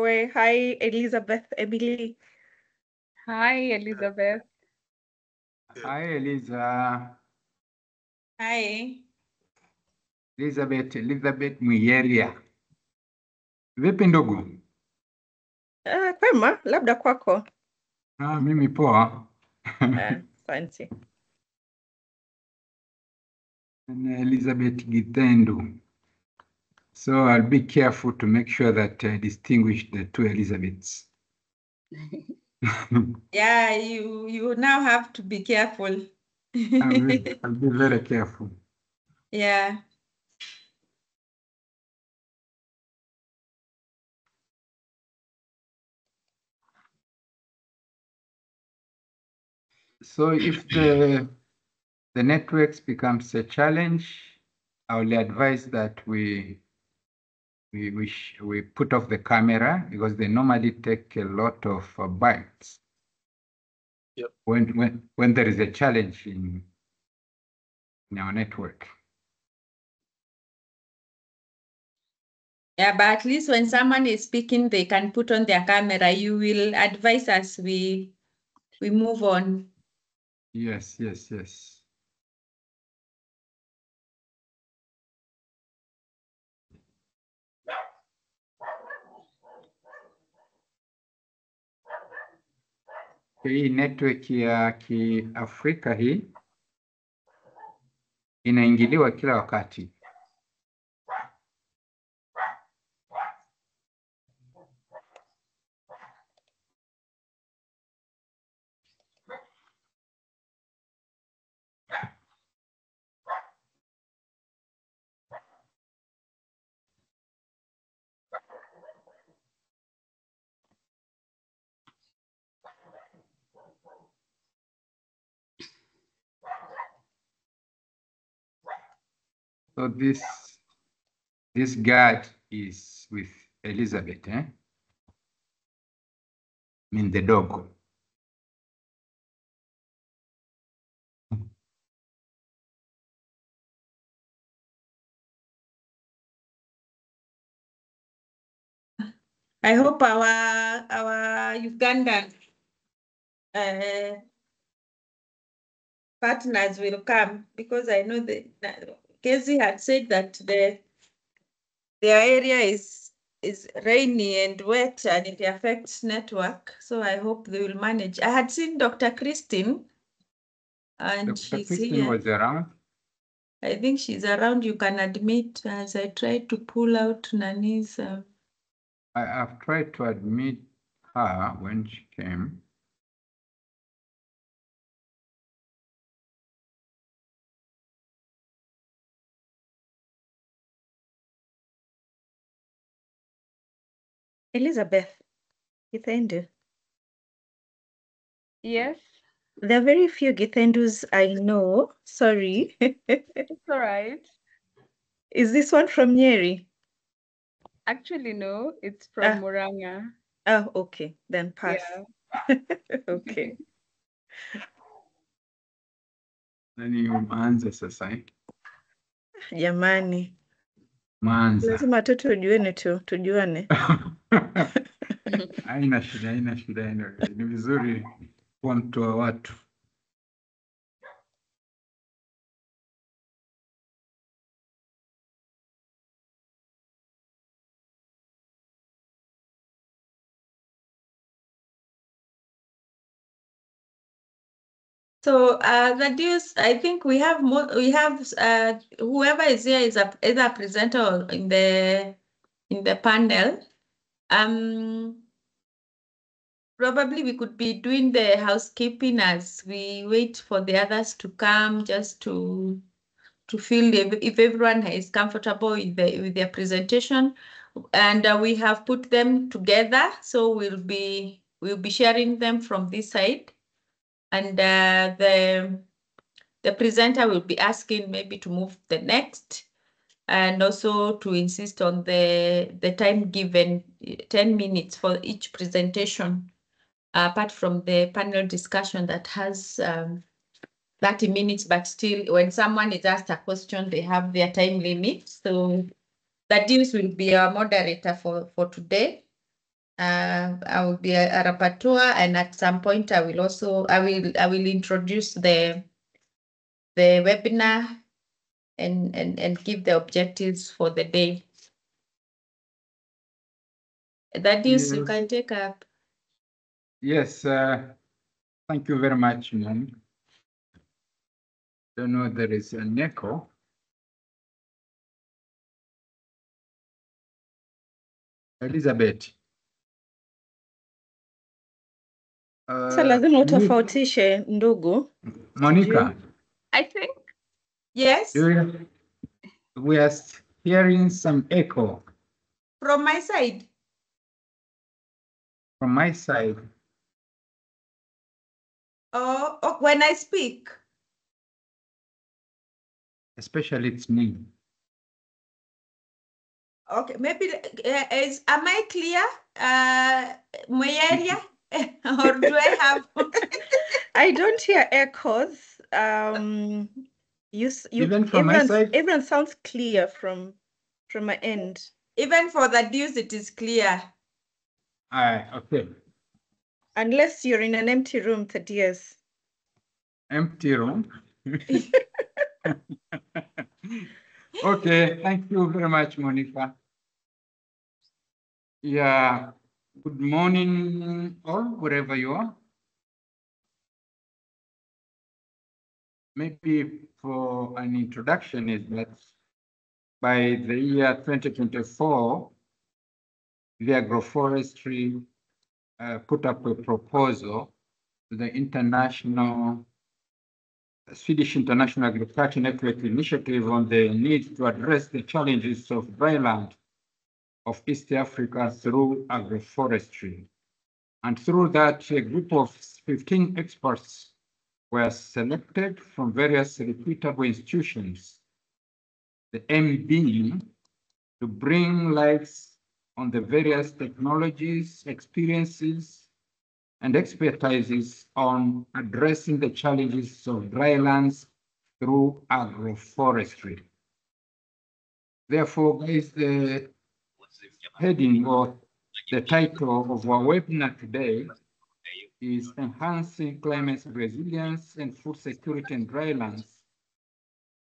Joy. Hi, Elizabeth, Emily. Hi, Elizabeth. Hi, Eliza. Hi. Elizabeth Muyeria. Vipi ndugu? Kwema, labda kwako. Mimi poa. Asante. Elizabeth Gitendu. So I'll be careful to make sure that I distinguish the two Elizabeths. Yeah, you now have to be careful. I'll be very careful. Yeah. So if the networks becomes a challenge, I will advise that we put off the camera because they normally take a lot of bites. Yep. When there is a challenge in our network. Yeah, but at least when someone is speaking, they can put on their camera. You will advise us we move on. Yes. Hii network ya Kiafrika hii inaingiliwa kila wakati. So this guard is with Elizabeth, I mean the dog. I hope our Ugandan partners will come, because I know Casey had said that their area is rainy and wet and it affects network. So I hope they will manage. I had seen Dr. Christine, and Dr. she's Christine here. was around. I think she's around. You can admit, as I tried to pull out Nani's. I've tried to admit her when she came. Elizabeth, Githendu. Yes. There are very few Githendus I know. Sorry. It's all right. Is this one from Nyeri? Actually, no, it's from Muranga. Oh, okay. Then pass. Yeah. Okay. Nani umeanza sasa? Jamani. Manza. Lazima tu tujuane. Haina shida. Ni vizuri kuwa mtu wa watu. So the deals, I think we have more. We have whoever is here is either a presenter or in the panel. Probably we could be doing the housekeeping as we wait for the others to come, just to feel if everyone is comfortable with their presentation. And we have put them together, so we'll be sharing them from this side. And the presenter will be asking maybe to move the next, and also to insist on the time given, 10 minutes for each presentation, apart from the panel discussion that has 30 minutes, but still when someone is asked a question, they have their time limit. So that deals will be our moderator for today. I will be a rapporteur, and at some point I will introduce the webinar and give the objectives for the day. That is, you Yes. can take up. Yes, thank you very much, ma'am. Don't know, there is an echo. Elizabeth. Sasa lazima utofautishe ndugu. Monica, I think Yes, we are hearing some echo from my side. from my side. Oh, when I speak. Especially it's me. Okay, maybe am I clear, my area, or do I have? I don't hear echoes. Even from my side? Everyone sounds clear from my end. Even for the dues, it is clear. Okay. Unless you're in an empty room, Thaddeus. Empty room. Okay, thank you very much, Monica. Yeah, good morning all, wherever you are. Maybe for an introduction is that by the year 2024, Vi Agroforestry put up a proposal to the Swedish International Agriculture Network Initiative on the need to address the challenges of dryland of East Africa through agroforestry. And through that, a group of 15 experts were selected from various reputable institutions. The aim being to bring lights on the various technologies, experiences, and expertises on addressing the challenges of drylands through agroforestry. Therefore, guys, the heading or the title of our webinar today is Enhancing Climate Resilience and Food Security in Drylands,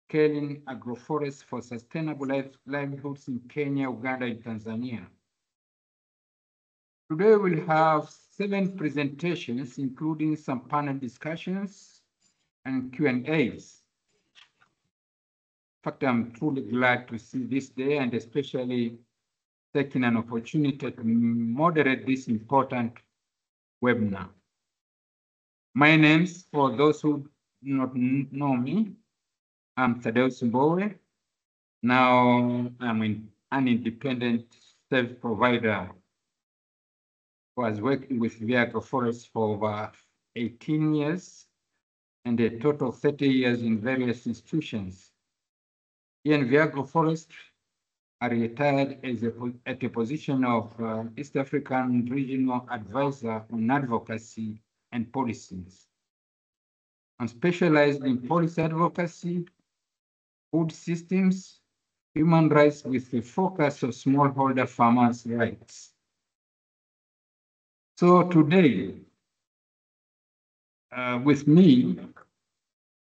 Scaling Agroforests for Sustainable Livelihoods in Kenya, Uganda, and Tanzania. Today we'll have 7 presentations, including some panel discussions and Q&As. In fact, I'm truly glad to see this day and especially taking an opportunity to moderate this important webinar. My name's, for those who do not know me, I'm Thaddeus Mbowe. Now I'm an independent service provider who has worked with Vi Agroforestry for over 18 years and a total of 30 years in various institutions. Here in Vi Agroforestry, I retired at a position of East African Regional Advisor on Advocacy and Policies. I'm specialized in policy advocacy, food systems, human rights with the focus of smallholder farmers' rights. So today, with me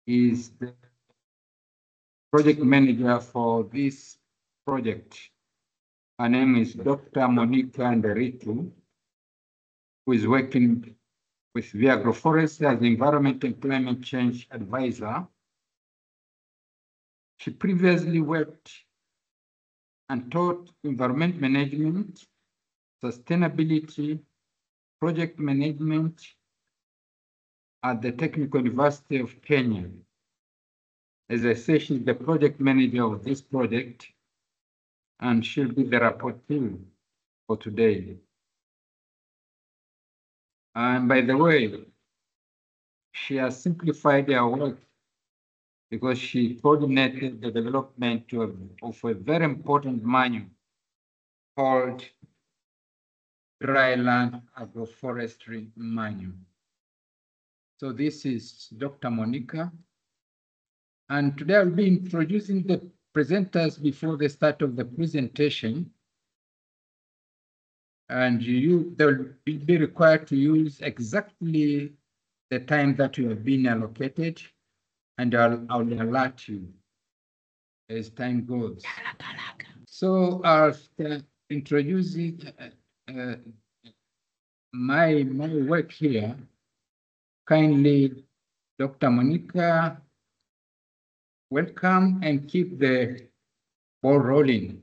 is the project manager for this project. Her name is Dr. Monica Nderitu, who is working with Vi Agroforestry as Environment and Climate Change Advisor. She previously worked and taught environment management, sustainability, project management at the Technical University of Kenya. As I say, she's the project manager of this project, and she'll be the rapporteur for today. And by the way, she has simplified her work because she coordinated the development of a very important manual called Dryland Agroforestry Manual. So this is Dr. Monica. And today I'll be introducing the presenters before the start of the presentation. And they'll be required to use exactly the time that you have been allocated, and I'll alert you as time goes. So after introducing my work here, kindly, Dr. Monica, welcome and keep the ball rolling.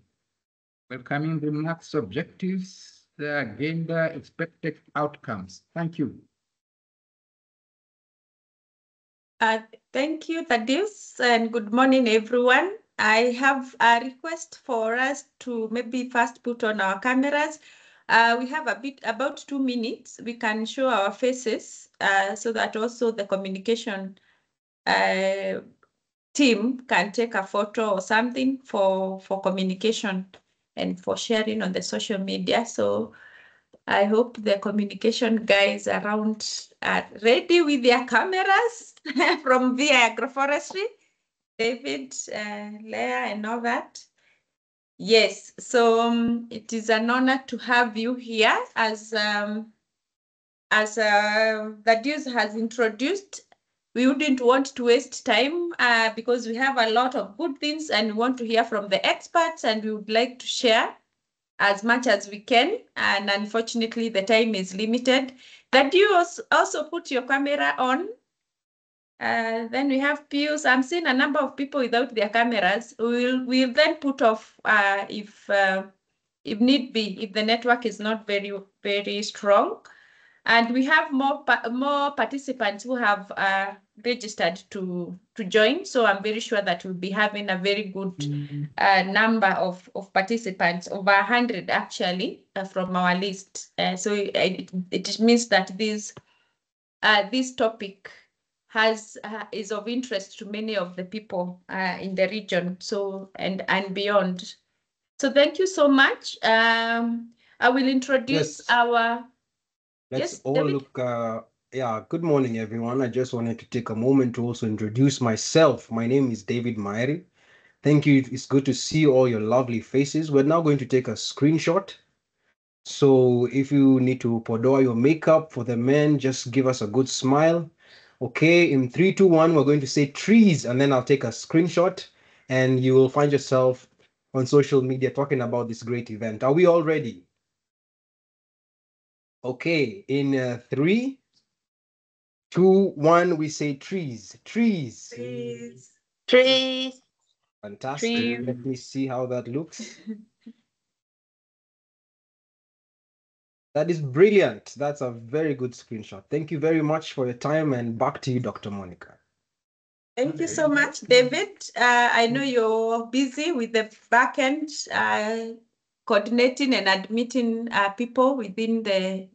Welcoming remarks, objectives, the agenda, expected outcomes. Thank you. Thank you, Thaddeus, and good morning, everyone. I have a request for us to maybe first put on our cameras. We have about 2 minutes. We can show our faces so that also the communication team can take a photo or something for communication and for sharing on the social media. So I hope the communication guys around are ready with their cameras from Vi Agroforestry, David, Leah, and all that. Yes, so it is an honor to have you here as Thaddeus has introduced. We wouldn't want to waste time because we have a lot of good things and we want to hear from the experts, and we would like to share as much as we can. And unfortunately, the time is limited. Thaddeus, also put your camera on. Then we have Pius. I'm seeing a number of people without their cameras. We'll then put off if need be, if the network is not very strong. And we have more participants who have registered to join. So I'm very sure that we'll be having a very good number of participants, over 100 actually, from our list. So it means that this topic is of interest to many of the people in the region, so and beyond. So thank you so much. I will introduce our. Let's Yes, all David? look. Yeah, good morning, everyone. I just wanted to take a moment to also introduce myself. My name is David Maeri. Thank you. It's good to see all your lovely faces. We're now going to take a screenshot. So if you need to podoa your makeup for the men, just give us a good smile. Okay, in 3, 2, 1, we're going to say trees, and then I'll take a screenshot, and you will find yourself on social media talking about this great event. Are we all ready? Okay, in 3, 2, 1, we say trees. Trees. Trees. Trees. Fantastic. Trees. Let me see how that looks. That is brilliant. That's a very good screenshot. Thank you very much for your time, and back to you, Dr. Monica. Thank you so much, David. I know you're busy with the back end, coordinating and admitting people within the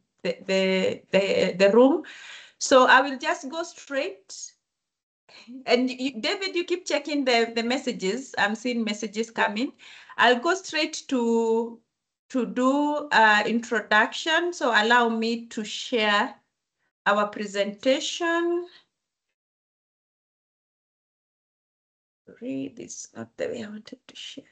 room. So I will just go straight. And David, you keep checking the messages. I'm seeing messages coming. I'll go straight to do introduction. So allow me to share our presentation. Sorry, this is not the way I wanted to share it.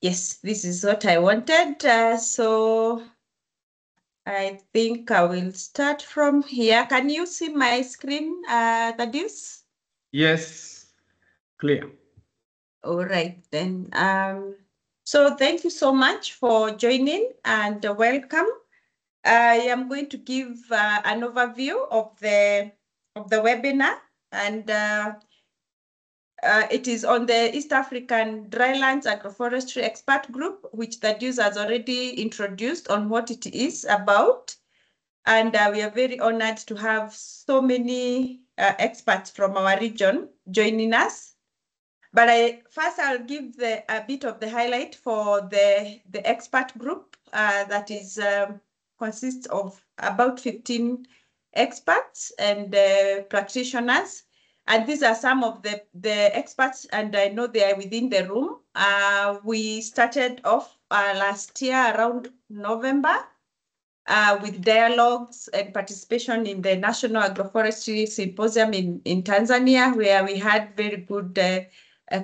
Yes, this is what I wanted. So I think I will start from here. Can you see my screen, Thaddeus? Yes, clear. All right, then. So thank you so much for joining and welcome. I am going to give an overview of the webinar, and it is on the East African Drylands Agroforestry Expert Group, which the Deuce has already introduced on what it is about. And we are very honored to have so many experts from our region joining us. But first I'll give a bit of the highlight for the expert group that is consists of about 15 experts and practitioners. And these are some of the experts, and I know they are within the room. We started off last year around November with dialogues and participation in the National Agroforestry Symposium in Tanzania, where we had very good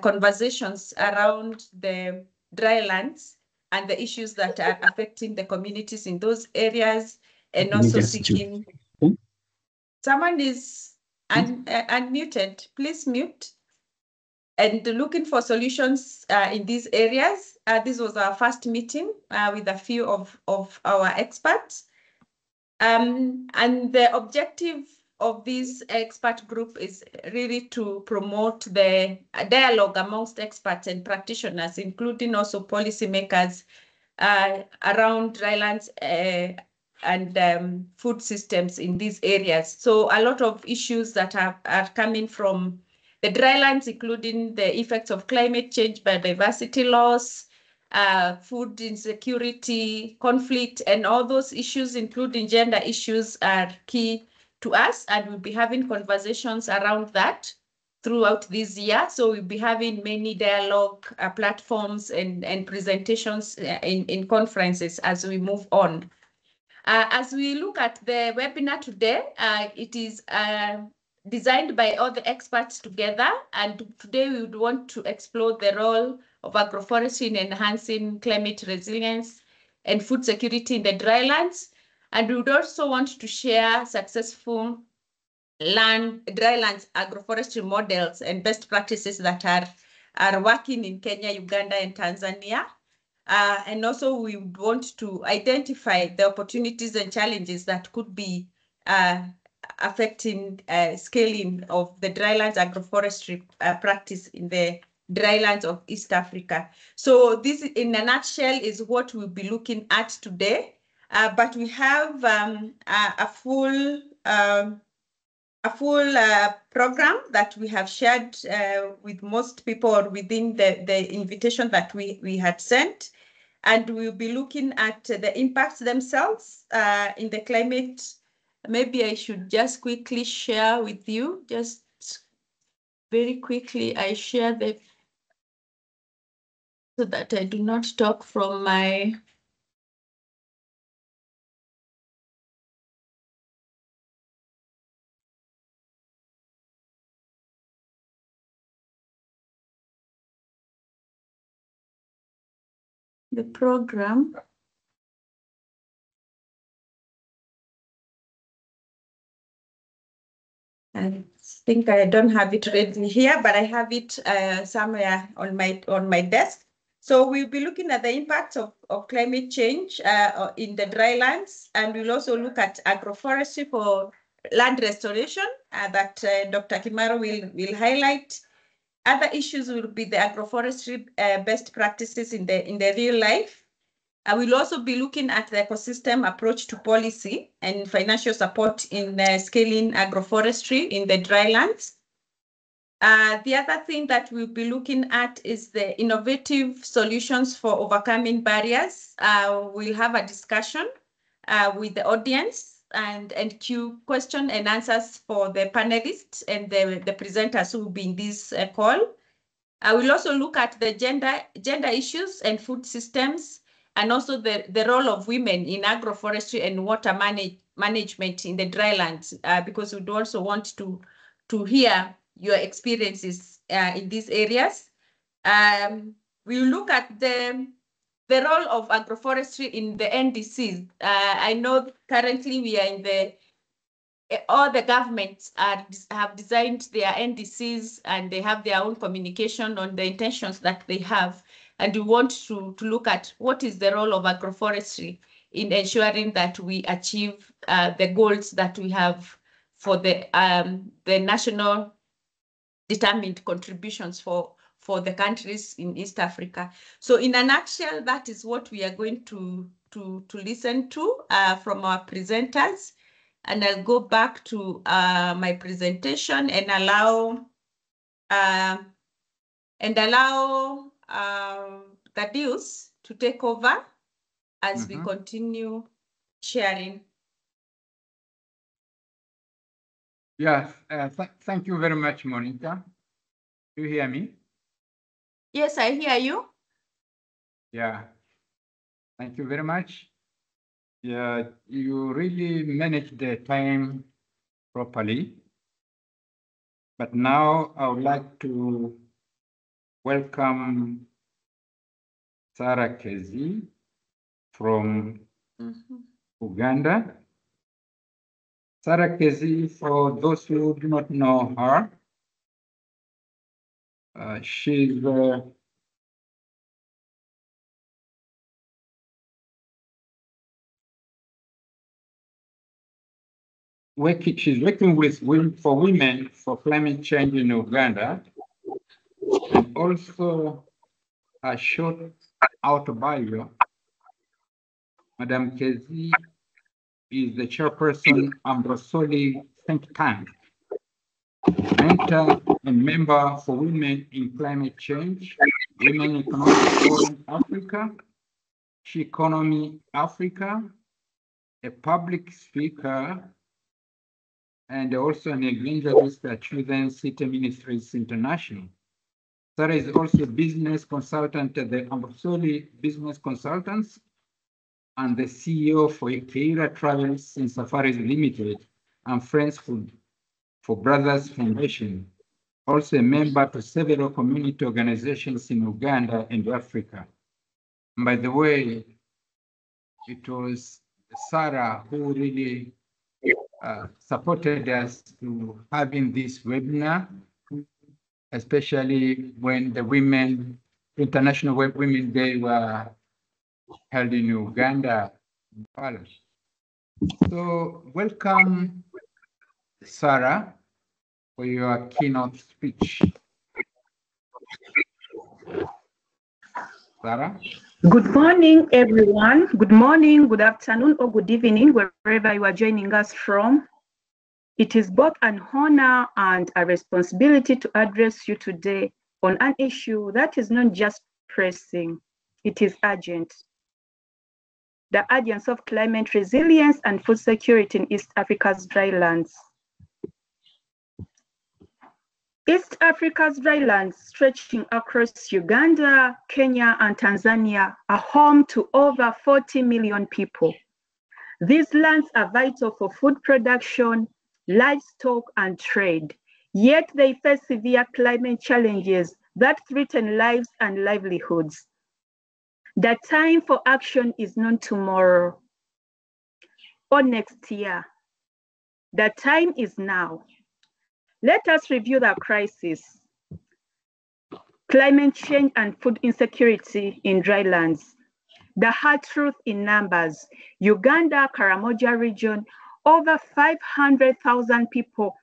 conversations around the drylands and the issues that are affecting the communities in those areas, and also seeking. Someone is unmuted. Please mute. And looking for solutions in these areas. This was our first meeting with a few of our experts. And the objective of this expert group is really to promote the dialogue amongst experts and practitioners, including also policymakers around drylands and food systems in these areas. So a lot of issues that are coming from the drylands, including the effects of climate change, biodiversity loss, food insecurity, conflict, and all those issues, including gender issues, are key to us, and we'll be having conversations around that throughout this year. So we'll be having many dialogue platforms and presentations in conferences as we move on. As we look at the webinar today, it is designed by all the experts together, and today we would want to explore the role of agroforestry in enhancing climate resilience and food security in the drylands. And we would also want to share successful drylands agroforestry models and best practices that are working in Kenya, Uganda, and Tanzania. And also we would want to identify the opportunities and challenges that could be affecting scaling of the drylands agroforestry practice in the drylands of East Africa. So this, in a nutshell, is what we'll be looking at today. But we have a full program that we have shared with most people within the invitation that we had sent. And we'll be looking at the impacts themselves in the climate. Maybe I should just quickly share with you, just very quickly, I share so that I do not talk from my the program. I think I don't have it ready here, but I have it somewhere on my desk. So we'll be looking at the impacts of climate change in the drylands, and we'll also look at agroforestry for land restoration that Dr. Kimaro will highlight. Other issues will be the agroforestry best practices in the real life. I will also be looking at the ecosystem approach to policy and financial support in scaling agroforestry in the drylands. The other thing that we'll be looking at is the innovative solutions for overcoming barriers. We'll have a discussion with the audience and question and answers for the panelists and the presenters who will be in this call. I will also look at the gender issues and food systems, and also the role of women in agroforestry and water management in the drylands, because we also want to hear your experiences in these areas. We'll look at the role of agroforestry in the NDCs. I know currently we are all the governments have designed their NDCs, and they have their own communication on the intentions that they have. And we want to look at what is the role of agroforestry in ensuring that we achieve the goals that we have for the national determined contributions for the countries in East Africa. So in a nutshell, that is what we are going to listen to from our presenters. And I'll go back to my presentation and allow Thaddeus to take over as we continue sharing. Yes, thank you very much, Monica. Do you hear me? Yes, I hear you. Yeah, thank you very much. Yeah, you really managed the time properly. But now I would like to welcome Sarah Kezi from Uganda. Sarah Kezi, for those who do not know her, she's working for women for climate change in Uganda, and also a short out bio. Madam Kezi is the chairperson Ambrosoli think tank, mentor and member for women in climate change, Women Economic Forum Africa, She Economy Africa, a public speaker, and also an evangelist at Children's City Ministries International. Sarah is also a business consultant at the Ambrosoli Business Consultants and the CEO for Keira Travels and Safaris Limited and Friends for Brothers Foundation. Also a member to several community organizations in Uganda and Africa. And by the way, it was Sarah who really supported us to having this webinar, especially when the International Women Day were held in Uganda. So welcome, Sarah, for your keynote speech. Sarah? Good morning, everyone. Good morning, good afternoon, or good evening, wherever you are joining us from. It is both an honor and a responsibility to address you today on an issue that is not just pressing, it is urgent. The urgency of climate resilience and food security in East Africa's drylands. East Africa's drylands, stretching across Uganda, Kenya, and Tanzania, are home to over 40 million people. These lands are vital for food production, livestock, and trade, yet they face severe climate challenges that threaten lives and livelihoods. The time for action is not tomorrow or next year. The time is now. Let us review the crisis. Climate change and food insecurity in drylands. The hard truth in numbers. Uganda, Karamoja region, over 500,000 people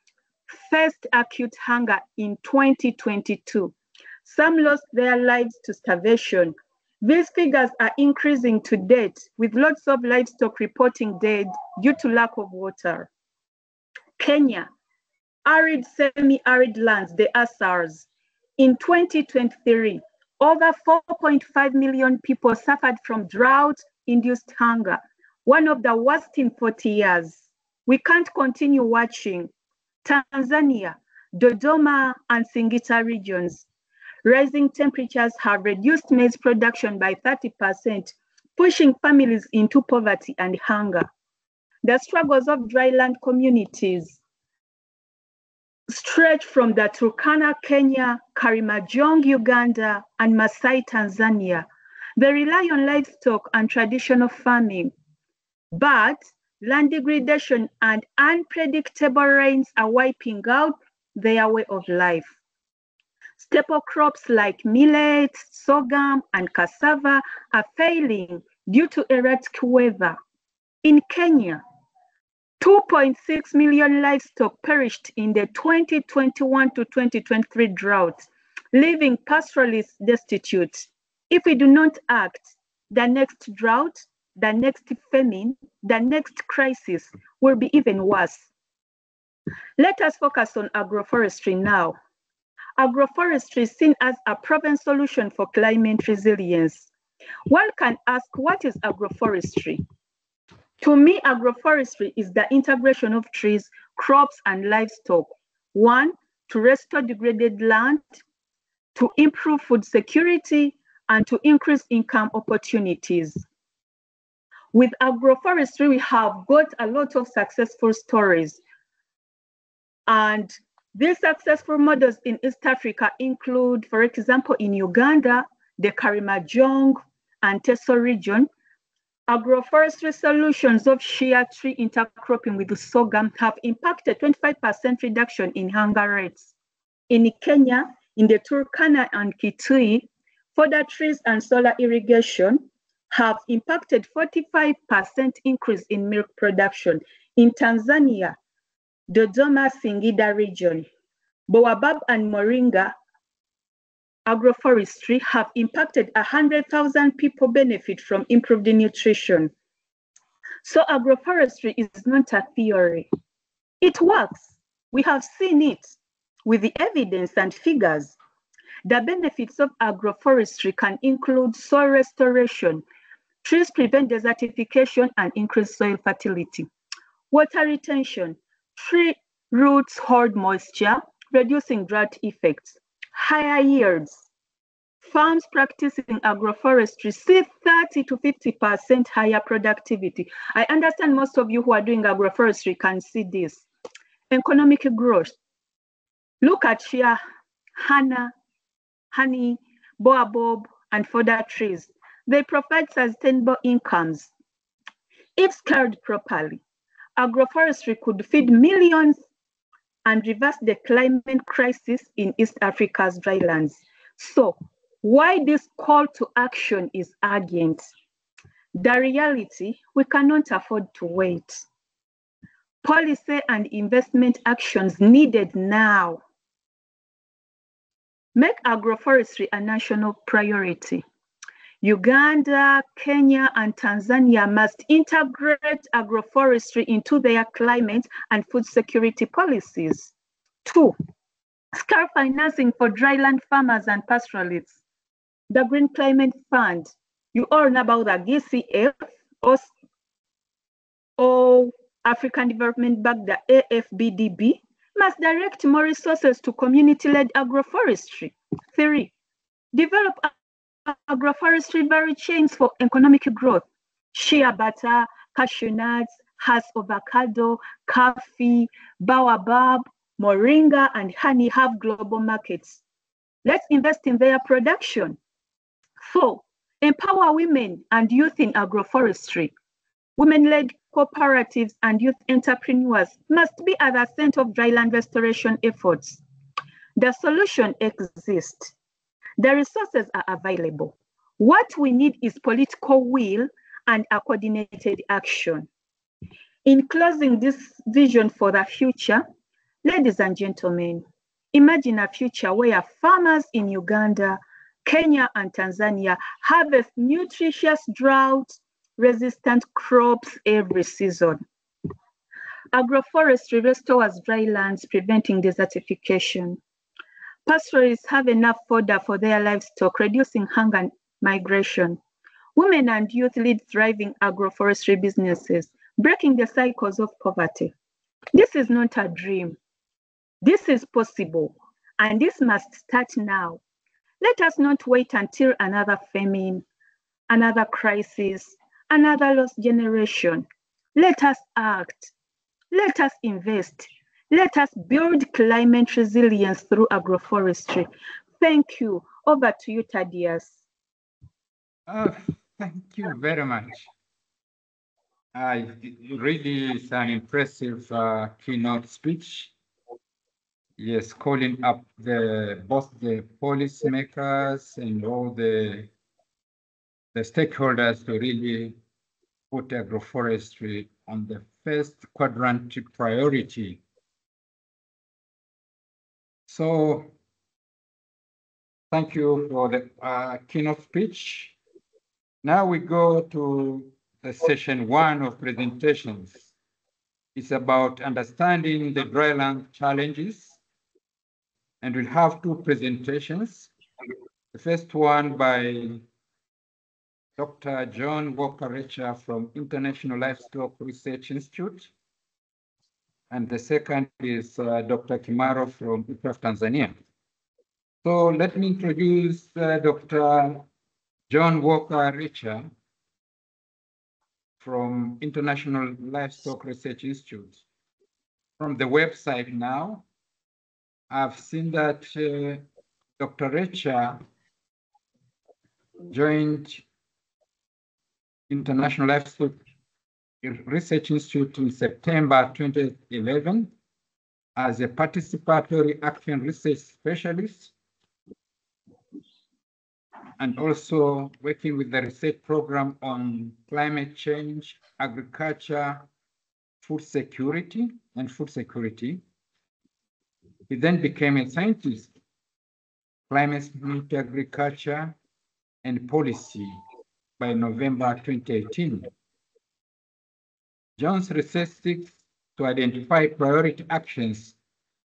faced acute hunger in 2022. Some lost their lives to starvation. These figures are increasing to date, with lots of livestock reporting dead due to lack of water. Kenya, arid, semi-arid lands, the ASARs. In 2023, over 4.5 million people suffered from drought-induced hunger, one of the worst in 40 years. We can't continue watching. Tanzania, Dodoma, and Singida regions. Rising temperatures have reduced maize production by 30%, pushing families into poverty and hunger. The struggles of dryland communities stretch from the Turkana, Kenya, Karimajong, Uganda, and Masai, Tanzania. They rely on livestock and traditional farming, but land degradation and unpredictable rains are wiping out their way of life. Staple crops like millet, sorghum, and cassava are failing due to erratic weather. In Kenya, 2.6 million livestock perished in the 2021 to 2023 drought, leaving pastoralists destitute. If we do not act, the next drought, the next famine, the next crisis will be even worse. Let us focus on agroforestry now. Agroforestry is seen as a proven solution for climate resilience. One can ask, what is agroforestry? To me, agroforestry is the integration of trees, crops, and livestock. One, to restore degraded land, to improve food security, and to increase income opportunities. With agroforestry, we have got a lot of successful stories. And these successful models in East Africa include, for example, in Uganda, the Karimajong and Teso region, agroforestry solutions of shea tree intercropping with sorghum have impacted 25% reduction in hunger rates. In Kenya, in the Turkana and Kitui, fodder trees and solar irrigation have impacted 45% increase in milk production. In Tanzania, Dodoma Singida region, Boabab and Moringa agroforestry have impacted 100,000 people benefit from improved nutrition. So agroforestry is not a theory. It works. We have seen it with the evidence and figures. The benefits of agroforestry can include soil restoration. Trees prevent desertification and increase soil fertility. Water retention. Tree roots hold moisture, reducing drought effects. Higher yields. Farms practicing agroforestry see 30 to 50% higher productivity. I understand most of you who are doing agroforestry can see this. Economic growth. Look at shea, honey, baobab, and fodder trees. They provide sustainable incomes. If scaled properly, agroforestry could feed millions and reverse the climate crisis in East Africa's drylands. So, why this call to action is urgent? The reality, we cannot afford to wait. Policy and investment actions needed now. Make agroforestry a national priority. Uganda, Kenya, and Tanzania must integrate agroforestry into their climate and food security policies. 2, scale financing for dryland farmers and pastoralists. The Green Climate Fund, you all know about the GCF or African Development Bank, the AFBDB, must direct more resources to community-led agroforestry. 3, develop agroforestry value chains for economic growth. Shea butter, cashew nuts, Hass avocado, coffee, baobab, moringa, and honey have global markets. Let's invest in their production. 4, empower women and youth in agroforestry. Women-led cooperatives and youth entrepreneurs must be at the center of dryland restoration efforts. The solution exists. The resources are available. What we need is political will and a coordinated action. In closing this vision for the future, ladies and gentlemen, imagine a future where farmers in Uganda, Kenya, and Tanzania harvest nutritious drought-resistant crops every season. Agroforestry restores drylands, preventing desertification. Pastoralists have enough fodder for their livestock, reducing hunger and migration. Women and youth lead thriving agroforestry businesses, breaking the cycles of poverty. This is not a dream. This is possible, and this must start now. Let us not wait until another famine, another crisis, another lost generation. Let us act. Let us invest. Let us build climate resilience through agroforestry. Thank you. Over to you, Thaddeus. Thank you very much. Really is an impressive keynote speech. Yes, calling up both the policymakers and all the stakeholders to really put agroforestry on the first quadrant priority. So thank you for the keynote speech. Now we go to the session 1 of presentations. It's about understanding the dryland challenges. And we'll have 2 presentations. The first one by Dr. John Walker-Richer from International Livestock Research Institute. And the second is Dr. Kimaro from IPRAF Tanzania. So let me introduce Dr. John Walker-Richer from International Livestock Research Institute. From the website now, I've seen that Dr. Richer joined International Livestock Research Institute in September 2011 as a participatory action research specialist, and also working with the research program on climate change, agriculture, food security, and food security. He then became a scientist, climate smart agriculture and policy by November 2018. John's research seeks to identify priority actions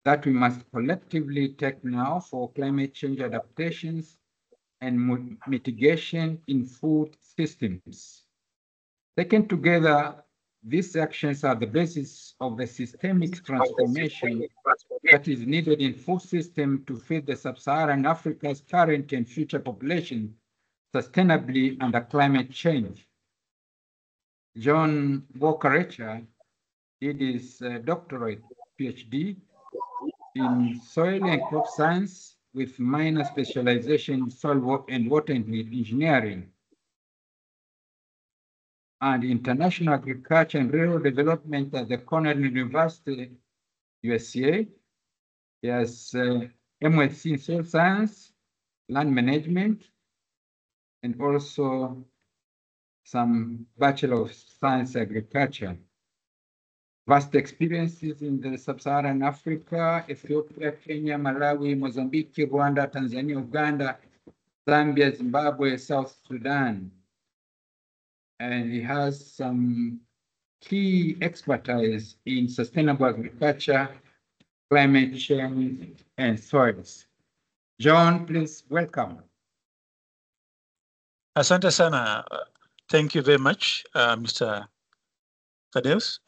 that we must collectively take now for climate change adaptations and mitigation in food systems. Taken together, these actions are the basis of the systemic transformation that is needed in food system to feed the sub-Saharan Africa's current and future population sustainably under climate change. John Walker-Richer did his doctorate PhD in soil and crop science with minor specialization in soil and water engineering and international agriculture and rural development at the Cornell University, USA. He has MSc in soil science, land management, and also some Bachelor of Science Agriculture. Vast experiences in the sub-Saharan Africa, Ethiopia, Kenya, Malawi, Mozambique, Rwanda, Tanzania, Uganda, Zambia, Zimbabwe, South Sudan. And he has some key expertise in sustainable agriculture, climate change, and soils. John, please welcome. Asante sana. Thank you very much, Mr. Thaddeus.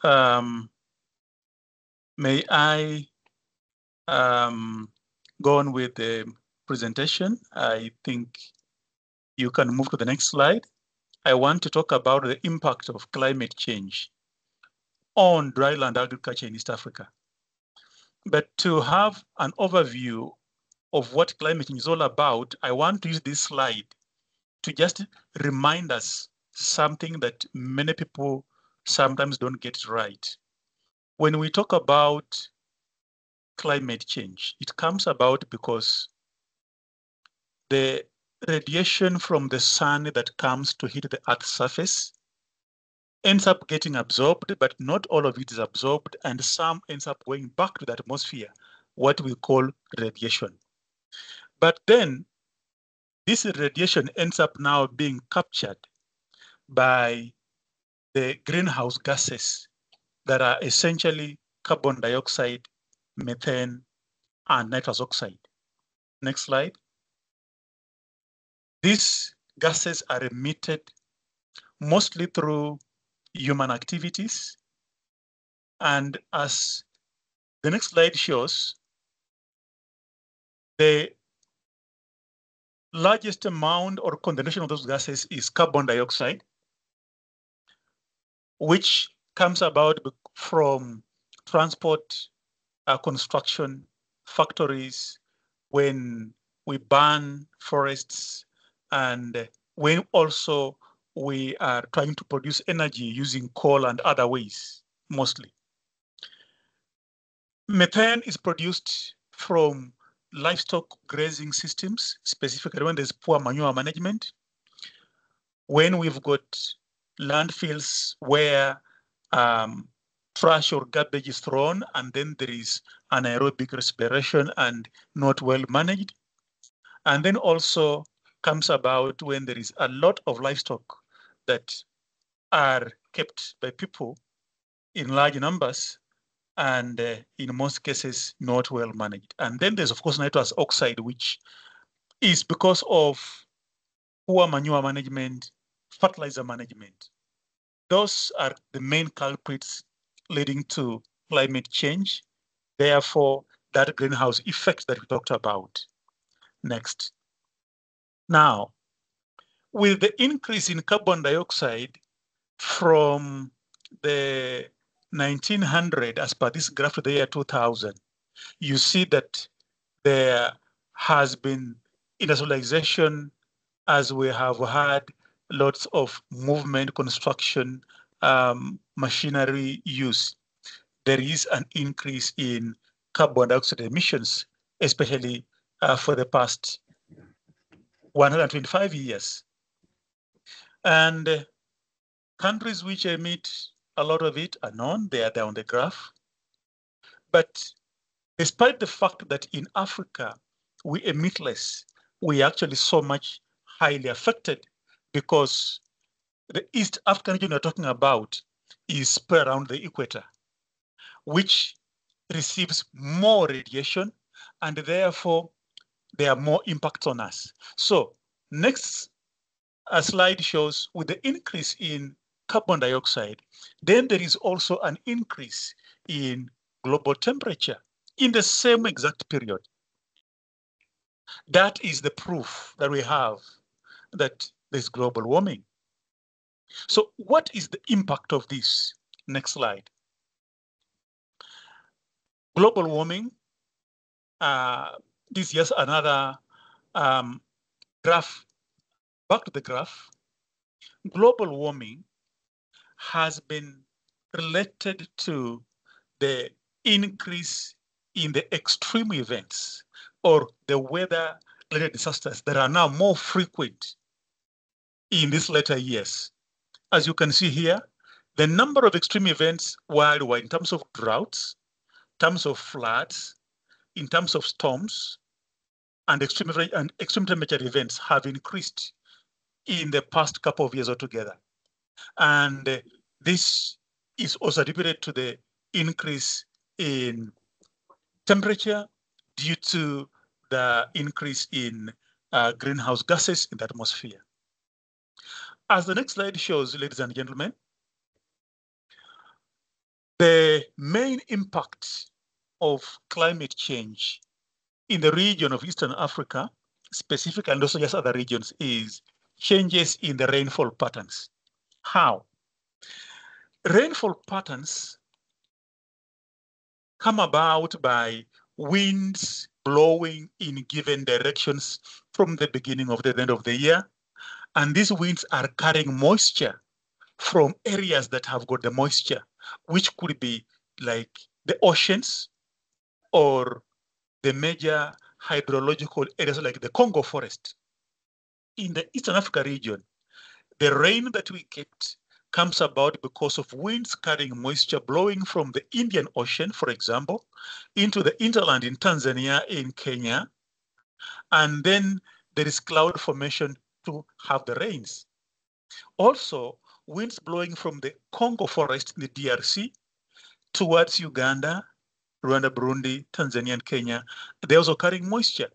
May I go on with the presentation? I think you can move to the next slide. I want to talk about the impact of climate change on dryland agriculture in East Africa. But to have an overview of what climate change is all about, I want to use this slide to just remind us something that many people sometimes don't get right. When we talk about climate change, it comes about because the radiation from the sun that comes to hit the Earth's surface ends up getting absorbed, but not all of it is absorbed, and some ends up going back to the atmosphere, what we call radiation. But then this radiation ends up now being captured by the greenhouse gases that are essentially carbon dioxide, methane, and nitrous oxide. Next slide. These gases are emitted mostly through human activities. And as the next slide shows, the largest amount or condensation of those gases is carbon dioxide, which comes about from transport, construction, factories, when we burn forests, and when also we are trying to produce energy using coal and other ways, mostly. Methane is produced from livestock grazing systems, specifically when there's poor manure management, when we've got landfills where trash or garbage is thrown, and then there is anaerobic respiration and not well managed. And then also comes about when there is a lot of livestock that are kept by people in large numbers and in most cases not well managed. And then there's of course nitrous oxide, which is because of poor manure management, fertilizer management. Those are the main culprits leading to climate change. Therefore, that greenhouse effect that we talked about. Next. Now, with the increase in carbon dioxide from the 1900, as per this graph to the year 2000, you see that there has been industrialization, as we have had lots of movement, construction, machinery use. There is an increase in carbon dioxide emissions, especially for the past 125 years. And countries which emit a lot of it are known, they are there on the graph. But despite the fact that in Africa, we emit less, we actually so much highly affected because the East African region we're talking about is spread around the equator, which receives more radiation, and therefore there are more impacts on us. So next slide shows with the increase in carbon dioxide, then there is also an increase in global temperature in the same exact period. That is the proof that we have that there's global warming. So what is the impact of this? Next slide. Global warming, this is just another graph. Back to the graph. Global warming has been related to the increase in the extreme events or the weather-related disasters that are now more frequent in these later years. As you can see here, the number of extreme events worldwide in terms of droughts, in terms of floods, in terms of storms, and extreme temperature events have increased in the past couple of years altogether. And this is also attributed to the increase in temperature due to the increase in greenhouse gases in the atmosphere. As the next slide shows, ladies and gentlemen, the main impact of climate change in the region of Eastern Africa, specifically, and also just other regions, is changes in the rainfall patterns. How? Rainfall patterns come about by winds blowing in given directions from the beginning of the end of the year. And these winds are carrying moisture from areas that have got the moisture, which could be like the oceans or the major hydrological areas like the Congo forest. In the Eastern Africa region, the rain that we get comes about because of winds carrying moisture blowing from the Indian Ocean, for example, into the hinterland in Tanzania, in Kenya. And then there is cloud formation to have the rains. Also, winds blowing from the Congo forest in the DRC towards Uganda, Rwanda, Burundi, Tanzania, and Kenya, they're also carrying moisture.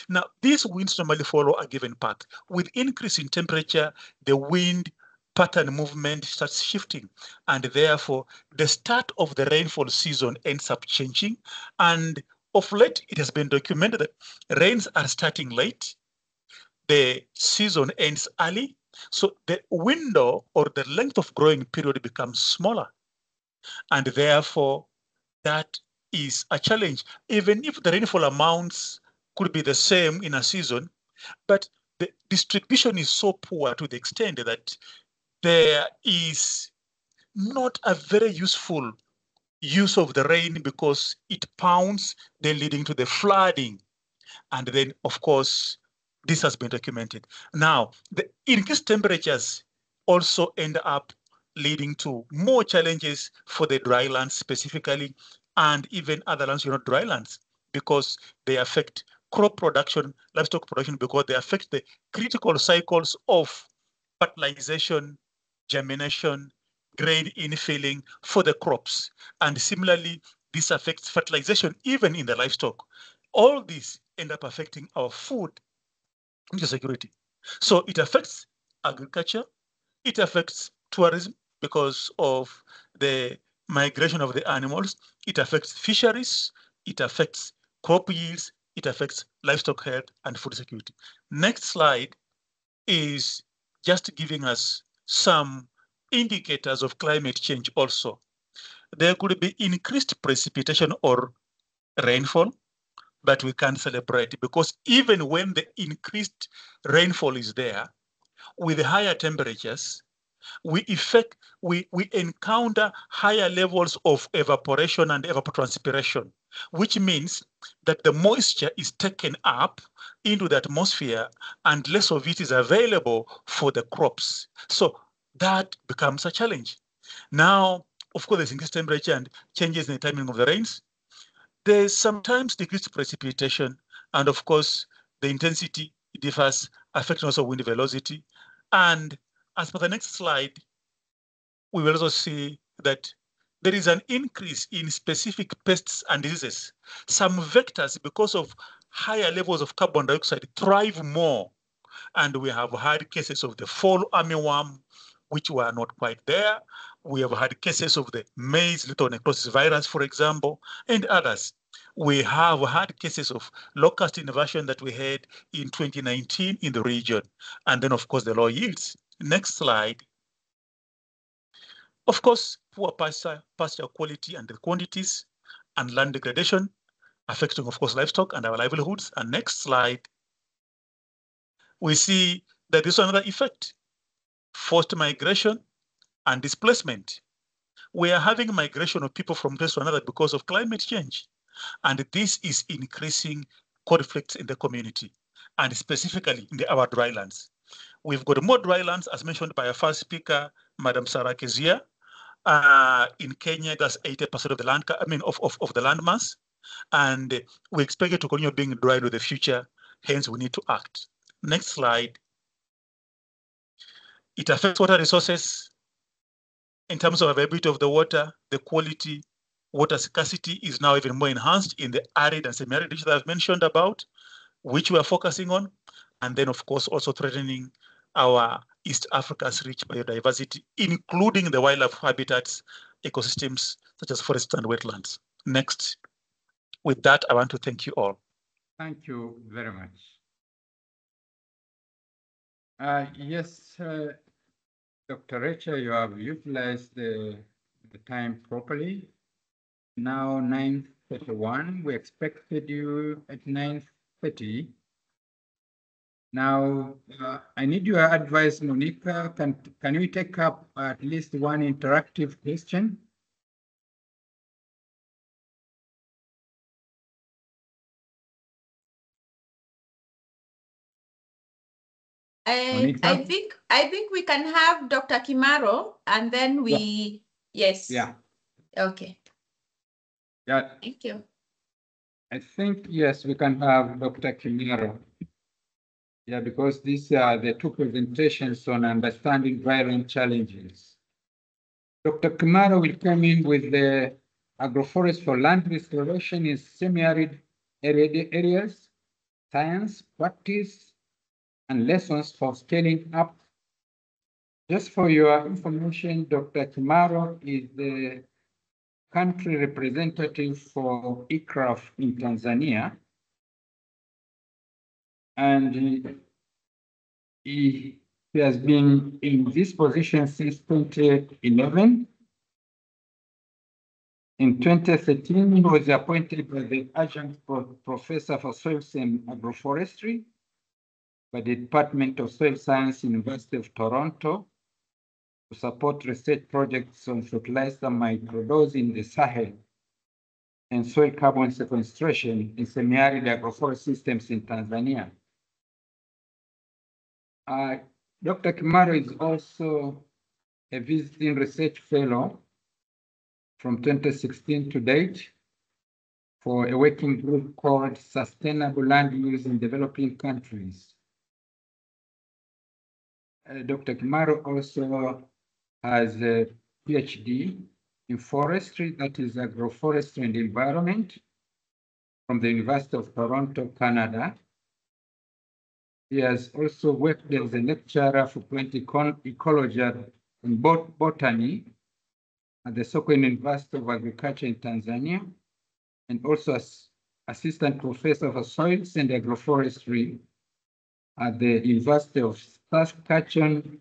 Now, these winds normally follow a given path. With increase in temperature, the wind pattern movement starts shifting, and therefore the start of the rainfall season ends up changing. And of late, it has been documented that rains are starting late, the season ends early, so the window or the length of growing period becomes smaller, and therefore that is a challenge. Even if the rainfall amounts could be the same in a season, but the distribution is so poor to the extent that there is not a very useful use of the rain because it pounds, then leading to the flooding. And then, of course, this has been documented. Now, the increased temperatures also end up leading to more challenges for the drylands specifically, and even other lands, drylands, because they affect crop production, livestock production, because they affect the critical cycles of fertilization, germination, grain infilling for the crops. And similarly, this affects fertilization even in the livestock. All these end up affecting our food insecurity. So it affects agriculture, it affects tourism because of the migration of the animals, it affects fisheries, it affects crop yields, it affects livestock health and food security. Next slide is just giving us some indicators of climate change also. There could be increased precipitation or rainfall, but we can't celebrate because even when the increased rainfall is there, with higher temperatures, we encounter higher levels of evaporation and evapotranspiration, which means that the moisture is taken up into the atmosphere and less of it is available for the crops. So that becomes a challenge. Now, of course, there's increased temperature and changes in the timing of the rains. There's sometimes decreased precipitation, and of course, the intensity differs, affecting also wind velocity. And as per the next slide, we will also see that there is an increase in specific pests and diseases. Some vectors, because of higher levels of carbon dioxide, thrive more. And we have had cases of the fall armyworm, which were not quite there. We have had cases of the maize lethal necrosis virus, for example, and others. We have had cases of locust invasion that we had in 2019 in the region. And then, of course, the low yields. Next slide. Of course, poor pasture quality and the quantities, and land degradation, affecting, of course, livestock and our livelihoods. And next slide, we see that this is another effect, forced migration and displacement. We are having migration of people from place to another because of climate change. And this is increasing conflicts in the community, and specifically in our drylands. We've got more drylands, as mentioned by our first speaker, Madam Sarah Kezia. In Kenya, that's 80% of the land, of the land mass. And we expect it to continue being dry in the future, hence we need to act. Next slide. It affects water resources in terms of availability of the water, the quality. Water scarcity is now even more enhanced in the arid and semi-arid regions that I've mentioned about, which we are focusing on. And then, of course, also threatening our East Africa's rich biodiversity, including the wildlife habitats, ecosystems, such as forests and wetlands. Next. With that, I want to thank you all. Thank you very much. Yes, Dr. Rachel, you have utilized the time properly. Now 9:31, we expected you at 9:30. Now, I need your advice, Monica. Can we take up at least one interactive question? I think we can have Dr. Kimaro, and then we yes. Yeah. Okay. Yeah. Thank you. I think yes, we can have Dr. Kimaro. Yeah, because these are the two presentations on understanding dryland challenges. Dr. Kimaro will come in with the agroforest for land restoration in semi-arid areas, science, practice, and lessons for scaling up. Just for your information, Dr. Kimaro is the country representative for ICRAF in Tanzania. And he has been in this position since 2011. In 2013, he was appointed by the adjunct professor for soils and agroforestry by the Department of Soil Science, University of Toronto, to support research projects on fertilizer microdose in the Sahel and soil carbon sequestration in semi-arid agroforest systems in Tanzania. Dr. Kimaro is also a visiting research fellow from 2016 to date for a working group called Sustainable Land Use in Developing Countries. Dr. Kimaro also has a PhD in forestry, that is agroforestry and environment, from the University of Toronto, Canada. He has also worked as a lecturer for plant ecology and botany at the Sokoine University of Agriculture in Tanzania, and also as assistant professor for soils and agroforestry at the University of Saskatchewan,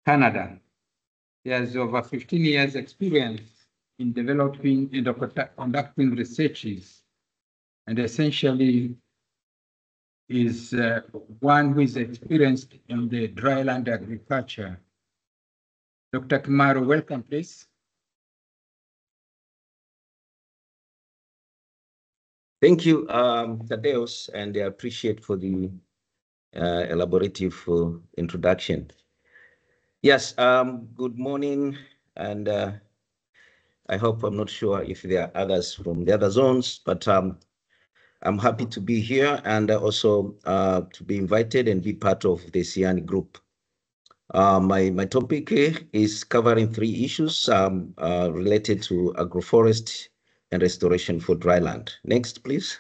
Canada. He has over 15 years experience in developing and conducting researches, and essentially is one who is experienced in the dryland agriculture. Dr. Kimaro, welcome, please. Thank you, Thaddeus, and I appreciate for the elaborative introduction. Yes, good morning, and I hope, I'm not sure if there are others from the other zones, but I'm happy to be here and also to be invited and be part of the SIANI group. My topic is covering 3 issues related to agroforest and restoration for dryland. Next, please.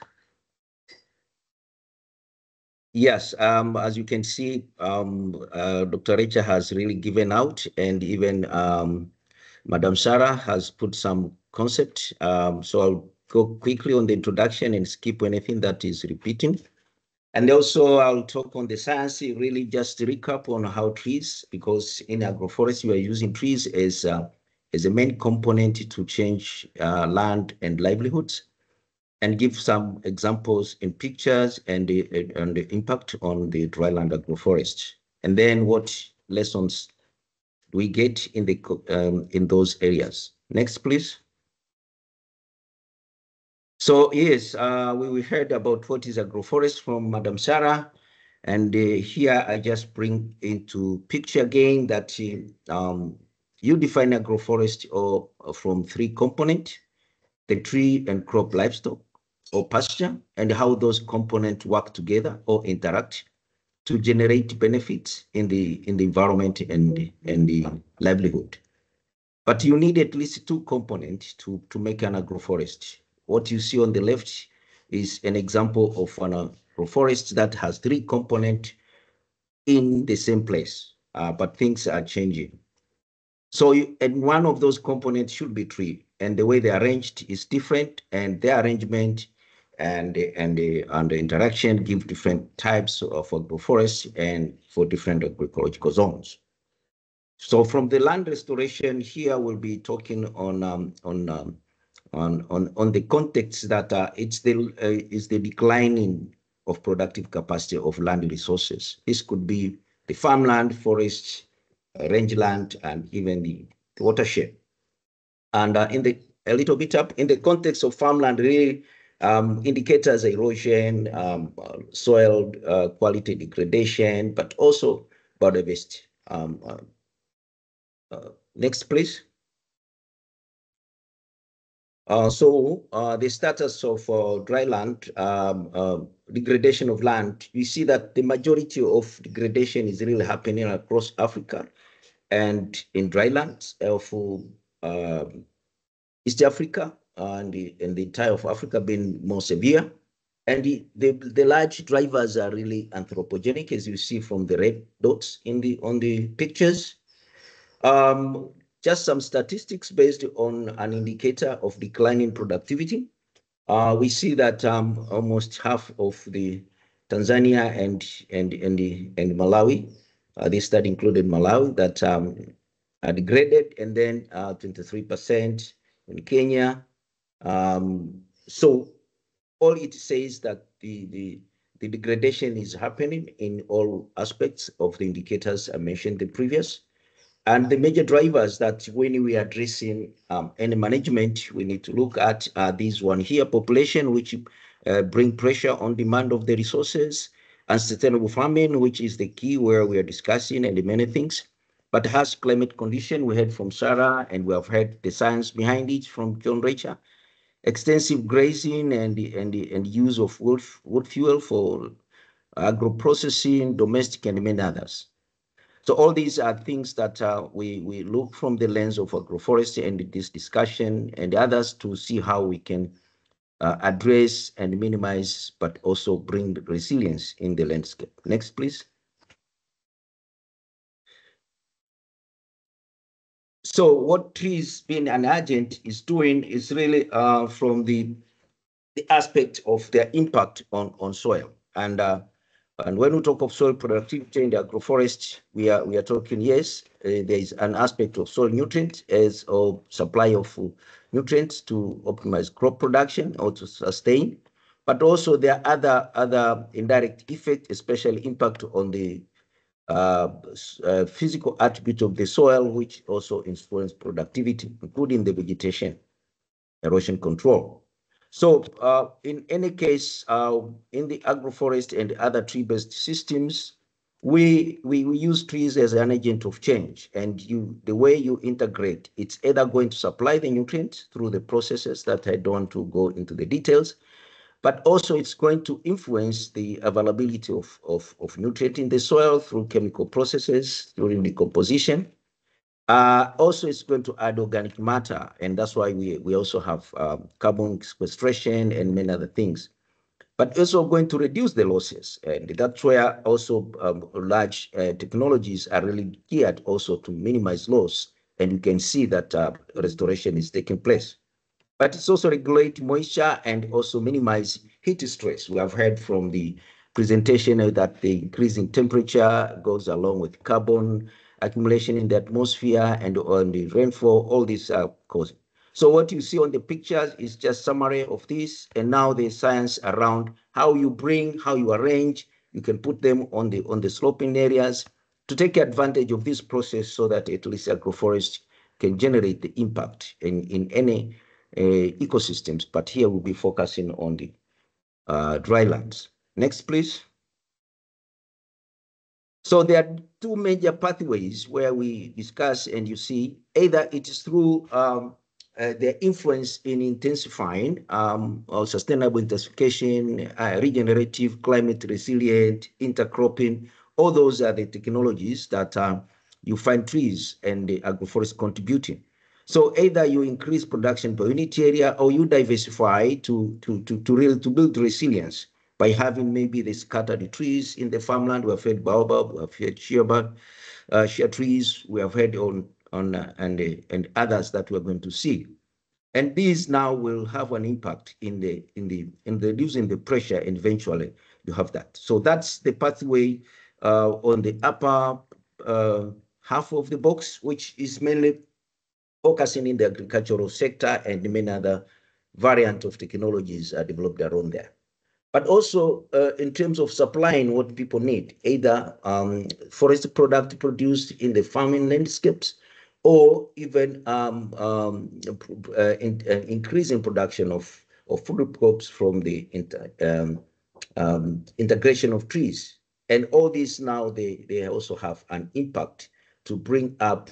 Yes, as you can see, Dr. Richa has really given out, and even Madam Sarah has put some concept. So I'll go quickly on the introduction and skip anything that is repeating. And also I'll talk on the science, really just recap on how trees, because in agroforestry we are using trees as a main component to change land and livelihoods, and give some examples in pictures and the impact on the dryland agroforest. And then what lessons do we get in those areas? Next, please. So yes, we heard about what is agroforest from Madam Sarah, and here I just bring into picture again that you define agroforest from 3 components: the tree and crop livestock or pasture, and how those components work together or interact to generate benefits in the environment and the livelihood. But you need at least 2 components to make an agroforest. What you see on the left is an example of an agroforest that has 3 components in the same place, but things are changing. So and one of those components should be tree, and the way they're arranged is different, and their arrangement and the interaction give different types of agroforest and for different agroecological zones. So from the land restoration here, we'll be talking on the context that is the declining of productive capacity of land resources. This could be the farmland, forest, rangeland, and even the watershed. And a little bit up in the context of farmland, really indicators erosion, soil quality degradation, but also biodiversity. Next, please. So the status of dryland, degradation of land, we see that the majority of degradation is really happening across Africa and in drylands of East Africa and the entire of Africa being more severe. And the large drivers are really anthropogenic, as you see from the red dots on the pictures. Just some statistics based on an indicator of declining productivity. We see that almost half of the Tanzania and Malawi, this study included Malawi, that are degraded, and then 23% in Kenya. So all it says that the degradation is happening in all aspects of the indicators I mentioned the previous. And the major drivers that when we are addressing any management, we need to look at this one here: population, which bring pressure on demand of the resources, and sustainable farming, which is the key where we are discussing and many things. but harsh climate condition, we heard from Sarah, and we have heard the science behind it from John Richer. Extensive grazing and use of wood fuel for agro-processing, domestic, and many others. So all these are things that we look from the lens of agroforestry and this discussion and others to see how we can address and minimize, but also bring resilience in the landscape. Next, please. So what trees being an agent is doing is really from the aspect of their impact on soil. And when we talk of soil productivity in the agroforest, we are talking, yes, there is an aspect of soil nutrient as a supply of nutrients to optimize crop production or to sustain, but also there are other indirect effects, especially impact on the physical attribute of the soil, which also influence productivity, including the vegetation, erosion control. So in any case, in the agroforest and other tree-based systems, we use trees as an agent of change. And the way you integrate, it's either going to supply the nutrients through the processes that I don't want to go into the details, but also it's going to influence the availability of nutrient in the soil through chemical processes, during decomposition. Also, it's going to add organic matter, and that's why we also have carbon sequestration and many other things. But also going to reduce the losses, and that's where also large technologies are really geared also to minimize loss, and you can see that restoration is taking place. But it's also regulate moisture and also minimize heat stress. We have heard from the presentation that the increasing temperature goes along with carbon accumulation in the atmosphere and on the rainfall, all these are causing. So what you see on the pictures is just summary of this, and now the science around how you bring, how you arrange, you can put them on the sloping areas to take advantage of this process so that at least agroforest can generate the impact in any ecosystems. But here we'll be focusing on the drylands. Next, please. So there are two major pathways where we discuss, and you see either it is through their influence in intensifying or sustainable intensification, regenerative, climate resilient, intercropping. All those are the technologies that you find trees and the agroforest contributing. So either you increase production per unit area or you diversify to build resilience by having maybe the scattered trees in the farmland. We have had baobab, we have had shea trees, we have had and others that we're going to see. And these now will have an impact in reducing the pressure, and eventually you have that. So that's the pathway on the upper half of the box, which is mainly focusing in the agricultural sector, and many other variant of technologies are developed around there. But also in terms of supplying what people need, either forest product produced in the farming landscapes, or even increasing production of food crops from the integration of trees. And all these now, they also have an impact to bring up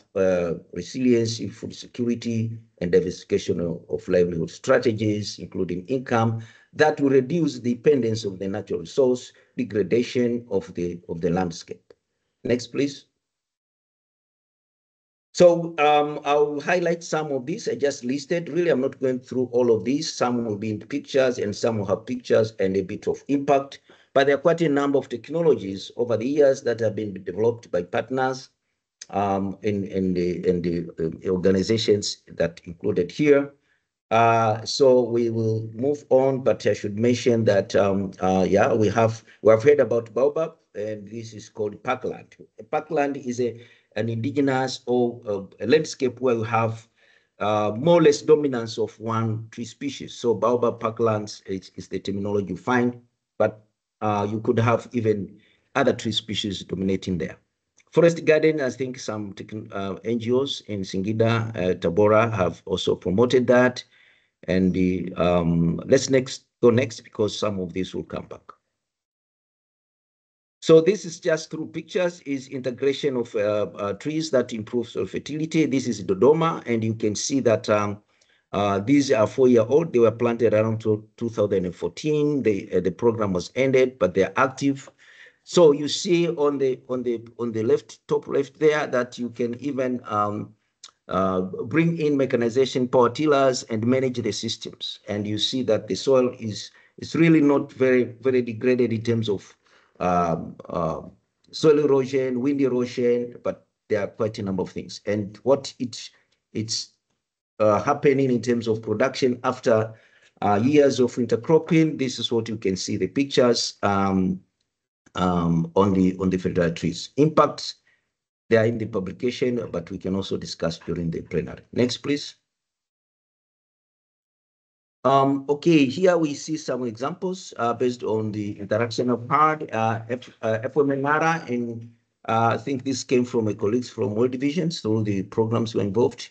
resilience in food security and diversification of livelihood strategies, including income, that will reduce the dependence of the natural resource, degradation of the landscape. Next, please. So I'll highlight some of these I just listed. Really, I'm not going through all of these. Some will be in pictures and some will have pictures and a bit of impact. But there are quite a number of technologies over the years that have been developed by partners in the organizations that included here. So we will move on, but I should mention that yeah, we have heard about baobab, and this is called parkland. Parkland is an indigenous or a landscape where we have more or less dominance of one tree species. So baobab parklands is the terminology you find, but you could have even other tree species dominating there. Forest garden, I think some NGOs in Singida, Tabora have also promoted that. And let's go next because some of this will come back. So this is just through pictures, is integration of trees that improve soil fertility. This is Dodoma, and you can see that these are 4-year-old. They were planted around 2014. The program was ended, but they're active. So you see on the left, top left there, that you can even bring in mechanization, power tillers, and manage the systems. And you see that the soil is really not very degraded in terms of soil erosion, wind erosion, but there are quite a number of things. And what it's happening in terms of production after years of intercropping, this is what you can see, the pictures on the federal trees. Impacts, they are in the publication, but we can also discuss during the plenary. Next, please. Okay, here we see some examples based on the interaction of hard FMNARA, and I think this came from my colleagues from World Division, so the programs were involved.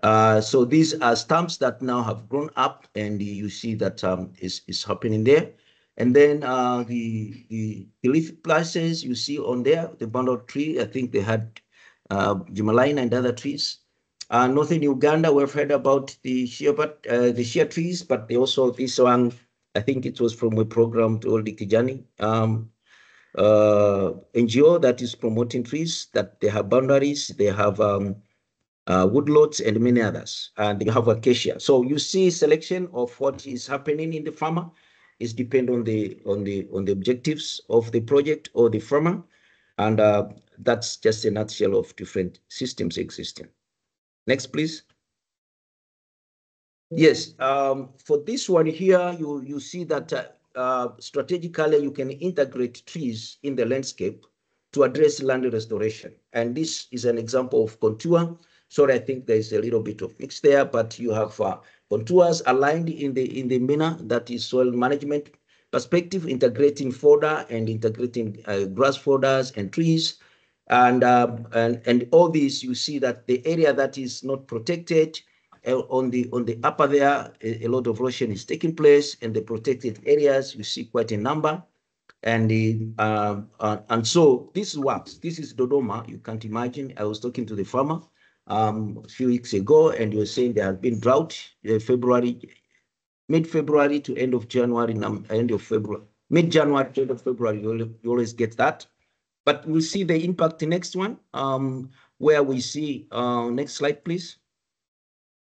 So these are stumps that now have grown up, and you see that is happening there. And then the leaf places you see on there, the bundle tree, I think they had Jumalina and other trees. Northern Uganda, we've heard about the shea trees, but they also, this one, I think it was from a program to Old Kijani NGO that is promoting trees, that they have boundaries, they have woodlots and many others, and they have acacia. So you see selection of what is happening in the farmer is depend on the objectives of the project or the farmer, and that's just a nutshell of different systems existing. Next, please. Yes, for this one here, you see that strategically you can integrate trees in the landscape to address land restoration. And this is an example of contour. Sorry, I think there's a little bit of mix there, but you have contours aligned in the manner that is soil management perspective, integrating fodder and integrating grass fodders and trees. And all these, you see that the area that is not protected, on the upper there, a lot of erosion is taking place, and the protected areas, you see quite a number. And so this works. This is Dodoma. You can't imagine. I was talking to the farmer a few weeks ago, and he was saying there had been drought mid-February to end of January, end of February, mid-January to end of February. You always get that. But we'll see the impact the next one, where we see, next slide, please,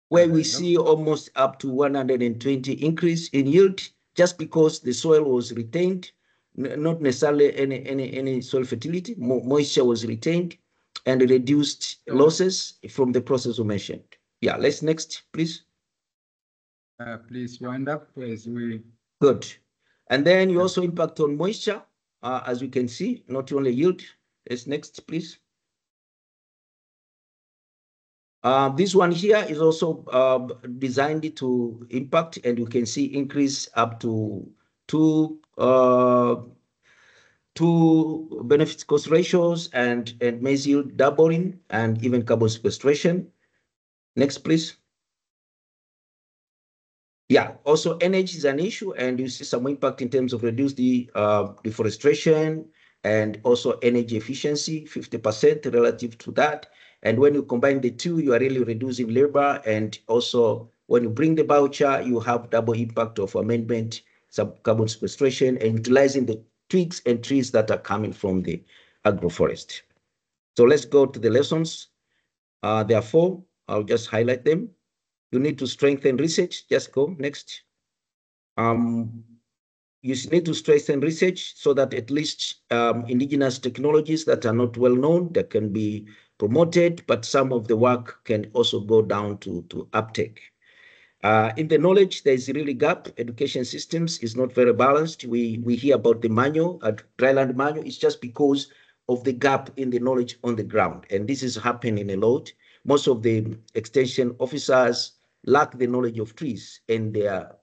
where we see almost up to 120 increase in yield just because the soil was retained, not necessarily any soil fertility, moisture was retained, and reduced losses from the process we mentioned. Yeah, let's next, please. Please wind up as we. Good. And then you also impact on moisture. As you can see, not only yield. Let's next, please. This one here is also designed to impact, and you can see increase up to two benefits cost ratios and maize yield doubling and even carbon sequestration. Next, please. Yeah, also energy is an issue, and you see some impact in terms of reduce the deforestation and also energy efficiency, 50% relative to that. And when you combine the two, you are really reducing labor. And also when you bring the voucher, you have double impact of amendment, some carbon sequestration, and utilizing the twigs and trees that are coming from the agroforest. So let's go to the lessons. There are 4. I'll just highlight them. You need to strengthen research. Just go next. You need to strengthen research so that at least indigenous technologies that are not well known, that can be promoted, but some of the work can also go down to uptake. In the knowledge, there is really gap. Education systems is not very balanced. We hear about the manual, dryland manual. It's just because of the gap in the knowledge on the ground. And this is happening a lot. Most of the extension officers lack the knowledge of trees, and they're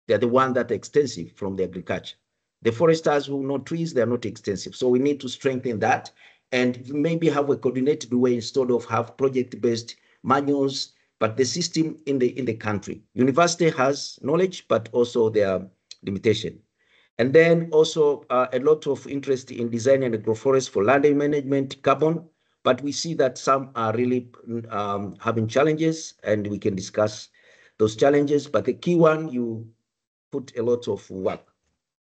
the one that are extensive from the agriculture. The foresters who know trees, they're not extensive. So we need to strengthen that and maybe have a coordinated way instead of have project-based manuals, but the system in the country. University has knowledge, but also their limitation. And then also a lot of interest in designing agroforest for land management, carbon, but we see that some are really having challenges, and we can discuss those challenges. But the key one, you put a lot of work.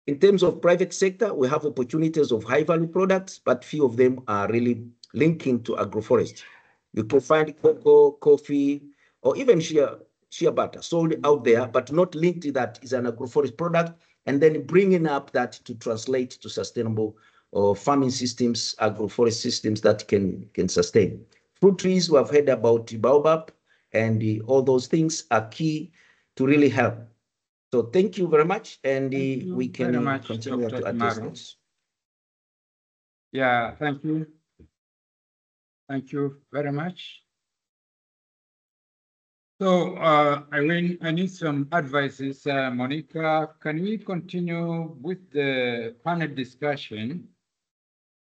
In terms of private sector, we have opportunities of high value products, but few of them are really linking to agroforest. You can find cocoa, coffee, or even shea butter sold out there, but not linked to that is an agroforest product, and then bringing up that to translate to sustainable farming systems, agroforest systems that can sustain. Fruit trees, we have heard about baobab, and all those things are key to really help. So thank you very much, and we can continue Dr. to address Kimaro. this. Yeah, thank you. Thank you very much. So I need some advices. Monica, can we continue with the panel discussion?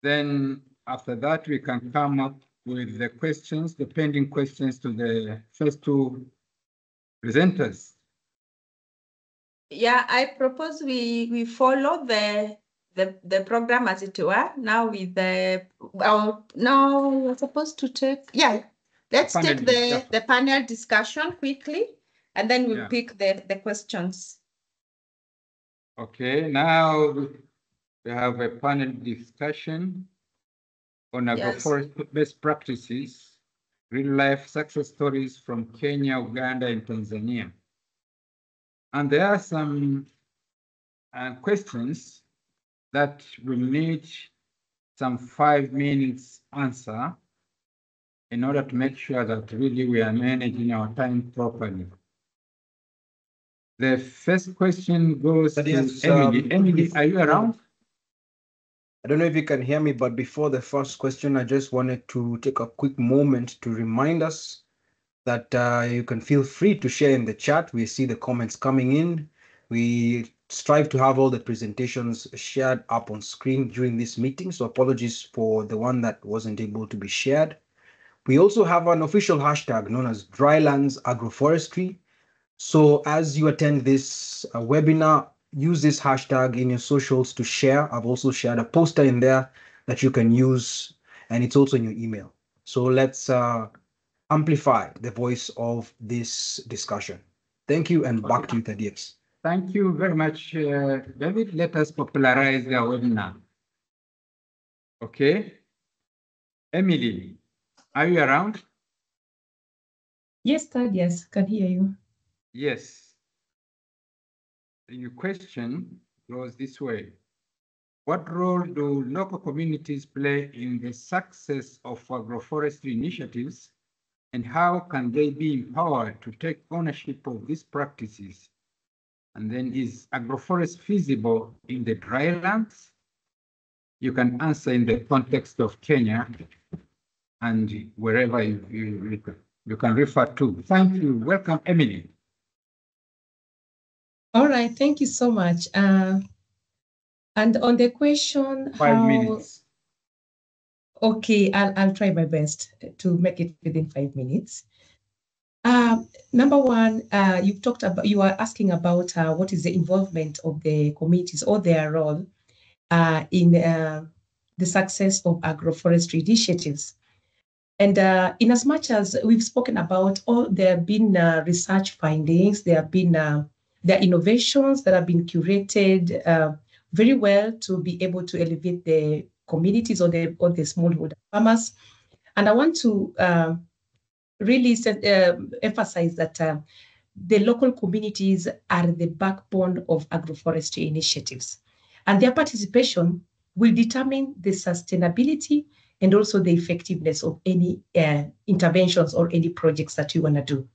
Then after that, we can come up with the questions, the pending questions to the first two presenters. Yeah, I propose we follow the program as it were. Now with the now we're supposed to take let's take the panel discussion quickly, and then we'll pick the questions. Okay, now we have a panel discussion on agroforest best practices, real life success stories from Kenya, Uganda, and Tanzania. And there are some questions that will need some 5 minutes answer in order to make sure that really we are managing our time properly. The first question goes to Emily. Emily, are you around? I don't know if you can hear me, but before the first question, I just wanted to take a quick moment to remind us that you can feel free to share in the chat. We see the comments coming in. We strive to have all the presentations shared up on screen during this meeting, so apologies for the one that wasn't able to be shared. We also have an official hashtag known as Drylands Agroforestry. So as you attend this webinar, use this hashtag in your socials to share. I've also shared a poster in there that you can use, and it's also in your email. So let's amplify the voice of this discussion. Thank you, and back to you, Thaddeus. Thank you very much, David. Let us popularize the webinar. Okay. Emily, are you around? Yes, Thaddeus, can hear you. Yes. Your question goes this way. What role do local communities play in the success of agroforestry initiatives, and how can they be empowered to take ownership of these practices? And then, is agroforest feasible in the drylands? You can answer in the context of Kenya and wherever you can refer to. Thank you. Welcome, Emily. All right, thank you so much. And on the question, 5 minutes. Okay, I'll try my best to make it within 5 minutes. Number one, you are asking about what is the involvement of the communities or their role in the success of agroforestry initiatives. And in as much as we've spoken about there have been research findings, there have been there are innovations that have been curated very well to be able to elevate the communities or the smallholder farmers. And I want to really emphasize that the local communities are the backbone of agroforestry initiatives, and their participation will determine the sustainability and also the effectiveness of any interventions or any projects that you want to do.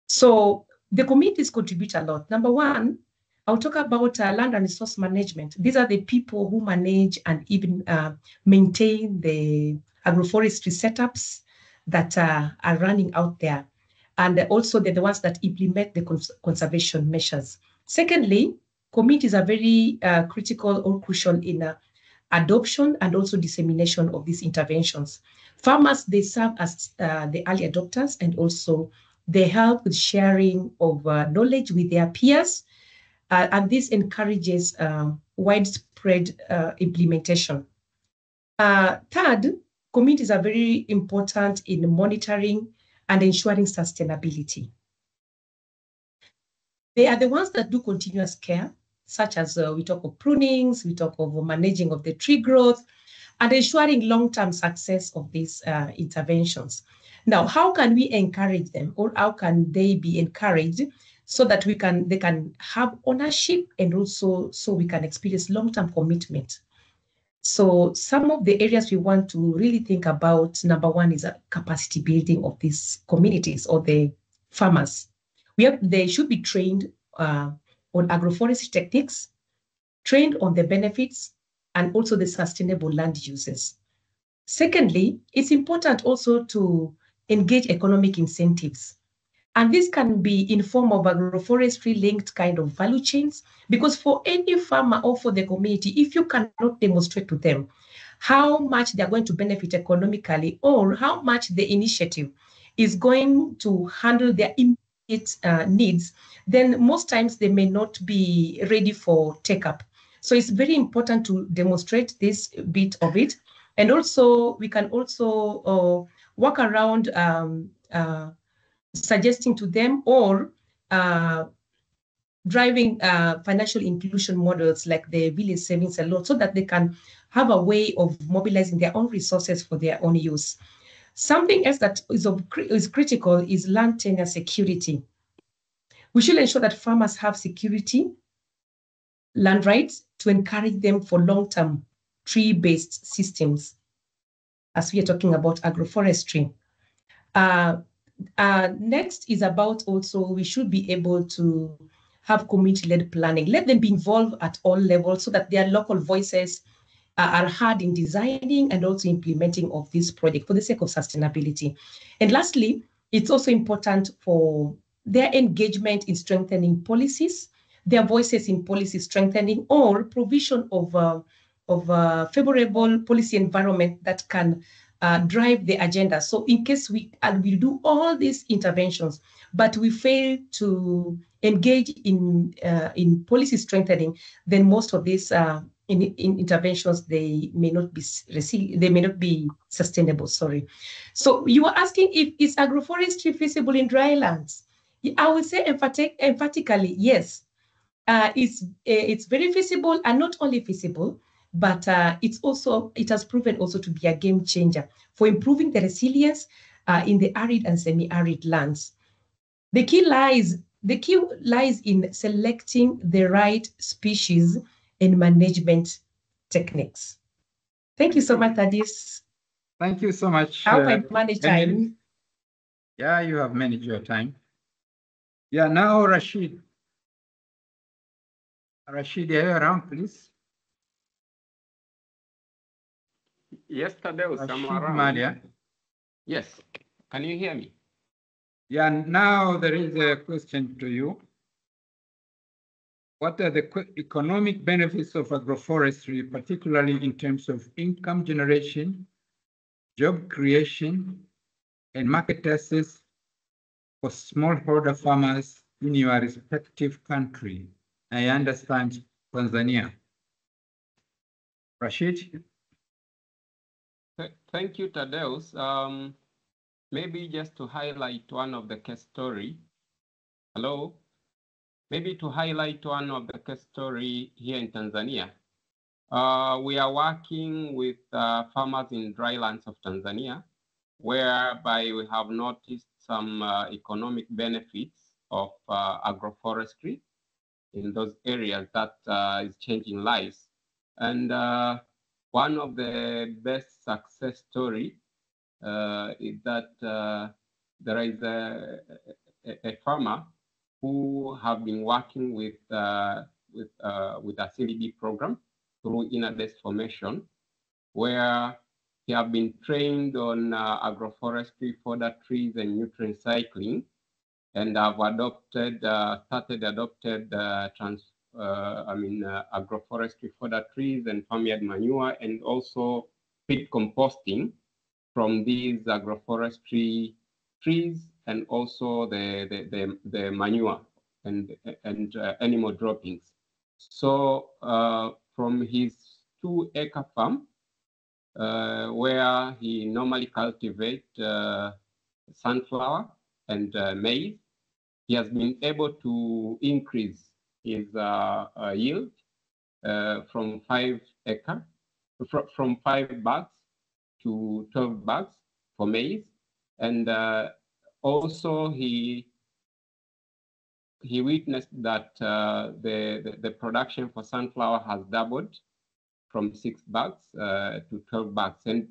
So the communities contribute a lot. Number one, I'll talk about land and resource management. These are the people who manage and even maintain the agroforestry setups that are running out there. And also they're the ones that implement the conservation measures. Secondly, communities are very critical or crucial in adoption and also dissemination of these interventions. Farmers, they serve as the early adopters, and also they help with sharing of knowledge with their peers. And this encourages widespread implementation. Third, communities are very important in monitoring and ensuring sustainability. They are the ones that do continuous care, such as we talk of prunings, we talk of managing of the tree growth, and ensuring long-term success of these interventions. Now, how can we encourage them, or how can they be encouraged so that they can have ownership, and also so we can experience long-term commitment? So some of the areas we want to really think about, number one is a capacity building of these communities or the farmers. They should be trained on agroforestry techniques, trained on the benefits, and also the sustainable land uses. Secondly, it's important also to engage economic incentives. And this can be in form of agroforestry linked kind of value chains, because for any farmer or for the community, if you cannot demonstrate to them how much they're going to benefit economically, or how much the initiative is going to handle their immediate needs, then most times they may not be ready for take-up. So it's very important to demonstrate this bit of it. And also, we can also work around suggesting to them, or driving financial inclusion models like the village savings and loan, so that they can have a way of mobilizing their own resources for their own use. Something else that is critical is land tenure security. We should ensure that farmers have security, land rights, to encourage them for long-term tree-based systems, as we are talking about agroforestry. Next is about also, we should be able to have community-led planning. Let them be involved at all levels so that their local voices are heard in designing and also implementing of this project for the sake of sustainability. And lastly, it's also important for their engagement in strengthening policies, their voices in policy strengthening, or provision of a favorable policy environment that can drive the agenda. So in case we do all these interventions, but we fail to engage in policy strengthening, then most of these in interventions, they may not be sustainable. Sorry. So you were asking if is agroforestry feasible in drylands? I would say emphatically yes. It's very feasible, and not only feasible, but it has proven also to be a game changer for improving the resilience in the arid and semi-arid lands. The key lies in selecting the right species and management techniques. Thank you so much, Thaddeus. Thank you so much. How I manage time? Yeah, you have managed your time. Yeah, now Rashid. Rashid, are you around, please? Yes, Thaddeus, I'm Rashid around. Malia. Yes, can you hear me? Yeah, now there is a question to you. What are the economic benefits of agroforestry, particularly in terms of income generation, job creation, and market access for smallholder farmers in your respective country? I understand Tanzania. Rashid? Thank you, Thaddeus. Maybe just to highlight one of the case story. Hello? Maybe to highlight one of the case story here in Tanzania. We are working with farmers in drylands of Tanzania, whereby we have noticed some economic benefits of agroforestry in those areas that is changing lives. And one of the best success story is that there is a farmer who have been working with a CDB program through Unedited formation, where he have been trained on agroforestry, fodder trees, and nutrient cycling, and have started adopted agroforestry, fodder trees, and farmyard manure, and also feed composting from these agroforestry trees, and also the manure and animal droppings. So from his 2-acre farm, where he normally cultivates sunflower and maize. He has been able to increase his yield from 5 bags to 12 bags for maize, and also he witnessed that the production for sunflower has doubled from 6 bags to 12 bags, and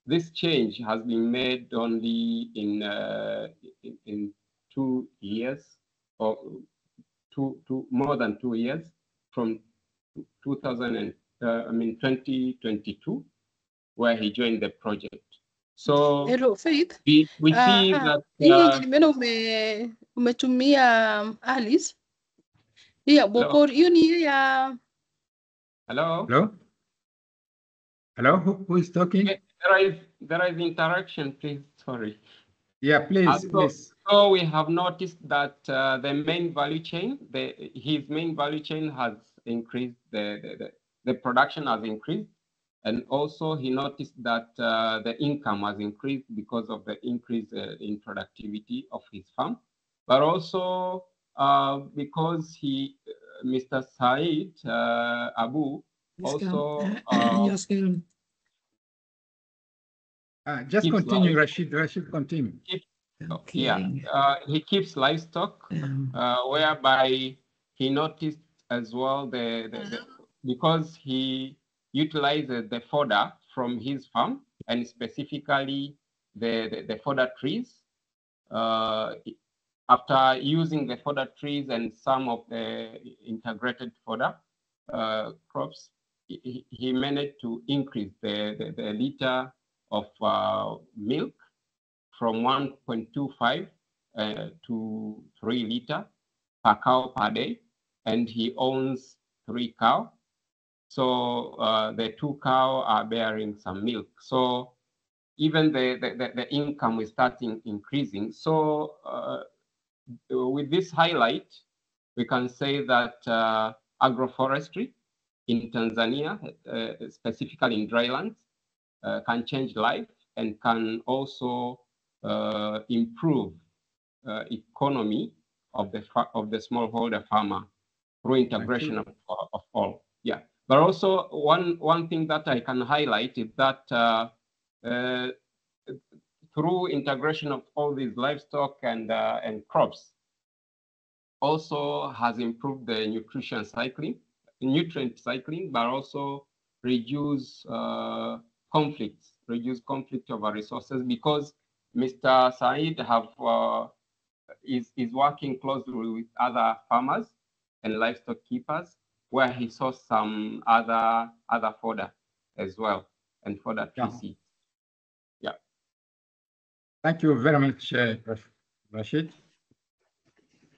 this change has been made only in 2 years, or more than 2 years, from 2022, where he joined the project. So Hello, Faith. we see that hii nimeona umetumia Alice. Hii ya Bokor, hiyo ni hii ya Hello? Hello? Hello? Who is talking? There is interaction, please. Sorry. Yeah, please, please. So we have noticed that the main value chain, his main value chain has increased, the production has increased. And also he noticed that the income has increased because of the increase in productivity of his farm. But also because Mr. Said Abu also just continue, Rashid, continue. Yeah, he keeps livestock, whereby he noticed as well because he utilizes the fodder from his farm, and specifically the fodder trees. After using the fodder trees and some of the integrated fodder crops, he managed to increase the liter of milk from 1.25 to 3 liter per cow per day, and he owns 3 cows. So the 2 cows are bearing some milk. So even the income is starting increasing. So with this highlight, we can say that agroforestry in Tanzania, specifically in drylands, can change life and can also improve economy of the smallholder farmer through integration of all. Yeah, but also one thing that I can highlight is that through integration of all these livestock and crops, also has improved the nutrient cycling, but also reduce conflict over resources, because Mr. Said is working closely with other farmers and livestock keepers, where he saw some other fodder as well, and fodder tree seeds. Yeah. Thank you very much, Rashid.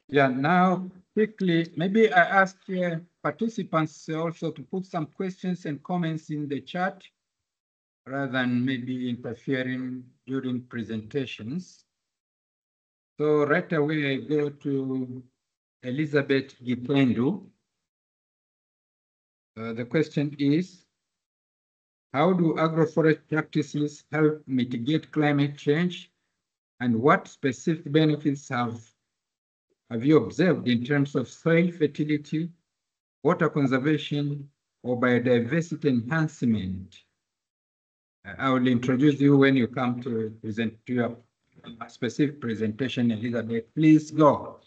Yeah, now quickly, maybe I ask participants also to put some questions and comments in the chat, rather than maybe interfering during presentations. So right away, I go to Elizabeth Gipendu. The question is, how do agroforest practices help mitigate climate change, and what specific benefits have you observed in terms of soil fertility, water conservation, or biodiversity enhancement? I will introduce you when you come to present to your specific presentation, Elizabeth. Please go.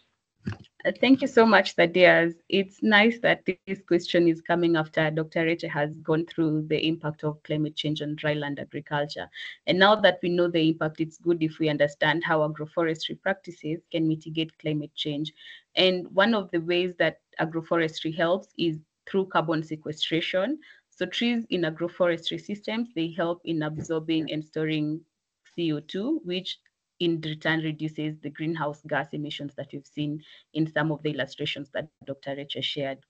Thank you so much, Thaddeus. It's nice that this question is coming after Dr. Reche has gone through the impact of climate change on dryland agriculture. And now that we know the impact, it's good if we understand how agroforestry practices can mitigate climate change. And one of the ways that agroforestry helps is through carbon sequestration. So trees in agroforestry systems, they help in absorbing and storing CO2, which in return reduces the greenhouse gas emissions that we've seen in some of the illustrations that Dr. Reche shared.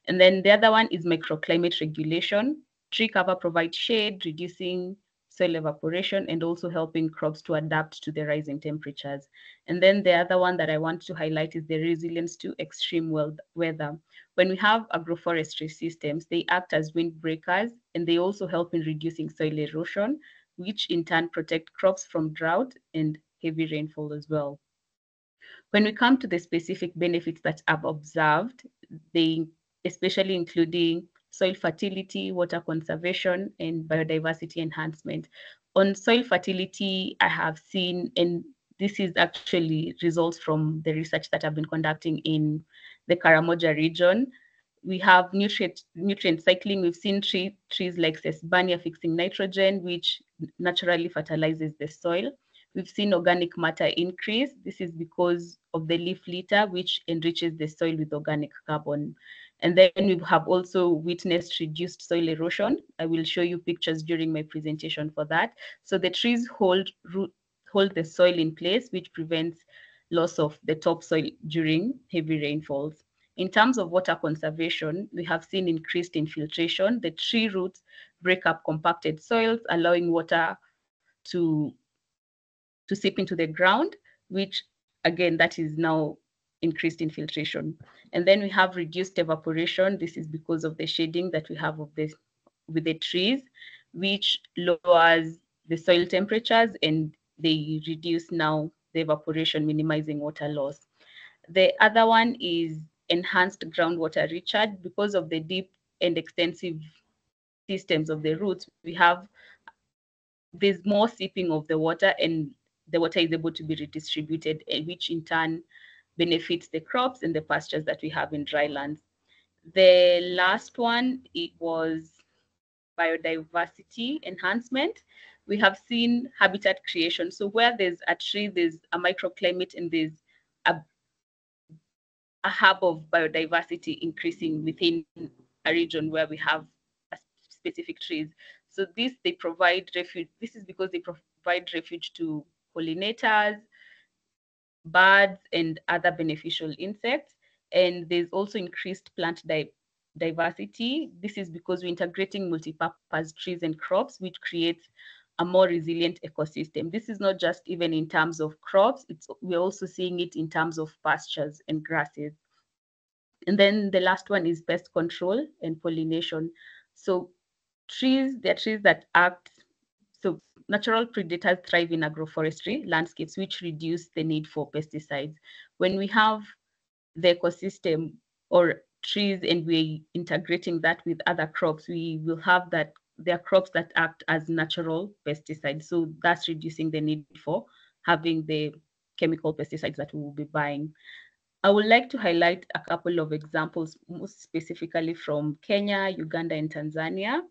And then the other one is microclimate regulation. Tree cover provides shade, reducing soil evaporation, and also helping crops to adapt to the rising temperatures. And then the other one that I want to highlight is the resilience to extreme weather. When we have agroforestry systems, they act as windbreakers, and they also help in reducing soil erosion, which in turn protect crops from drought and heavy rainfall as well. When we come to the specific benefits that I've observed, they especially including soil fertility, water conservation, and biodiversity enhancement. On soil fertility, I have seen, and this is actually results from the research that I've been conducting in the Karamoja region. We have nutrient cycling. We've seen trees like Sesbania fixing nitrogen, which naturally fertilizes the soil. We've seen organic matter increase. This is because of the leaf litter, which enriches the soil with organic carbon. And then we have also witnessed reduced soil erosion. I will show you pictures during my presentation for that. So the trees hold the soil in place, which prevents loss of the topsoil during heavy rainfalls. In terms of water conservation, we have seen increased infiltration. The tree roots break up compacted soils, allowing water to seep into the ground, which again, that is now increased infiltration. And then we have reduced evaporation. This is because of the shading that we have with the trees, which lowers the soil temperatures and they reduce now the evaporation, minimizing water loss. The other one is enhanced groundwater recharge. Because of the deep and extensive systems of the roots, there's more seeping of the water and the water is able to be redistributed, which in turn benefits the crops and the pastures that we have in drylands. The last one, it was biodiversity enhancement. We have seen habitat creation. So where there's a tree, there's a microclimate and there's a hub of biodiversity increasing within a region where we have specific trees. So they provide refuge. This is because they provide refuge to pollinators, birds, and other beneficial insects. And there's also increased plant diversity. This is because we're integrating multi-purpose trees and crops, which creates a more resilient ecosystem. This is not just even in terms of crops, we're also seeing it in terms of pastures and grasses. And then the last one is pest control and pollination. So they're trees that act, so natural predators thrive in agroforestry landscapes, which reduce the need for pesticides. When we have the ecosystem or trees and we're integrating that with other crops, we will have that there are crops that act as natural pesticides. So that's reducing the need for having the chemical pesticides that we will be buying. I would like to highlight a couple of examples, most specifically from Kenya, Uganda, and Tanzania.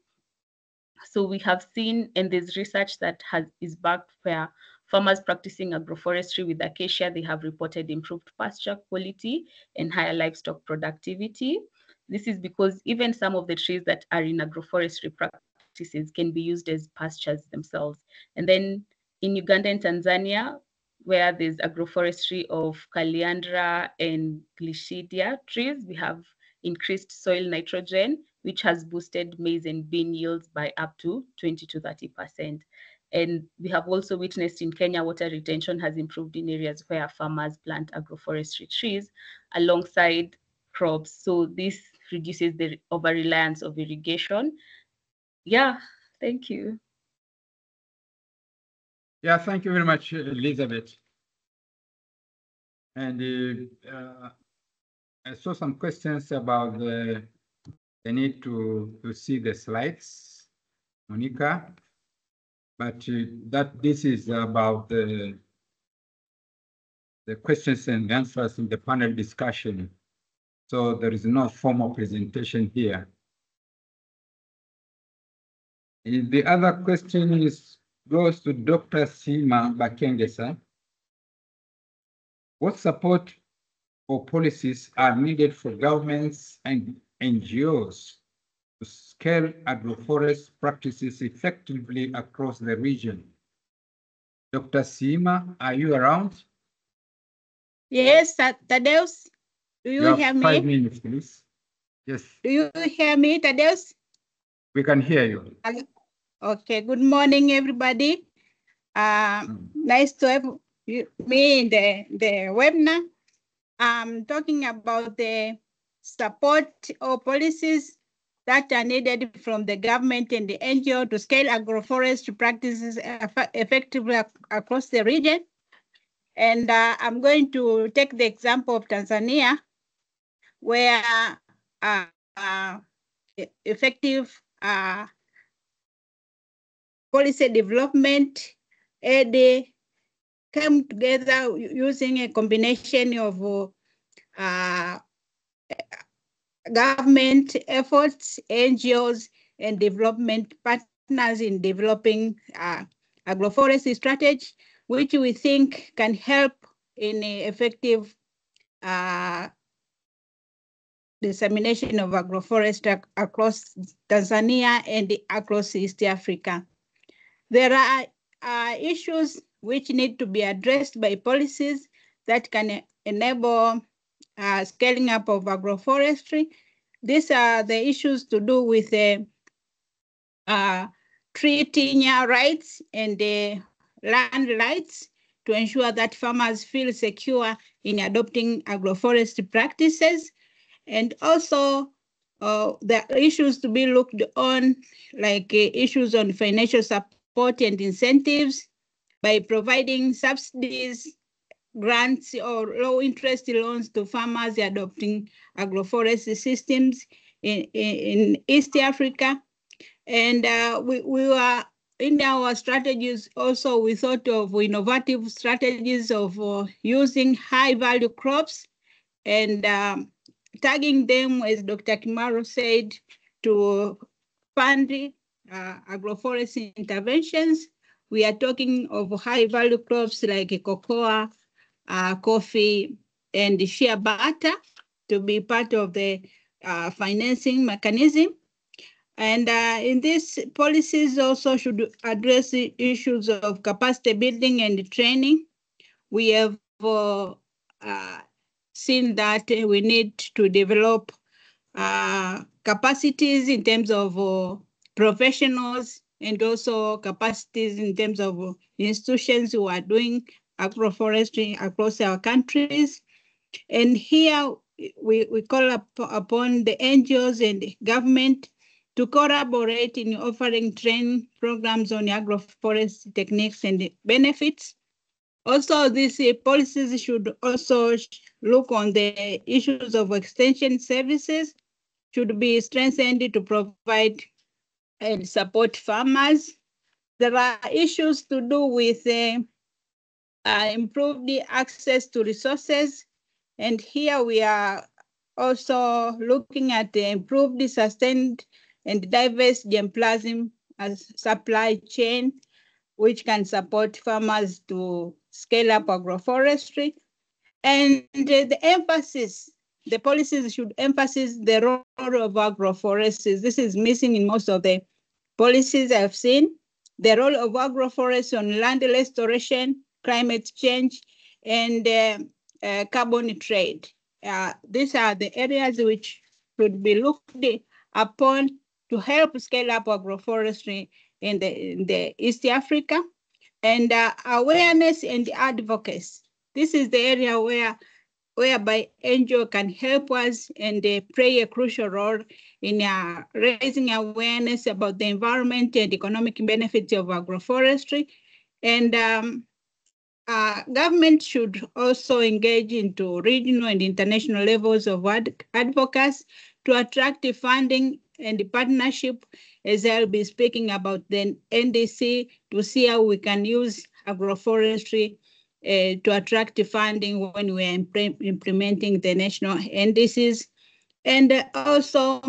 So we have seen, and there's research that is backed where farmers practicing agroforestry with acacia, they have reported improved pasture quality and higher livestock productivity. This is because even some of the trees that are in agroforestry practices can be used as pastures themselves. And then in Uganda and Tanzania, where there's agroforestry of Kaliandra and Gliscidia trees, we have increased soil nitrogen, which has boosted maize and bean yields by up to 20 to 30%. And we have also witnessed in Kenya, water retention has improved in areas where farmers plant agroforestry trees alongside crops. So this reduces the over-reliance of irrigation. Yeah, thank you. Yeah, thank you very much, Elizabeth. And I saw some questions about the need to see the slides, Monica, but this is about the questions and answers in the panel discussion. So there is no formal presentation here. And the other question goes to Dr. Sima Bakengesa. What support or policies are needed for governments and NGOs to scale agroforest practices effectively across the region? Dr. Sima, are you around? Yes, Tadeusz, do you hear me? 5 minutes, please. Yes. Do you hear me, Tadeusz? We can hear you. Okay, good morning, everybody. Nice to have me in the webinar. I'm talking about the support or policies that are needed from the government and the NGO to scale agroforestry practices effectively across the region. And I'm going to take the example of Tanzania, where effective policy development aid came together using a combination of government efforts, NGOs, and development partners in developing agroforestry strategy, which we think can help in effective dissemination of agroforestry across Tanzania and across East Africa. There are issues which need to be addressed by policies that can enable scaling up of agroforestry. These are the issues to do with tree tenure rights and land rights to ensure that farmers feel secure in adopting agroforestry practices. And also the issues to be looked on, like issues on financial support and incentives by providing subsidies, grants, or low interest loans to farmers adopting agroforestry systems in East Africa. And we were in our strategies also, we thought of innovative strategies of using high value crops and tagging them, as Dr. Kimaro said, to fund agroforestry interventions. We are talking of high value crops like cocoa, coffee, and shea butter to be part of the financing mechanism. And in these policies also should address the issues of capacity building and training. We have seen that we need to develop capacities in terms of professionals and also capacities in terms of institutions who are doing agroforestry across our countries. And here we call upon the NGOs and the government to collaborate in offering training programs on agroforestry techniques and benefits. Also, these policies should also look on the issues of extension services, should be strengthened to provide and support farmers. There are issues to do with improved access to resources. And here we are also looking at the improved, sustained, and diverse germplasm as supply chain, which can support farmers to scale up agroforestry. And the policies should emphasize the role of agroforestry. This is missing in most of the policies I've seen. The role of agroforestry on land restoration, climate change, and carbon trade. These are the areas which should be looked upon to help scale up agroforestry in the East Africa. And awareness and advocacy. This is the area whereby NGO can help us and play a crucial role in raising awareness about the environment and economic benefits of agroforestry. And government should also engage into regional and international levels of advocacy to attract funding and partnership, as I'll be speaking about the NDC, to see how we can use agroforestry to attract funding when we are implementing the national NDCs. And also,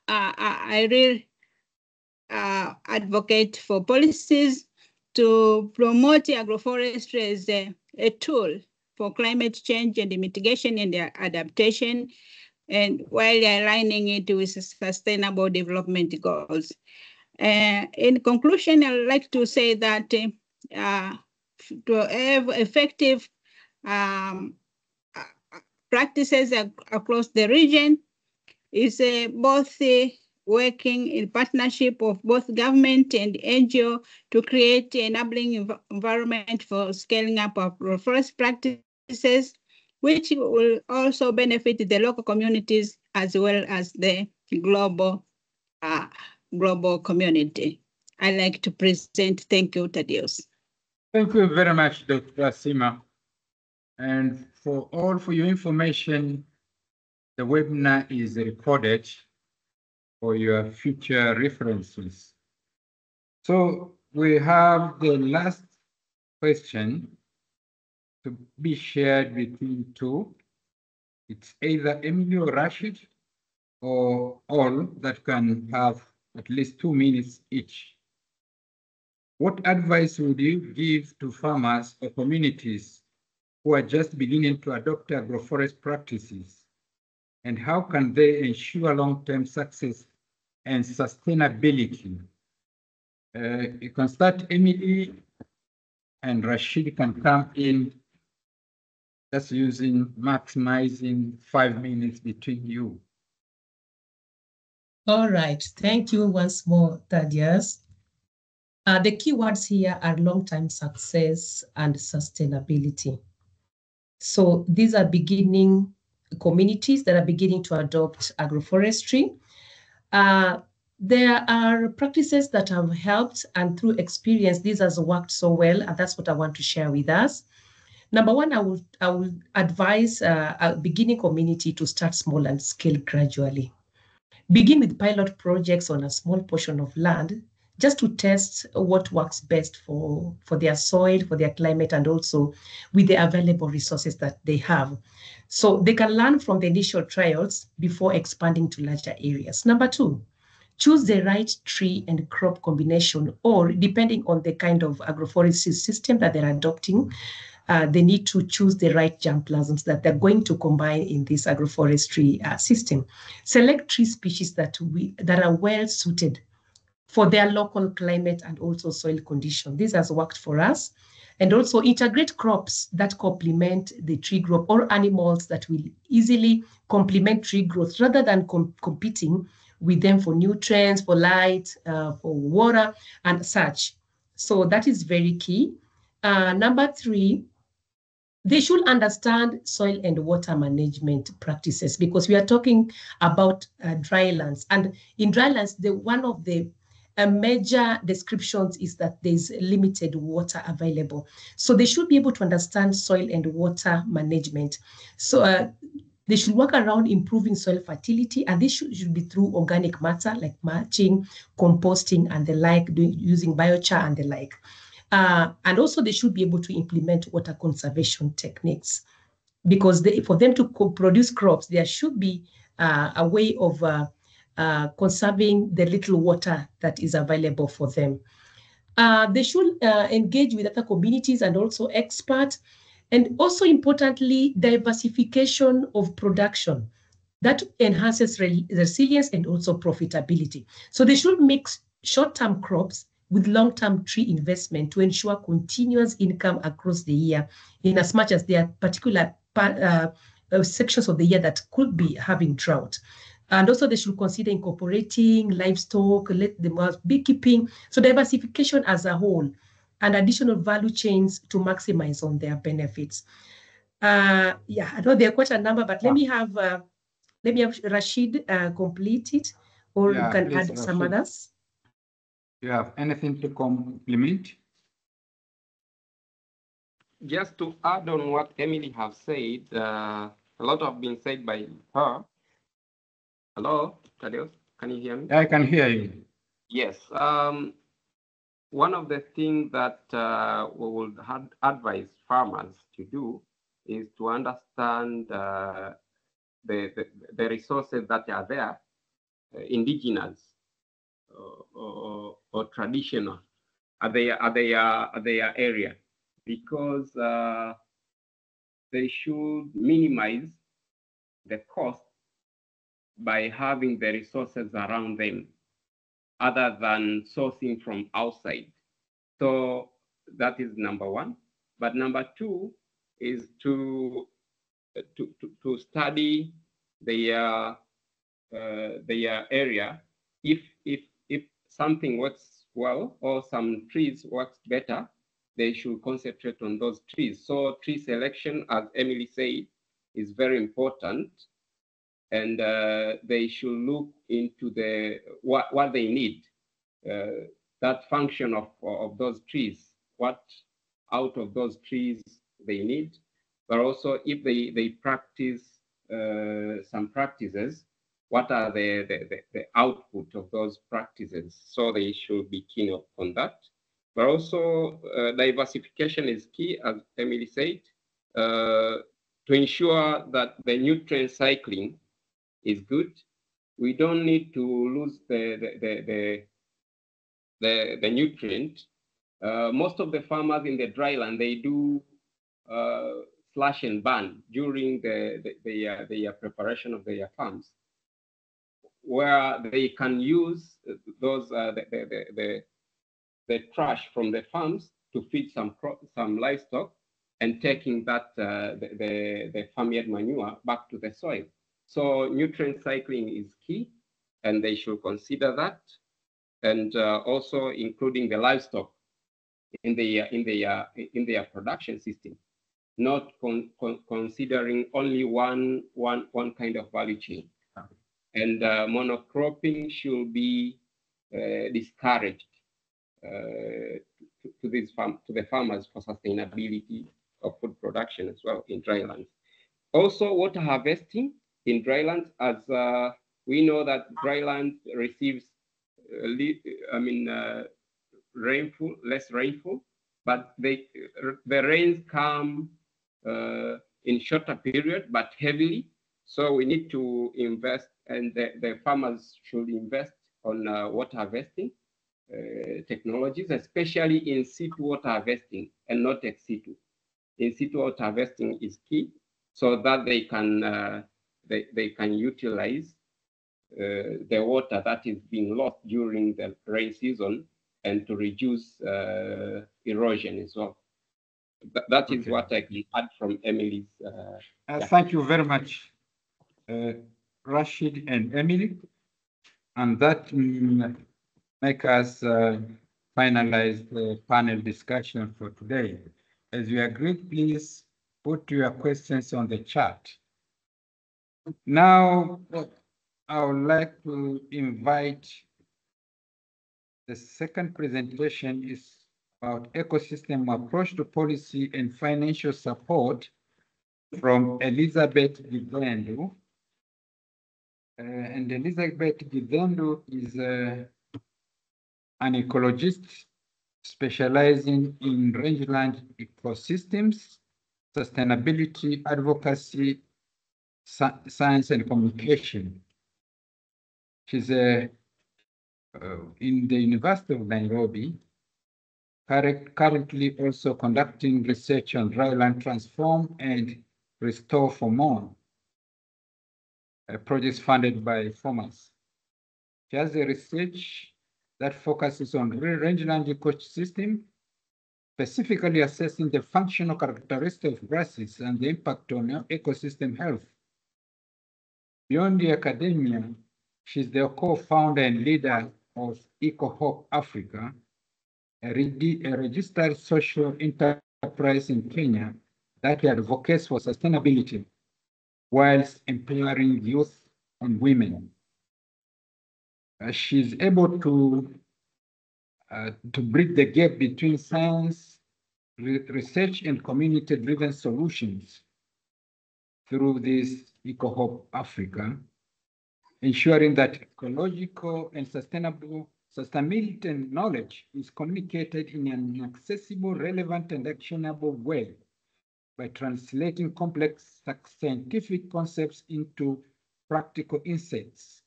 I really advocate for policies to promote agroforestry as a tool for climate change and mitigation and adaptation, and while aligning it with sustainable development goals. In conclusion, I would like to say that to have effective practices across the region is both working in partnership of both government and NGO to create an enabling environment for scaling up of agroforest practices, which will also benefit the local communities as well as the global community. I'd like to present. Thank you, Thaddeus. Thank you very much, Dr. Sima. And for your information, the webinar is recorded for your future references. So we have the last question to be shared between two. It's either Emily or Rashid or all that can have at least 2 minutes each. What advice would you give to farmers or communities who are just beginning to adopt agroforest practices? And how can they ensure long-term success and sustainability? You can start, Emily, and Rashid can come in, just maximizing 5 minutes between you. All right, thank you once more, Thaddeus. The key words here are long-term success and sustainability. So these are beginning communities that are beginning to adopt agroforestry. There are practices that have helped, and through experience, this has worked so well, and that's what I want to share with us. Number one, I will advise a beginning community to start small and scale gradually. Begin with pilot projects on a small portion of land, just to test what works best for their soil, for their climate, and also with the available resources that they have. So they can learn from the initial trials before expanding to larger areas. Number two, choose the right tree and crop combination, or depending on the kind of agroforestry system that they're adopting, they need to choose the right germplasms that they're going to combine in this agroforestry system. Select tree species that are well suited for their local climate and also soil condition. This has worked for us. And also integrate crops that complement the tree growth, or animals that will easily complement tree growth rather than competing with them for nutrients, for light, for water, and such. So that is very key. Number three, they should understand soil and water management practices, because we are talking about drylands. And in drylands, one of the major descriptions is that there's limited water available. So they should be able to understand soil and water management. So they should work around improving soil fertility, and this should be through organic matter like mulching, composting, and the like, using biochar and the like. And also they should be able to implement water conservation techniques, because for them to produce crops, there should be a way of conserving the little water that is available for them. They should engage with other communities and also experts, and also importantly, diversification of production that enhances resilience and also profitability. So they should mix short-term crops with long-term tree investment to ensure continuous income across the year, in as much as there are particular sections of the year that could be having drought. And also they should consider incorporating livestock, beekeeping, so diversification as a whole, and additional value chains to maximize on their benefits. I know there are quite a number, but let me have Rashid complete it, or you can add Rashid, some others. You have anything to complement? Just to add on what Emily has said, a lot have been said by her. Hello, Thaddeus, can you hear me? I can hear you. Yes. One of the things that we would advise farmers to do is to understand the resources that are there, indigenous or traditional at their area, because they should minimize the cost by having the resources around them, other than sourcing from outside. So that is number one. But number two is to study their area if something works well or some trees works better, they should concentrate on those trees. So tree selection, as Emily said, is very important, and they should look into what they need, that function of those trees, what out of those trees they need, but also if they practice some practices, what are the output of those practices? So they should be keen on that. But also diversification is key, as Emily said, to ensure that the nutrient cycling is good. We don't need to lose the nutrient. Most of the farmers in the dryland, they do slash and burn during the preparation of their farms, where they can use those the trash from the farms to feed some livestock, and taking that the farmyard manure back to the soil. So nutrient cycling is key, and they should consider that, and also including the livestock in their production system, not considering only one kind of value chain. And monocropping should be discouraged to the farmers for sustainability of food production as well in drylands. Also, water harvesting in drylands, as we know that dryland receives less rainfall, but the rains come in shorter period but heavily. So we need to invest, and the farmers should invest on water harvesting technologies, especially in situ water harvesting and not ex situ. In situ water harvesting is key, so that they can utilize the water that is being lost during the rain season, and to reduce erosion as well. That is what I can add from Emily's. Thank you very much, Rashid and Emily. And that make us finalize the panel discussion for today. As we agreed, please put your questions on the chat. Now, I would like to invite the second presentation is about ecosystem approach to policy and financial support from Elizabeth Givendu. And Elizabeth Givendu is an ecologist specializing in rangeland ecosystems, sustainability, advocacy, science, and communication. She's in the University of Nairobi, currently also conducting research on dryland transform and restore for more, projects funded by farmers. She has a research that focuses on rangeland ecosystem, specifically assessing the functional characteristics of grasses and the impact on ecosystem health. Beyond the academia, she's the co-founder and leader of EcoHope Africa, a registered social enterprise in Kenya that advocates for sustainability whilst empowering youth and women. She's able to bridge the gap between science, research, and community-driven solutions through this EcoHope Africa, ensuring that ecological and sustainability knowledge is communicated in an accessible, relevant, and actionable way by translating complex scientific concepts into practical insights.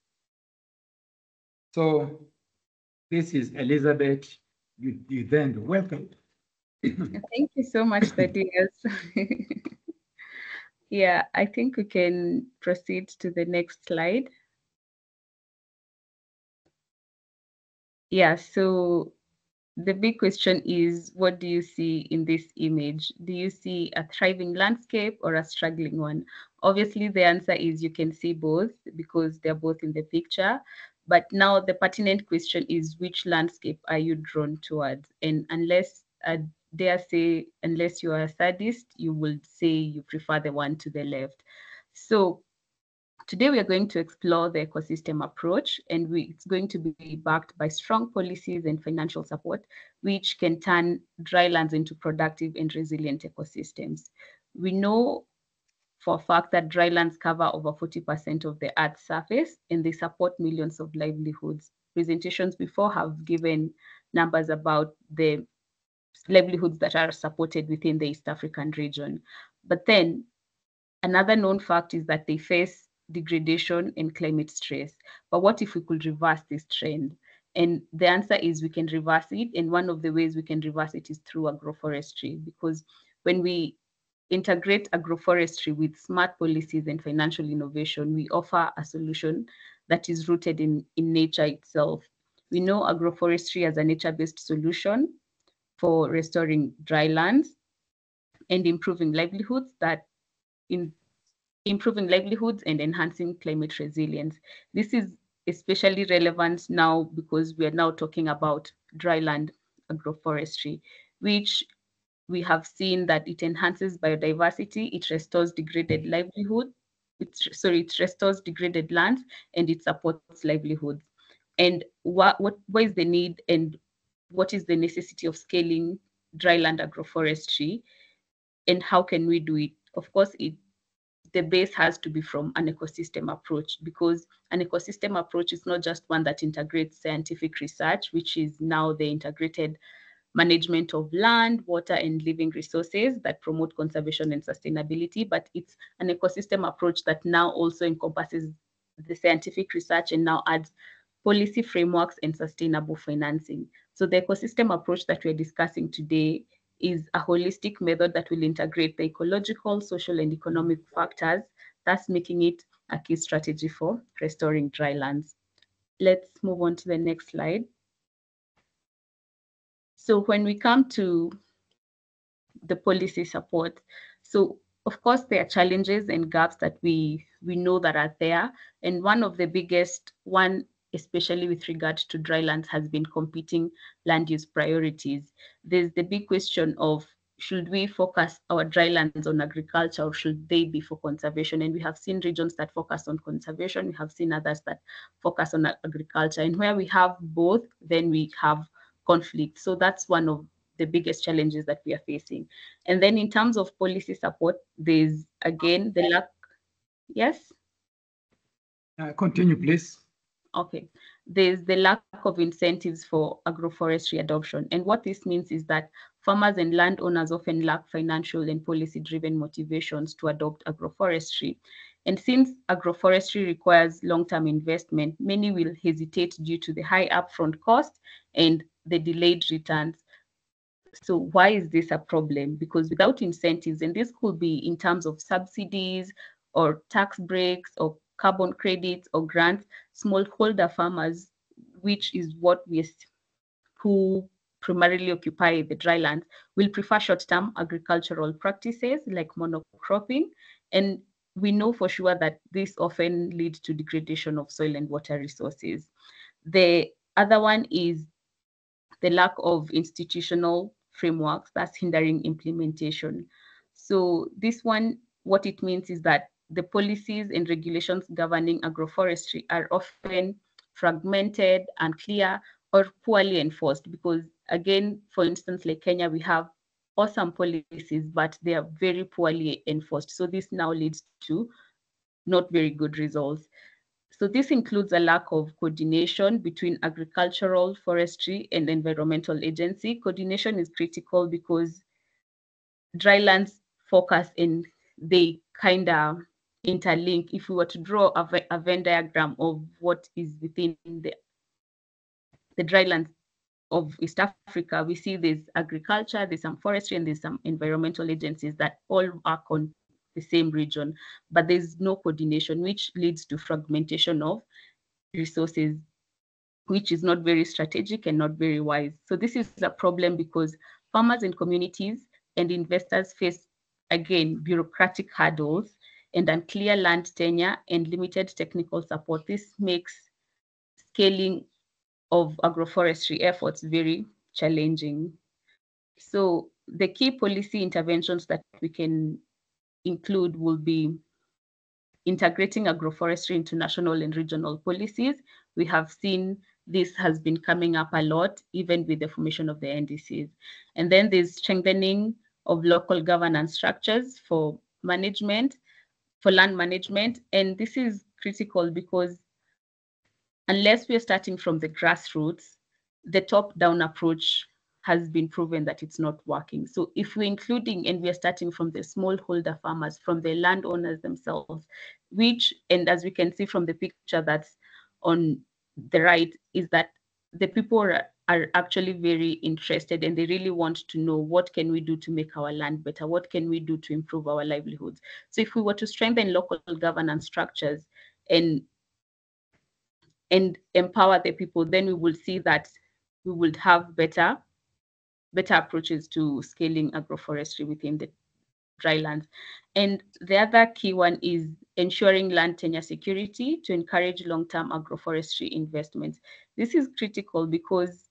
So this is Elizabeth Givendu. Welcome. Thank you so much, Thaddeus. Yeah, I think we can proceed to the next slide. Yeah, so the big question is, what do you see in this image? Do you see a thriving landscape or a struggling one? Obviously, the answer is you can see both because they're both in the picture. But now the pertinent question is, which landscape are you drawn towards? And unless I dare say, unless you are a sadist, you will say you prefer the one to the left. So today we are going to explore the ecosystem approach, and it's going to be backed by strong policies and financial support, which can turn drylands into productive and resilient ecosystems. We know for a fact that drylands cover over 40% of the Earth's surface, and they support millions of livelihoods. Presentations before have given numbers about the livelihoods that are supported within the East African region. But then another known fact is that they face degradation and climate stress. But what if we could reverse this trend? And the answer is we can reverse it. And one of the ways we can reverse it is through agroforestry, because when we integrate agroforestry with smart policies and financial innovation, we offer a solution that is rooted in nature itself. We know agroforestry as a nature-based solution for restoring drylands and improving livelihoods and enhancing climate resilience. This is especially relevant now because we are now talking about dryland agroforestry, which we have seen that it enhances biodiversity, it restores degraded livelihood, it restores degraded lands, and it supports livelihoods. And what is the need and what is the necessity of scaling dryland agroforestry, and how can we do it? Of course, the base has to be from an ecosystem approach, because an ecosystem approach is not just one that integrates scientific research, which is now the integrated management of land, water, and living resources that promote conservation and sustainability, but it's an ecosystem approach that now also encompasses the scientific research and now adds policy frameworks and sustainable financing. So the ecosystem approach that we're discussing today is a holistic method that will integrate the ecological, social, and economic factors, thus making it a key strategy for restoring drylands. Let's move on to the next slide. So when we come to the policy support, so of course there are challenges and gaps that we know that are there. And one of the biggest one, especially with regard to drylands, has been competing land use priorities. There's the big question of, should we focus our drylands on agriculture or should they be for conservation? And we have seen regions that focus on conservation. We have seen others that focus on agriculture. And where we have both, then we have conflict. So that's one of the biggest challenges that we are facing. And then in terms of policy support, there's again the lack. Yes? Continue, please. Okay. There's the lack of incentives for agroforestry adoption. And what this means is that farmers and landowners often lack financial and policy-driven motivations to adopt agroforestry. And since agroforestry requires long-term investment, many will hesitate due to the high upfront cost and the delayed returns. So why is this a problem? Because without incentives, and this could be in terms of subsidies or tax breaks or carbon credits or grants, smallholder farmers, which is who primarily occupy the drylands, will prefer short-term agricultural practices like monocropping. And we know for sure that this often leads to degradation of soil and water resources. The other one is the lack of institutional frameworks that's hindering implementation. So this one, what it means is that the policies and regulations governing agroforestry are often fragmented, unclear, or poorly enforced. Because again, for instance, like Kenya, we have awesome policies, but they are very poorly enforced. So this now leads to not very good results. So this includes a lack of coordination between agricultural, forestry, and environmental agency. Coordination is critical because drylands focus and they kind of interlink. If we were to draw a Venn diagram of what is within the drylands of East Africa, we see there's agriculture, there's some forestry, and there's some environmental agencies that all work on the same region, but there's no coordination, which leads to fragmentation of resources, which is not very strategic and not very wise. So this is a problem because farmers and communities and investors face, again, bureaucratic hurdles and unclear land tenure and limited technical support. This makes scaling of agroforestry efforts very challenging. So the key policy interventions that we can include will be integrating agroforestry into national and regional policies. We have seen this has been coming up a lot, even with the formation of the NDCs. And then there's strengthening of local governance structures for management, for land management. And this is critical because unless we're starting from the grassroots, the top-down approach has been proven that it's not working. So if we're including and we're starting from the smallholder farmers, from the landowners themselves, which, and as we can see from the picture that's on the right, is that the people are actually very interested and they really want to know what can we do to make our land better? What can we do to improve our livelihoods? So if we were to strengthen local governance structures and empower the people, then we will see that we would have better approaches to scaling agroforestry within the drylands. And the other key one is ensuring land tenure security to encourage long-term agroforestry investments. This is critical because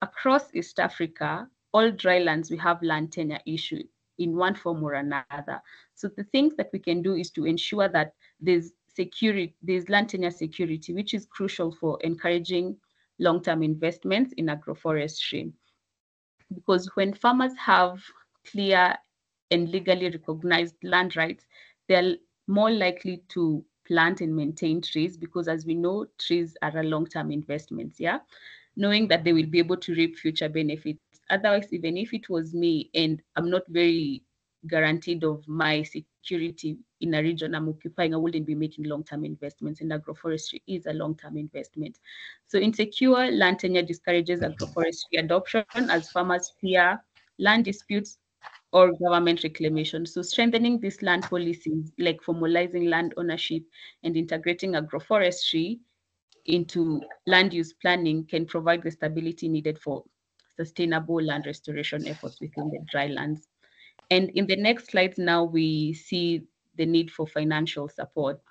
across East Africa, all drylands, we have land tenure issue in one form or another. So the things that we can do is to ensure that there's land tenure security, which is crucial for encouraging long-term investments in agroforestry. Because when farmers have clear and legally recognized land rights, they're more likely to plant and maintain trees because, as we know, trees are a long-term investments, yeah? Knowing that they will be able to reap future benefits. Otherwise, even if it was me and I'm not very guaranteed of my security in a region I'm occupying, I wouldn't be making long-term investments, and agroforestry is a long-term investment. So insecure land tenure discourages agroforestry adoption as farmers fear land disputes or government reclamation. So strengthening these land policies, like formalizing land ownership and integrating agroforestry into land use planning, can provide the stability needed for sustainable land restoration efforts within the drylands. And in the next slides now, we see the need for financial support.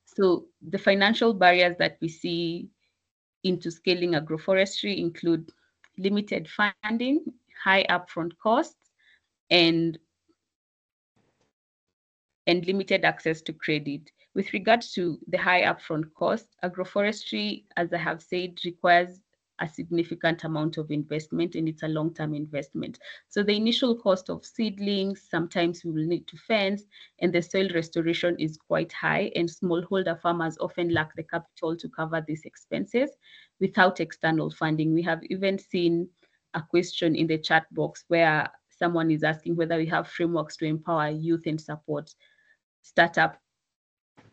So the financial barriers that we see into scaling agroforestry include limited funding, high upfront costs, and limited access to credit. With regards to the high upfront cost, agroforestry, as I have said, requires a significant amount of investment, and it's a long-term investment. So the initial cost of seedlings, sometimes we will need to fence, and the soil restoration is quite high, and smallholder farmers often lack the capital to cover these expenses without external funding. We have even seen a question in the chat box where someone is asking whether we have frameworks to empower youth and support startup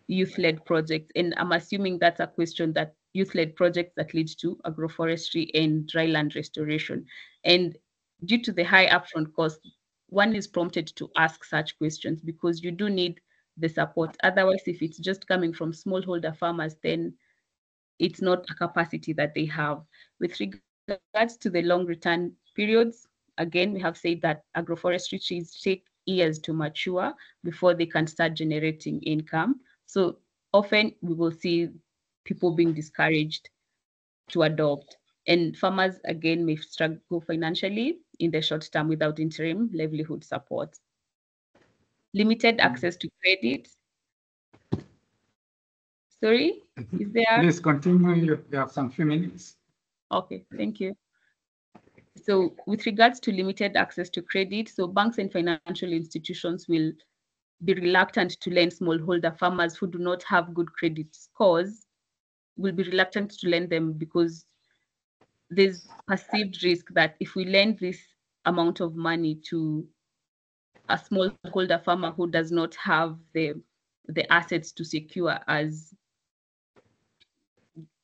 youth-led projects. And I'm assuming that's a question that youth-led projects that lead to agroforestry and dryland restoration. And due to the high upfront cost, one is prompted to ask such questions because you do need the support. Otherwise, if it's just coming from smallholder farmers, then it's not a capacity that they have. With regards to the long return periods, again, we have said that agroforestry trees take years to mature before they can start generating income. So often we will see people being discouraged to adopt, and farmers again may struggle financially in the short term without interim livelihood support. Limited access to credit. Sorry, is there? Please continue. You have some few minutes. Okay, thank you. So with regards to limited access to credit, so banks and financial institutions will be reluctant to lend smallholder farmers who do not have good credit scores, will be reluctant to lend them because there's perceived risk that if we lend this amount of money to a smallholder farmer who does not have the assets to secure as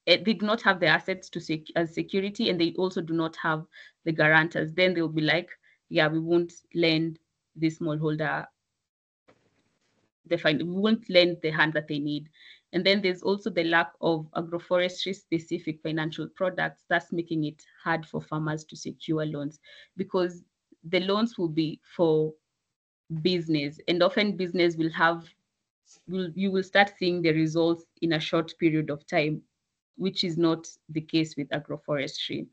they did not have the assets to as security, and they also do not have the guarantors, then they'll be like, yeah, we won't lend this smallholder we won't lend the hand that they need. And then there's also the lack of agroforestry specific financial products, thus making it hard for farmers to secure loans because the loans will be for business, and often business will have, you will start seeing the results in a short period of time, which is not the case with agroforestry.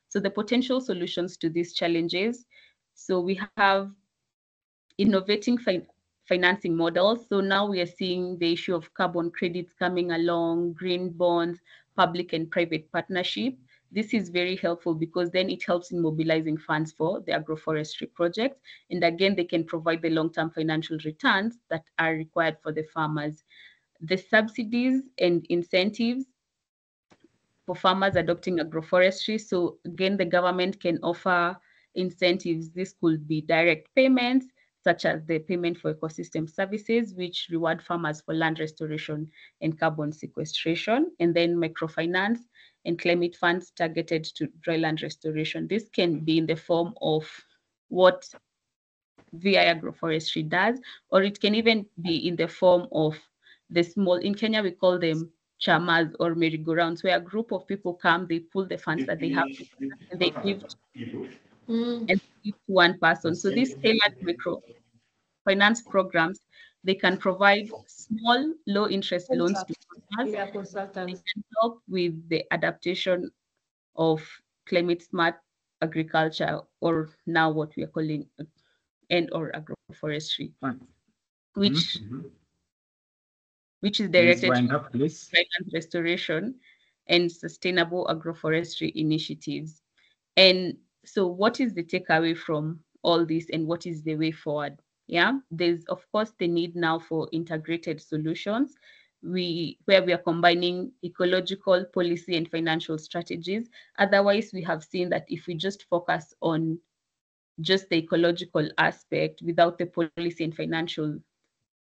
So the potential solutions to these challenges, so we have innovating financing models. So now we are seeing the issue of carbon credits coming along, green bonds, public and private partnership. This is very helpful because then it helps in mobilizing funds for the agroforestry project. And again, they can provide the long-term financial returns that are required for the farmers. The subsidies and incentives for farmers adopting agroforestry. So again, the government can offer incentives. This could be direct payments, such as the payment for ecosystem services, which reward farmers for land restoration and carbon sequestration, and then microfinance and climate funds targeted to dryland restoration. This can be in the form of what VI Agroforestry does, or it can even be in the form of the small, in Kenya, we call them chamas or merry-go-rounds, where a group of people come, they pull the funds that they have, and they give to one person. So these tailored microfinance programs, they can provide small, low-interest loans to farmers. They can help with the adaptation of climate-smart agriculture, or now what we are calling and/or agroforestry, which is directed to dryland restoration and sustainable agroforestry initiatives. And so what is the takeaway from all this, and what is the way forward? Yeah, there's of course the need now for integrated solutions where we are combining ecological, policy, and financial strategies. Otherwise, we have seen that if we just focus on just the ecological aspect without the policy and financial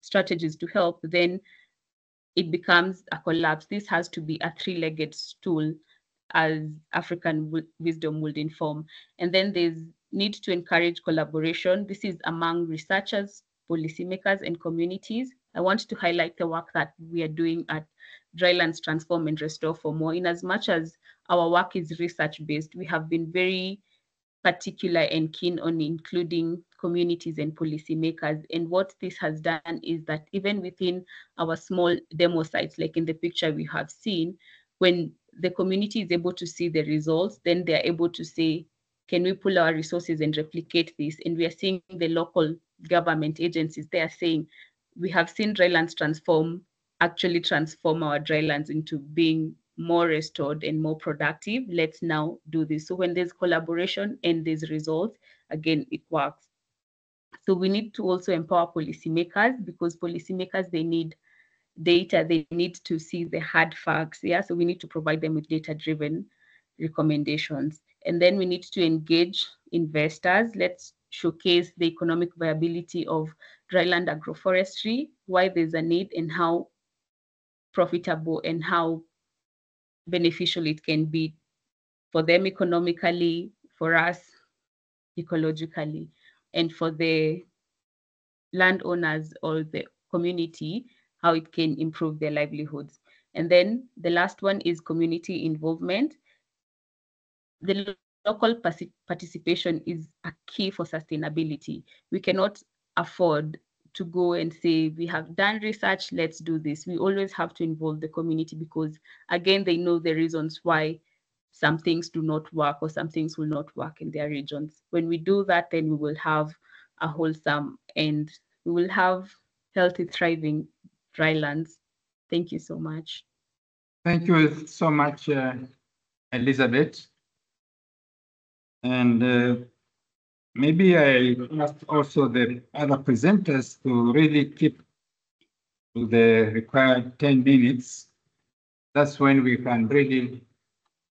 strategies to help, then it becomes a collapse. This has to be a three-legged stool, as African wisdom would inform. And then there's need to encourage collaboration. This is among researchers, policymakers, and communities. I want to highlight the work that we are doing at Drylands Transform and Restore for More. In as much as our work is research-based, we have been very particular and keen on including communities and policymakers. And what this has done is that even within our small demo sites, like in the picture we have seen, when the community is able to see the results, then they're able to say, can we pull our resources and replicate this? And we are seeing the local government agencies, they are saying, we have seen Drylands actually transform our drylands into being more restored and more productive. Let's now do this. So when there's collaboration and there's results, again, it works. So we need to also empower policymakers, because policymakers, they need data, they need to see the hard facts. Yeah, so we need to provide them with data-driven recommendations. And then we need to engage investors. Let's showcase the economic viability of dryland agroforestry, why there's a need, and how profitable and how beneficial it can be for them economically, for us ecologically, and for the landowners or the community, how it can improve their livelihoods. And then the last one is community involvement. The local participation is a key for sustainability. We cannot afford to go and say, we have done research, let's do this. We always have to involve the community, because again, they know the reasons why some things do not work or some things will not work in their regions. When we do that, then we will have a wholesome and we will have healthy, thriving drylands. Thank you so much. Thank you so much, Elizabeth. And maybe I ask also the other presenters to really keep to the required 10 minutes. That's when we can really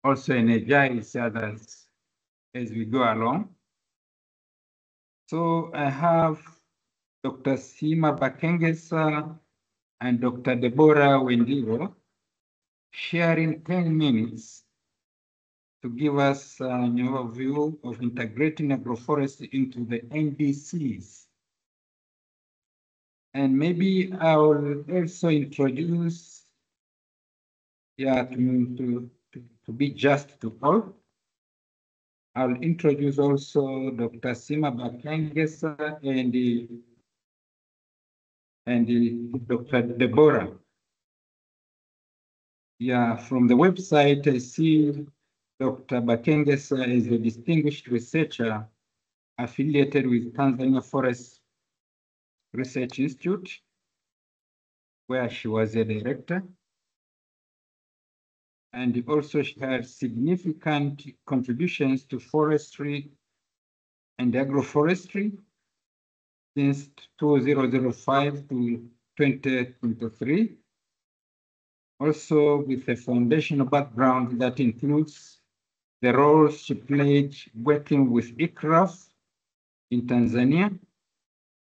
also energize others as we go along. So I have Dr. Sima Bakengesa and Dr. Deborah Wendiro sharing 10 minutes to give us an overview of integrating agroforestry into the NDCs. And maybe I will also introduce, to be just to all, I'll introduce also Dr. Sima Bakengesa and Dr. Deborah. Yeah, from the website, I see Dr. Bakengesa is a distinguished researcher affiliated with Tanzania Forest Research Institute, where she was a director. And also she had significant contributions to forestry and agroforestry since 2005 to 2023. Also with a foundational background that includes the role she played working with ICRAF in Tanzania.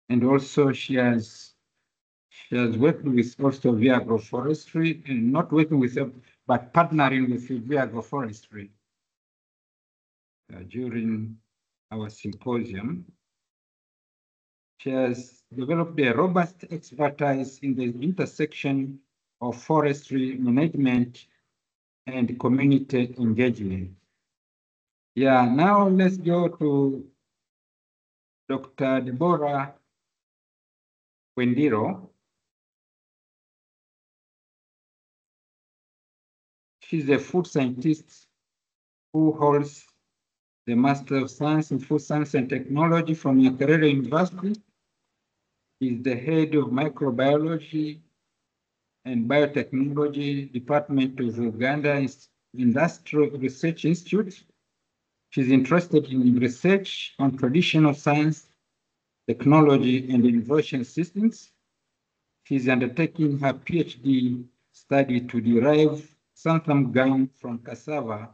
And also she has worked with also Vi Agroforestry, and not working with them, but partnering with Vi Agroforestry during our symposium. She has developed a robust expertise in the intersection of forestry management and community engagement. Yeah, now let's go to Dr. Deborah Wendiro. She's a food scientist who holds the Master of Science in Food Science and Technology from Makerere University. Is the head of microbiology and biotechnology department of Uganda Industrial Research Institute. She's interested in research on traditional science, technology, and innovation systems. She's undertaking her PhD study to derive xanthan gum from cassava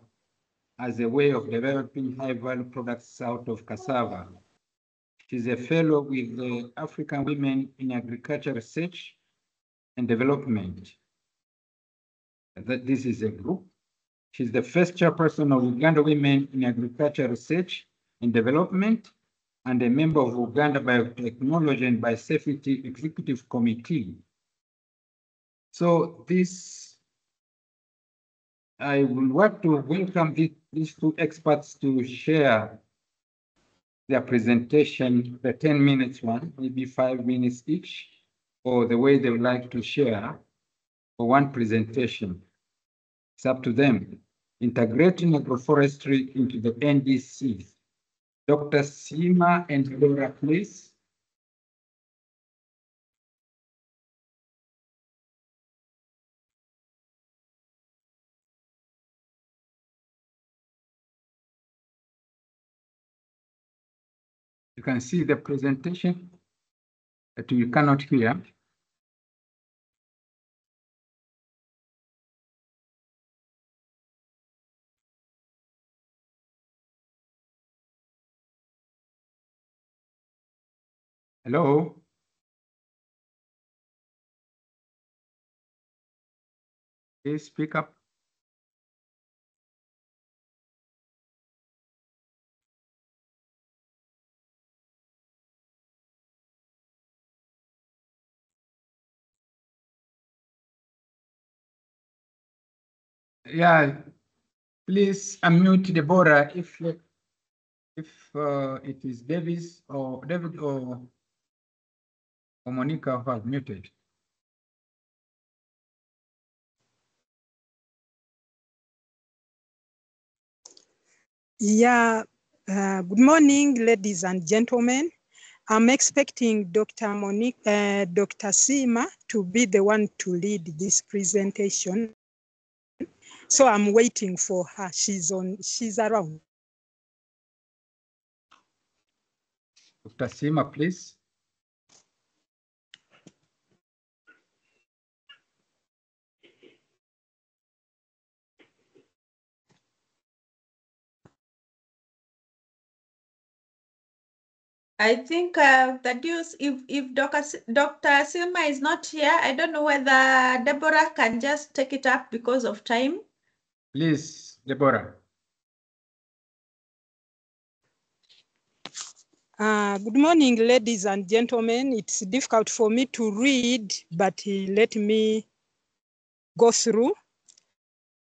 as a way of developing high-value products out of cassava. She's a fellow with the African Women in Agriculture Research and Development. This is a group. She's the first chairperson of Uganda Women in Agriculture Research and Development and a member of Uganda Biotechnology and Biosafety Executive Committee. So I would want to welcome these two experts to share their presentation, the 10 minutes one, maybe 5 minutes each, or the way they would like to share for one presentation. It's up to them. Integrating agroforestry into the NDCs. Dr. Sima and Laura, please. You can see the presentation that you cannot hear. Hello? Please speak up. Yeah, please unmute Deborah if it is David or Monica who have muted. Yeah, good morning, ladies and gentlemen. I'm expecting Dr. Dr. Sima to be the one to lead this presentation. So I'm waiting for her. She's around. Dr. Sima, please. I think that if Dr. Silma is not here, I don't know whether Deborah can just take it up because of time. Please, Deborah. Good morning, ladies and gentlemen. It's difficult for me to read, but let me go through.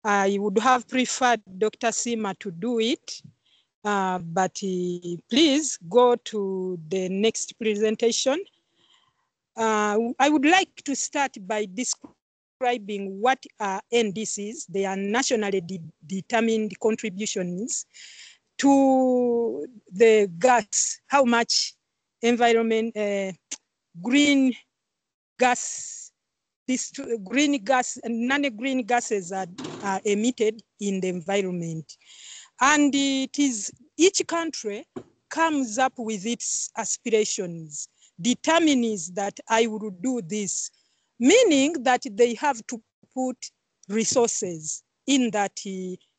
I would have preferred Dr. Sima to do it, but please go to the next presentation. I would like to start by describing describing what are NDCs. They are nationally determined contributions to the gas, how much environment, green gas, green gas and non-green gases are emitted in the environment. And it is each country comes up with its aspirations, determines that I will do this, meaning that they have to put resources in that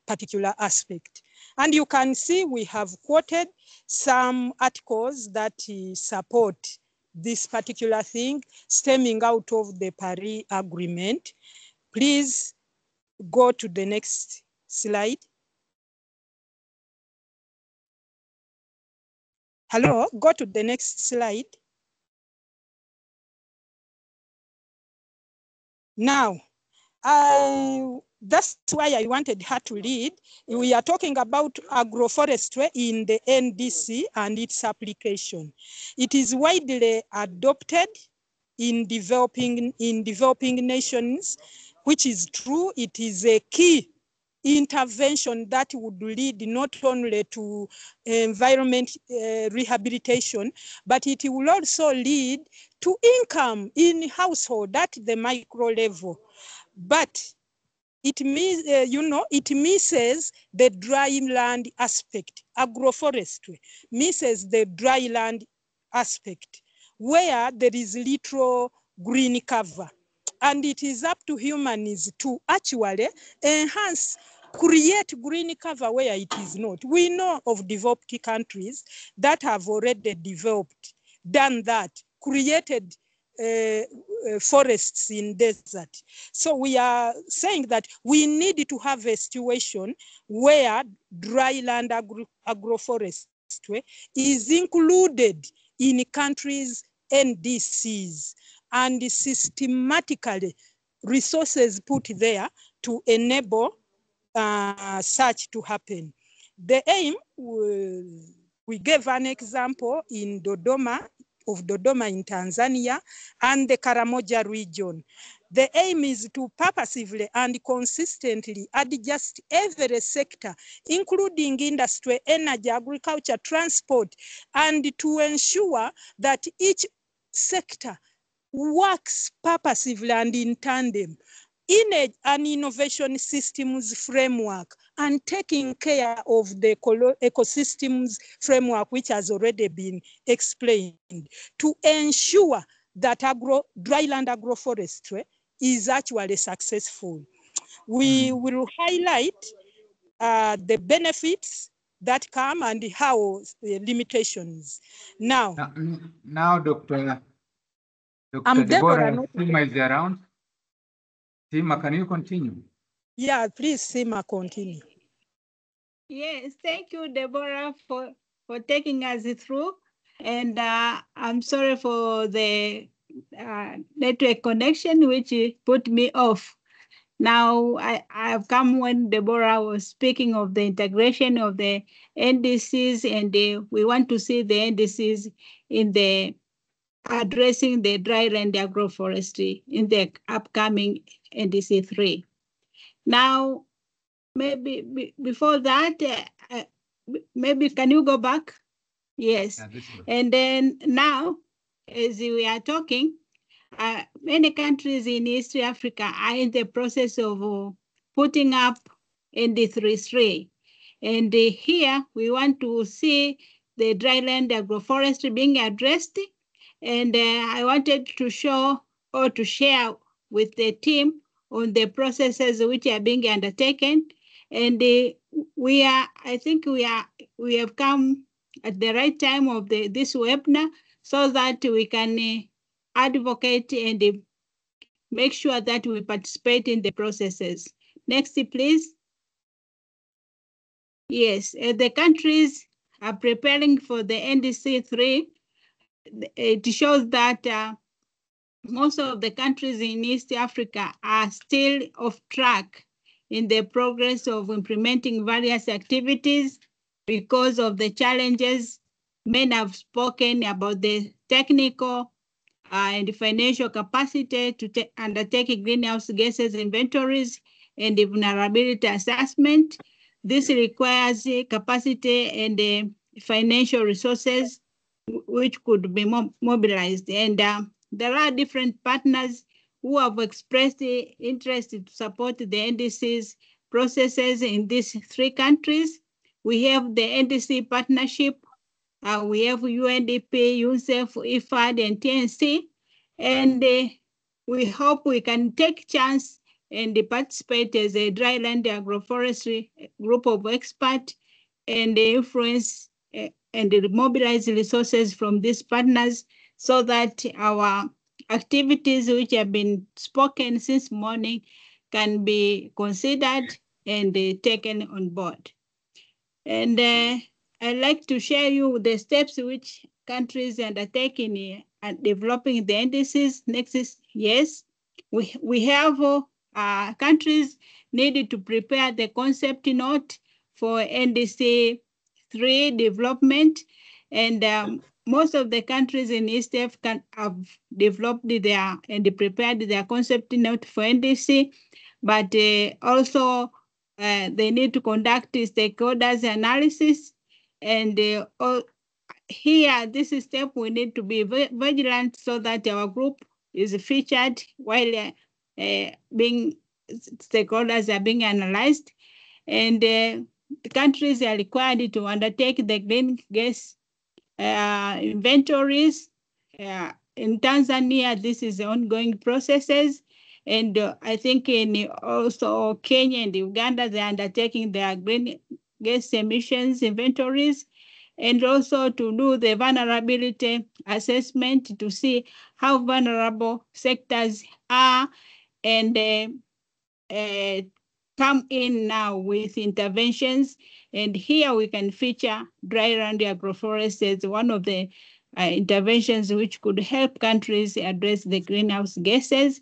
particular aspect. And you can see we have quoted some articles that support this particular thing stemming out of the Paris Agreement. Please go to the next slide. Hello, go to the next slide. Now, that's why I wanted her to lead. We are talking about agroforestry in the NDC and its application. It is widely adopted in developing nations, which is true. It is a key intervention that would lead not only to environment rehabilitation, but it will also lead to income in household at the micro level. But it means, it misses the dry land aspect. Agroforestry misses the dry land aspect, where there is little green cover. And it is up to humans to actually enhance, create green cover where it is not. We know of developed countries that have already developed, done that, created forests in desert. So we are saying that we need to have a situation where dry land agroforestry is included in countries' NDCs and systematically resources put there to enable such to happen. The aim, we gave an example in Dodoma in Tanzania and the Karamoja region. The aim is to purposefully and consistently adjust every sector, including industry, energy, agriculture, transport, and to ensure that each sector works purposefully and in tandem in an innovation systems framework and taking care of the ecosystems framework, which has already been explained, to ensure that dryland agroforestry is actually successful. We will highlight the benefits that come and how the limitations. Now Dr. I'm Deborah Deborah. Sima is around. Sima, can you continue? Yeah, please, Sima, continue. Yes, thank you, Deborah, for taking us through. And I'm sorry for the network connection, which put me off. Now, I've come when Deborah was speaking of the integration of the NDCs, and we want to see the NDCs in the addressing the dryland agroforestry in the upcoming NDC 3. Now, maybe before that, maybe can you go back? Yes. And then now, as we are talking, many countries in East Africa are in the process of putting up ND3. And here we want to see the dryland agroforestry being addressed. And I wanted to show or to share with the team on the processes which are being undertaken. And I think we have come at the right time of this webinar so that we can advocate and make sure that we participate in the processes. Next, please. Yes, the countries are preparing for the NDC 3. It shows that most of the countries in East Africa are still off track in the progress of implementing various activities because of the challenges. Men have spoken about the technical and financial capacity to undertake greenhouse gases inventories and the vulnerability assessment. This requires capacity and financial resources which could be mobilized. And there are different partners who have expressed interest to support the NDC's processes in these 3 countries. We have the NDC partnership. We have UNDP, UNICEF, IFAD, and TNC. And we hope we can take chance and participate as a dryland agroforestry group of experts and influence and mobilize resources from these partners so that our activities which have been spoken since morning can be considered and taken on board. And I'd like to share you the steps which countries are undertaking and developing the NDCs. Next is, yes, we have countries needed to prepare the concept note for NDC 3 development, and most of the countries in East Africa have developed their and prepared their concept note for NDC, but also they need to conduct stakeholders analysis, and here this step we need to be vigilant so that our group is featured while being stakeholders are being analyzed, and the countries are required to undertake the green gas inventories. In Tanzania, this is ongoing processes, and I think in also Kenya and Uganda, they're undertaking their green gas emissions inventories, and also to do the vulnerability assessment to see how vulnerable sectors are, and come in now with interventions. And here we can feature dryland agroforestry as one of the interventions which could help countries address the greenhouse gases.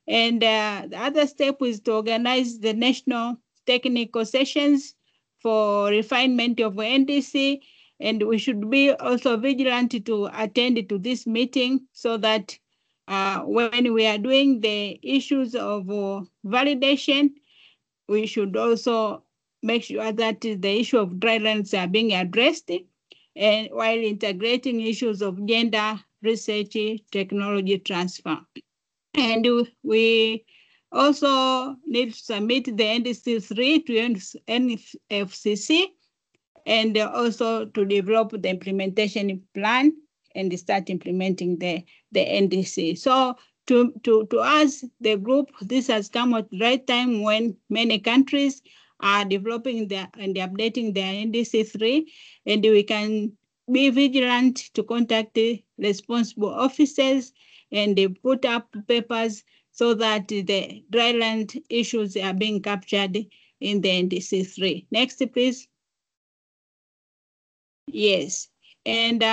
And the other step is to organize the national technical sessions for refinement of NDC. And we should be also vigilant to attend to this meeting so that when we are doing the issues of validation, we should also make sure that the issue of drylands are being addressed, and while integrating issues of gender, research, technology transfer. And we also need to submit the NDC 3 to NFCC, and also to develop the implementation plan and start implementing the NDC. So to us, the group, this has come at the right time when many countries are developing and updating their NDC 3, and we can be vigilant to contact the responsible officers and they put up papers so that the dryland issues are being captured in the NDC 3. Next, please. Yes, and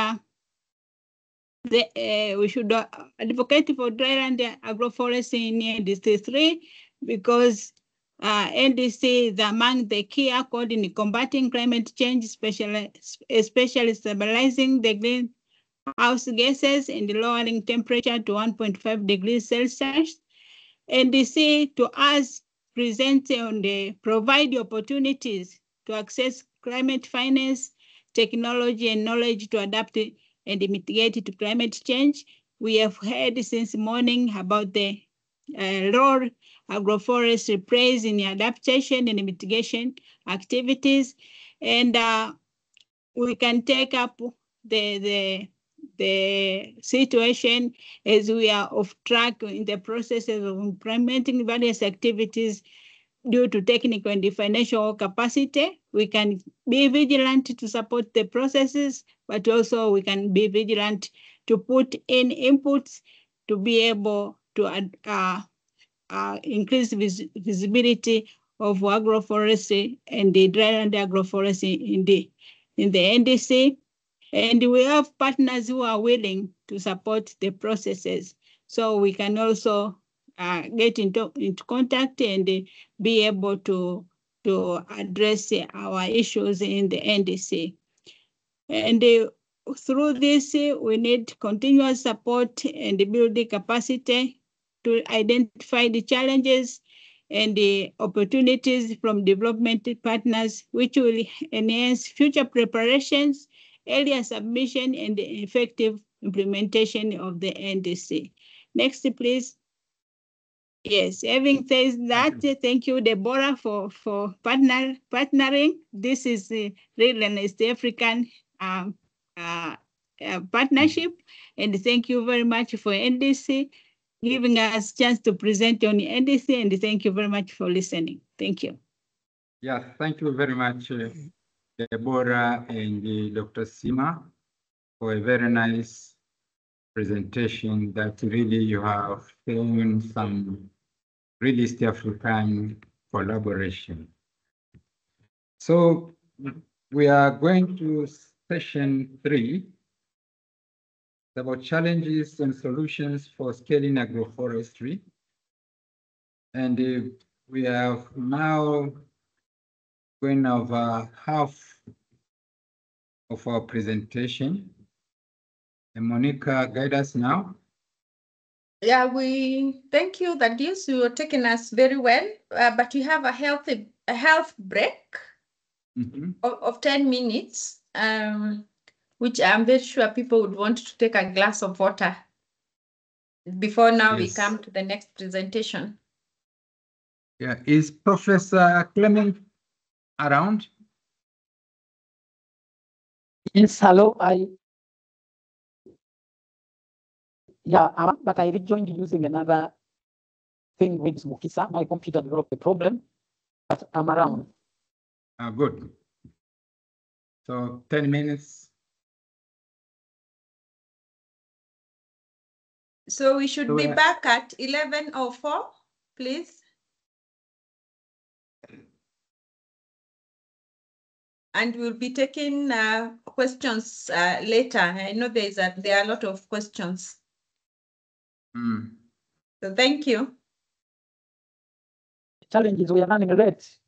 we should advocate for dryland agroforestry in NDC 3 because NDC is among the key accord in combating climate change, especially stabilizing the greenhouse gases and lowering temperature to 1.5 degrees Celsius. NDC to us presents on the provide opportunities to access climate finance, technology, and knowledge to adapt and mitigate to climate change. We have heard since morning about the role agroforestry plays in adaptation and mitigation activities, and we can take up the situation as we are off track in the processes of implementing various activities due to technical and financial capacity. We can be vigilant to support the processes, but also we can be vigilant to put in inputs to be able to increase visibility of agroforestry and the dryland agroforestry in the NDC. And we have partners who are willing to support the processes. So we can also get into contact and be able to address our issues in the NDC. And through this, we need continuous support and building capacity to identify the challenges and the opportunities from development partners, which will enhance future preparations, earlier submission, and the effective implementation of the NDC. Next, please. Yes, having said that, thank you, Deborah, for partnering. This is really an East African partnership, and thank you very much for NDC giving us a chance to present on the NDC, and thank you very much for listening. Thank you. Yeah, thank you very much, Deborah and Dr. Sima, for a very nice presentation that really you have shown some really East African collaboration. So we are going to session 3. It's about challenges and solutions for scaling agroforestry. And we have now going over half of our presentation. And Monica, guide us now. Yeah, we thank you that you are taking us very well, but we have a health break of 10 minutes, which I'm very sure people would want to take a glass of water before now we come to the next presentation. Yeah, is Professor Clement around? Yes, hello. But I rejoined using another thing with Mukisa. My computer developed a problem, but I'm around. Good. So 10 minutes. So we should be back at 11:04, please. And we'll be taking questions later. I know there are a lot of questions. So thank you. Challenges, we are running late.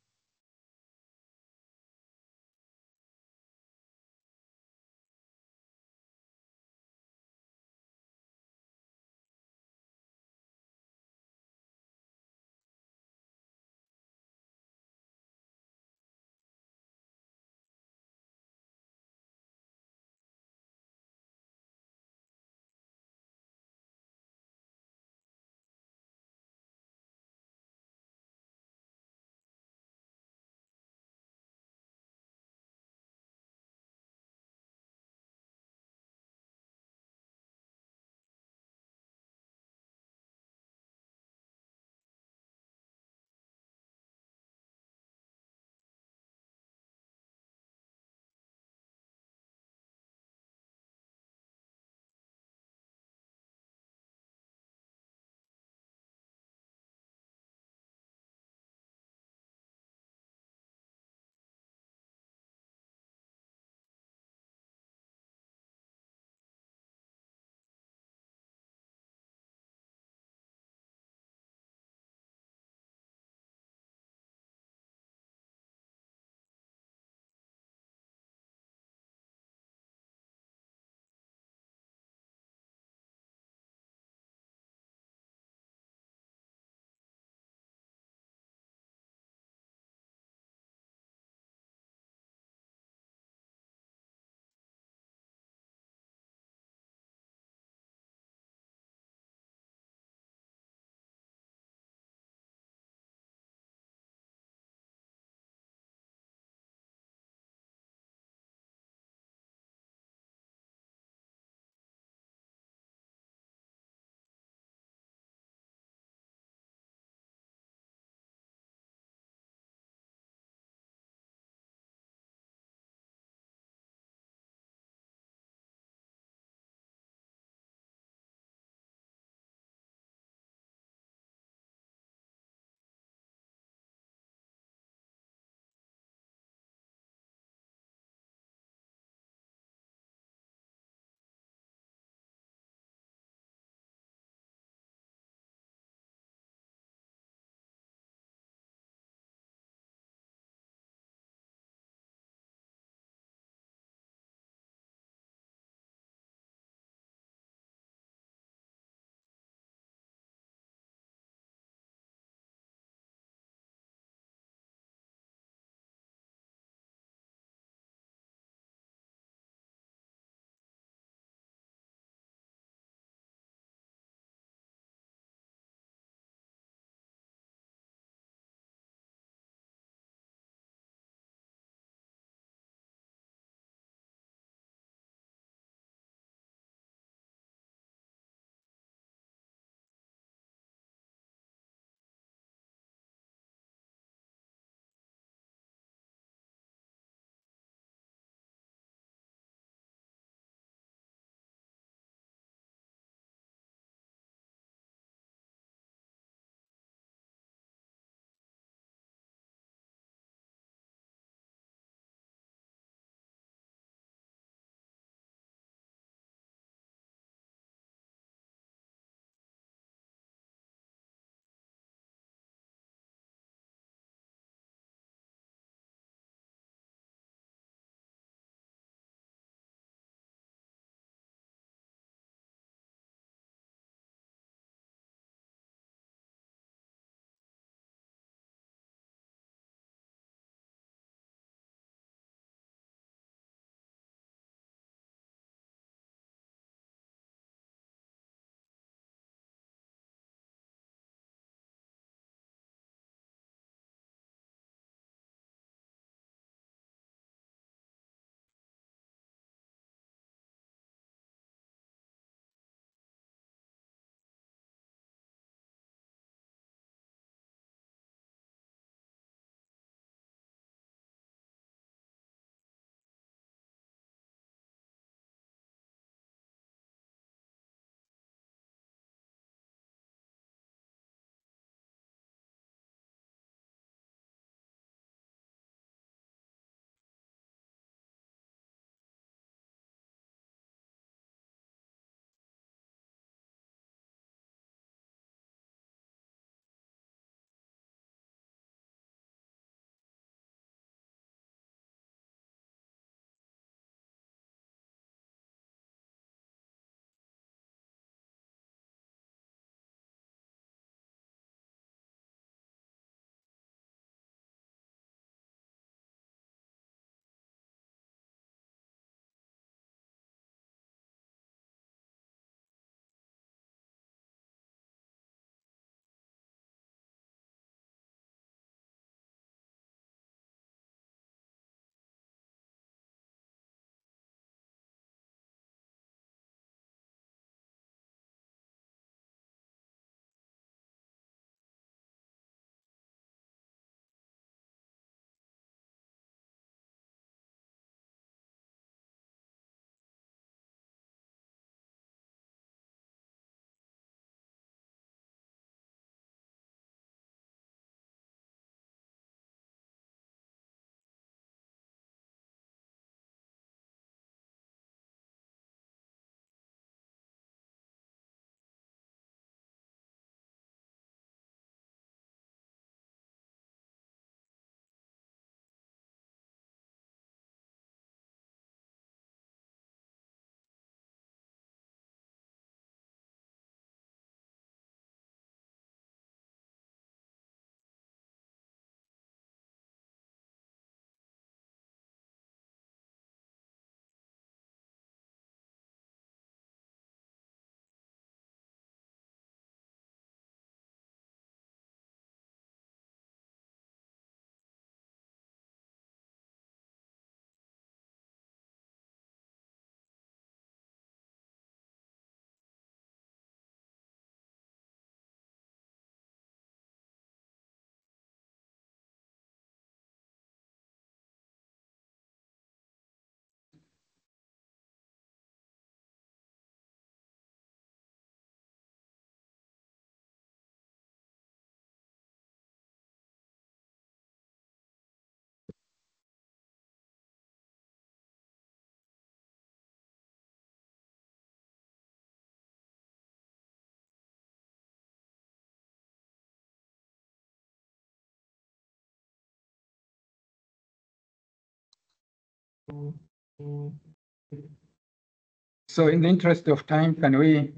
So in the interest of time, can we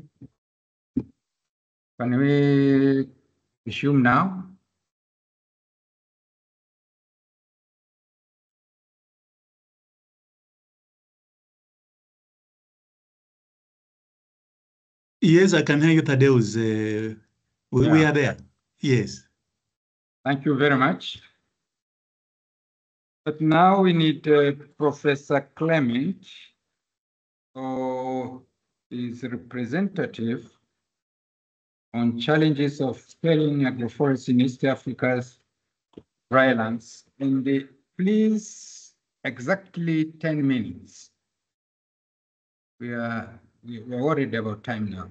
resume now? Yes, I can hear you, Thaddeus. We are there. Yes. Thank you very much. But now we need Professor Clement, who is representative on challenges of scaling agroforestry in East Africa's drylands. And please, exactly 10 minutes. We're worried about time now.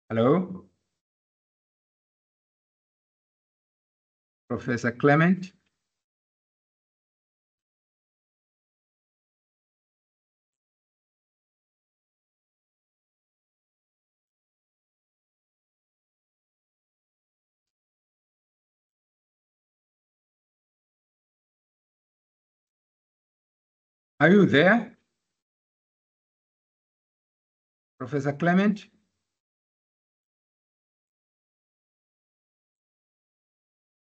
Hello? Professor Clement? Are you there? Professor Clement?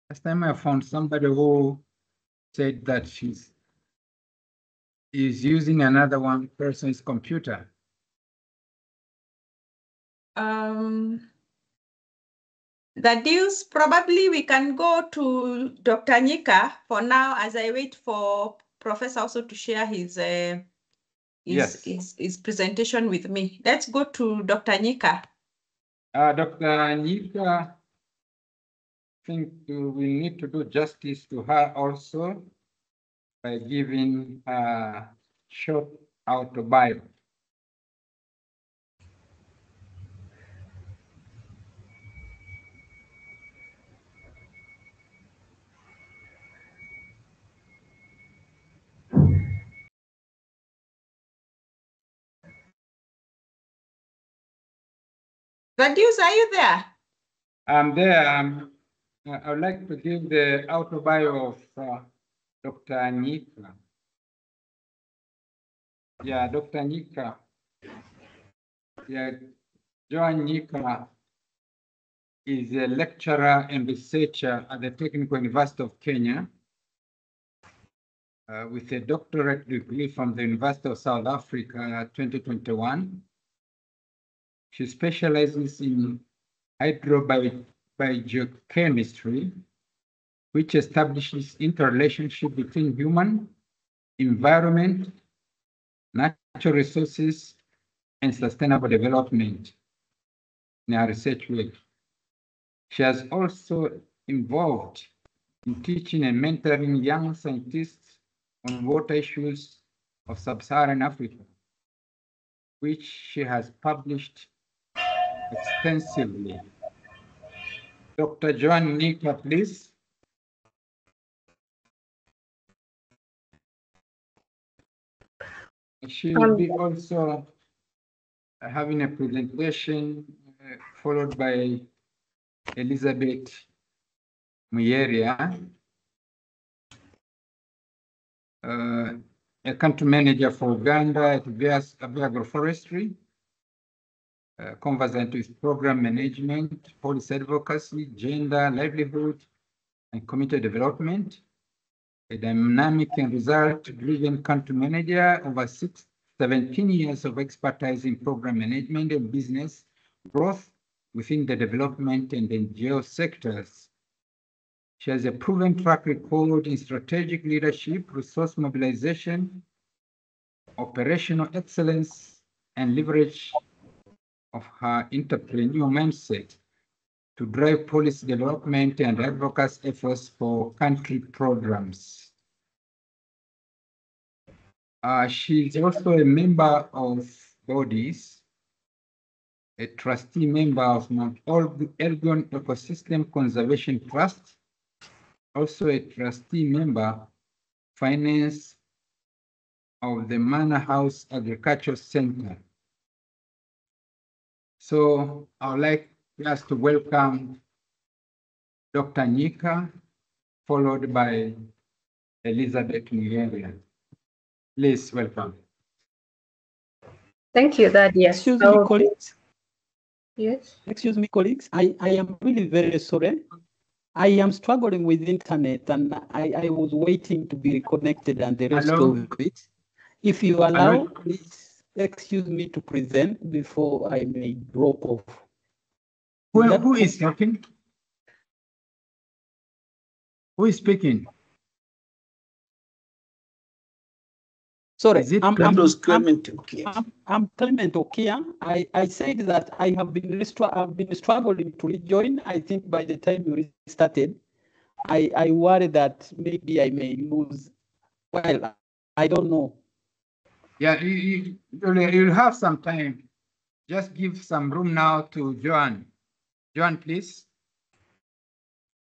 Last time I found somebody who said that she's using another one person's computer. The deals, probably we can go to Dr. Nyika for now as I wait for Professor also to share his presentation with me. Let's go to Dr. Nyika. Dr. Nyika, I think we need to do justice to her also by giving a short autobiography. Thaddeus, are you there? I'm there. I would like to give the autobiography of Dr. Nyika. Yeah, Dr. Nyika. Yeah, Joan Nyika is a lecturer and researcher at the Technical University of Kenya with a doctorate degree from the University of South Africa 2021. She specializes in hydrogeochemistry, which establishes interrelationship between human, environment, natural resources, and sustainable development in her research work. She has also involved in teaching and mentoring young scientists on water issues of sub-Saharan Africa, which she has published extensively. Dr. Joan Nyika, please. She will be also having a presentation followed by Elizabeth Muyeria, a country manager for Uganda at Vi Agroforestry, conversant with program management, policy advocacy, gender, livelihood, and community development, a dynamic and result-driven country manager, over 17 years of expertise in program management and business growth within the development and NGO sectors. She has a proven track record in strategic leadership, resource mobilization, operational excellence, and leverage of her entrepreneurial mindset to drive policy development and advocacy efforts for country programs. She is also a member of bodies, a trustee member of Mount Elgon Ecosystem Conservation Trust, also a trustee member, finance of the Manor House Agricultural Center. So I would like us to welcome Dr. Nyika, followed by Elizabeth Muyembe. Please welcome. Thank you, Thaddeus. Excuse me, colleagues. Yes. Excuse me, colleagues. I am really very sorry. I am struggling with internet and I was waiting to be reconnected and the rest Hello? of it. If you allow, please excuse me to present before I may drop off. Who is talking? Who is speaking? Sorry, I'm Clement Okia. I said that I've been struggling to rejoin. I think by the time you restarted, I worry that maybe I may lose. Well, I don't know. Yeah, you'll have some time. Just give some room now to Joan. Joan, please.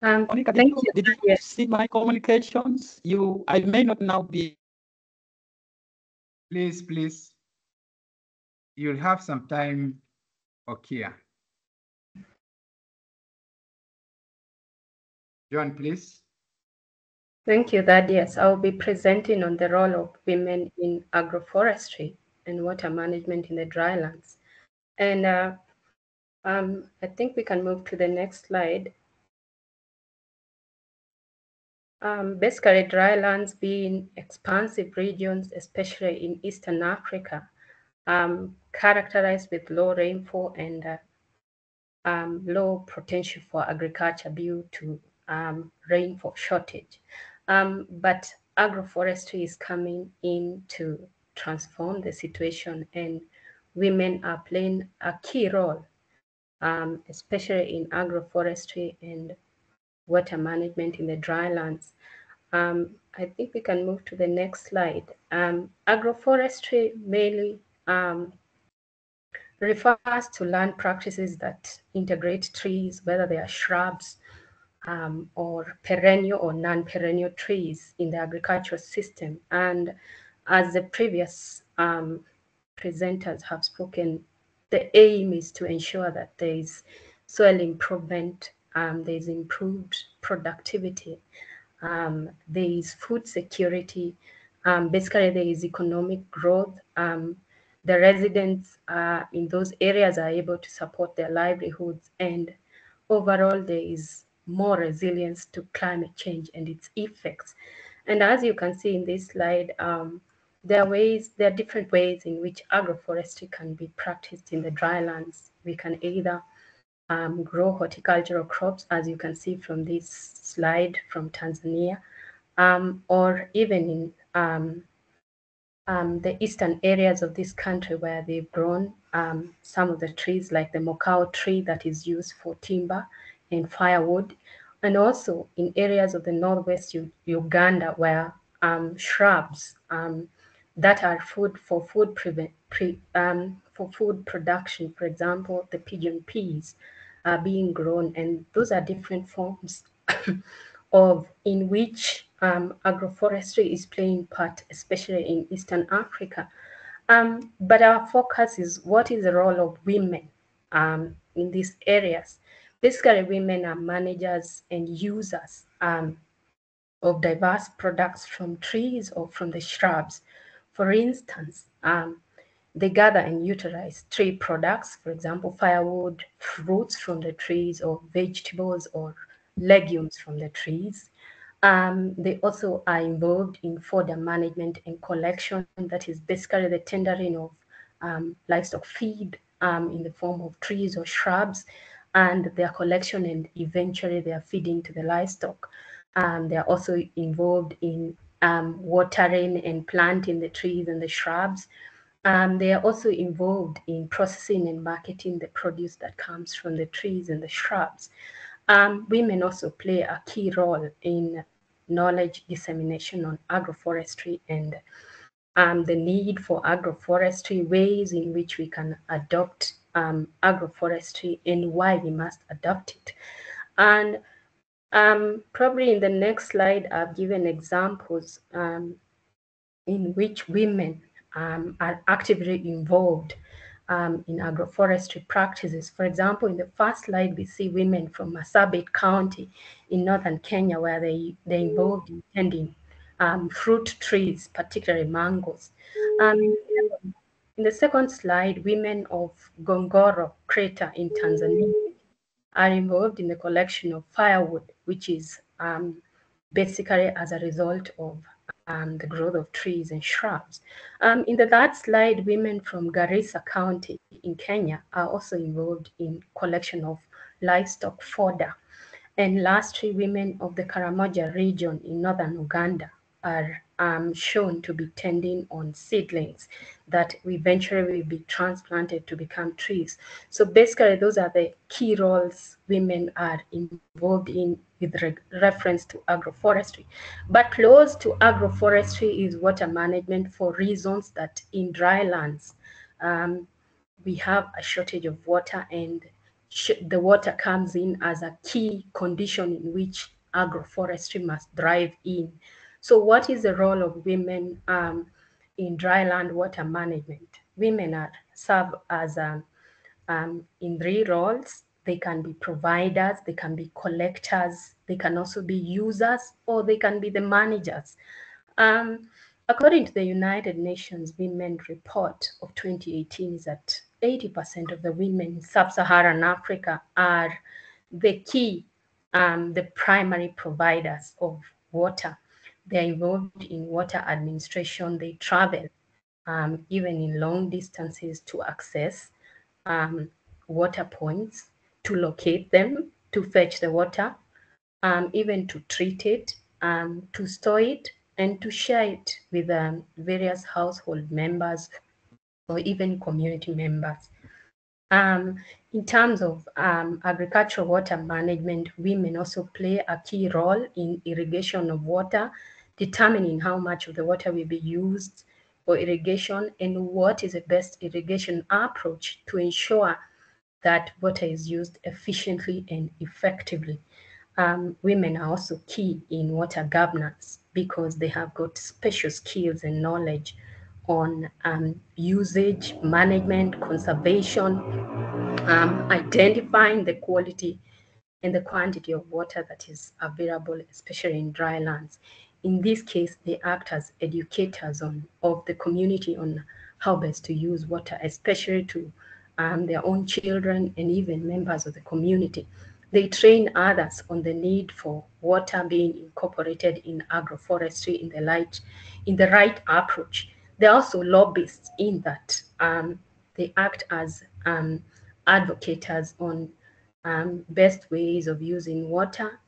Monica, did you see my communications? I may not now be. Please. You'll have some time, Okia. Joan, please. Thank you, Thaddeus. I will be presenting on the role of women in agroforestry and water management in the drylands. And I think we can move to the next slide. Basically, drylands being expansive regions, especially in Eastern Africa, characterized with low rainfall and low potential for agriculture due to rainfall shortage. But agroforestry is coming in to transform the situation, and women are playing a key role, especially in agroforestry and water management in the drylands. I think we can move to the next slide. Agroforestry mainly refers to land practices that integrate trees, whether they are shrubs or perennial or non-perennial trees in the agricultural system. And as the previous presenters have spoken, the aim is to ensure that there is soil improvement, there is improved productivity, there is food security, basically there is economic growth. The residents in those areas are able to support their livelihoods, and overall there is more resilience to climate change and its effects. And as you can see in this slide, there are different ways in which agroforestry can be practiced in the drylands. We can either grow horticultural crops, as you can see from this slide from Tanzania, or even in the eastern areas of this country where they've grown some of the trees like the mokau tree that is used for timber and firewood, and also in areas of the northwest Uganda where shrubs that are for food production, for example, the pigeon peas are being grown, and those are different forms of in which agroforestry is playing part, especially in Eastern Africa. But our focus is what is the role of women in these areas. Basically, women are managers and users of diverse products from trees or from the shrubs. For instance, they gather and utilize tree products, for example, firewood, fruits from the trees, or vegetables or legumes from the trees. They also are involved in fodder management and collection, that is basically the tendering of livestock feed in the form of trees or shrubs, and their collection and eventually their feeding to the livestock. They are also involved in watering and planting the trees and the shrubs. They are also involved in processing and marketing the produce that comes from the trees and the shrubs. Women also play a key role in knowledge dissemination on agroforestry and the need for agroforestry, ways in which we can adopt agroforestry and why we must adopt it. And probably in the next slide, I've given examples in which women are actively involved in agroforestry practices. For example, in the first slide, we see women from Marsabit County in northern Kenya, where they're involved in tending fruit trees, particularly mangoes. In the second slide, women of Gongoro crater in Tanzania are involved in the collection of firewood, which is basically as a result of the growth of trees and shrubs. In the third slide, women from Garissa County in Kenya are also involved in collection of livestock fodder. And lastly, women of the Karamoja region in northern Uganda are shown to be tending on seedlings that eventually will be transplanted to become trees. So basically, those are the key roles women are involved in with reference to agroforestry. But close to agroforestry is water management for reasons that in drylands, we have a shortage of water, and the water comes in as a key condition in which agroforestry must thrive in. So what is the role of women in dryland water management? Women serve as in three roles. They can be providers, they can be collectors, they can also be users, or they can be the managers. According to the United Nations Women Report of 2018, is that 80% of the women in sub-Saharan Africa are the key, the primary providers of water. They're involved in water administration. They travel even in long distances to access water points, to locate them, to fetch the water, even to treat it, to store it, and to share it with various household members or even community members. In terms of agricultural water management, women also play a key role in irrigation of water, determining how much of the water will be used for irrigation and what is the best irrigation approach to ensure that water is used efficiently and effectively. Women are also key in water governance because they have got special skills and knowledge on usage, management, conservation, identifying the quality and the quantity of water that is available, especially in dry lands. In this case, they act as educators of the community on how best to use water, especially to their own children and even members of the community. They train others on the need for water being incorporated in agroforestry in the right approach. They're also lobbyists in that they act as advocates on best ways of using water,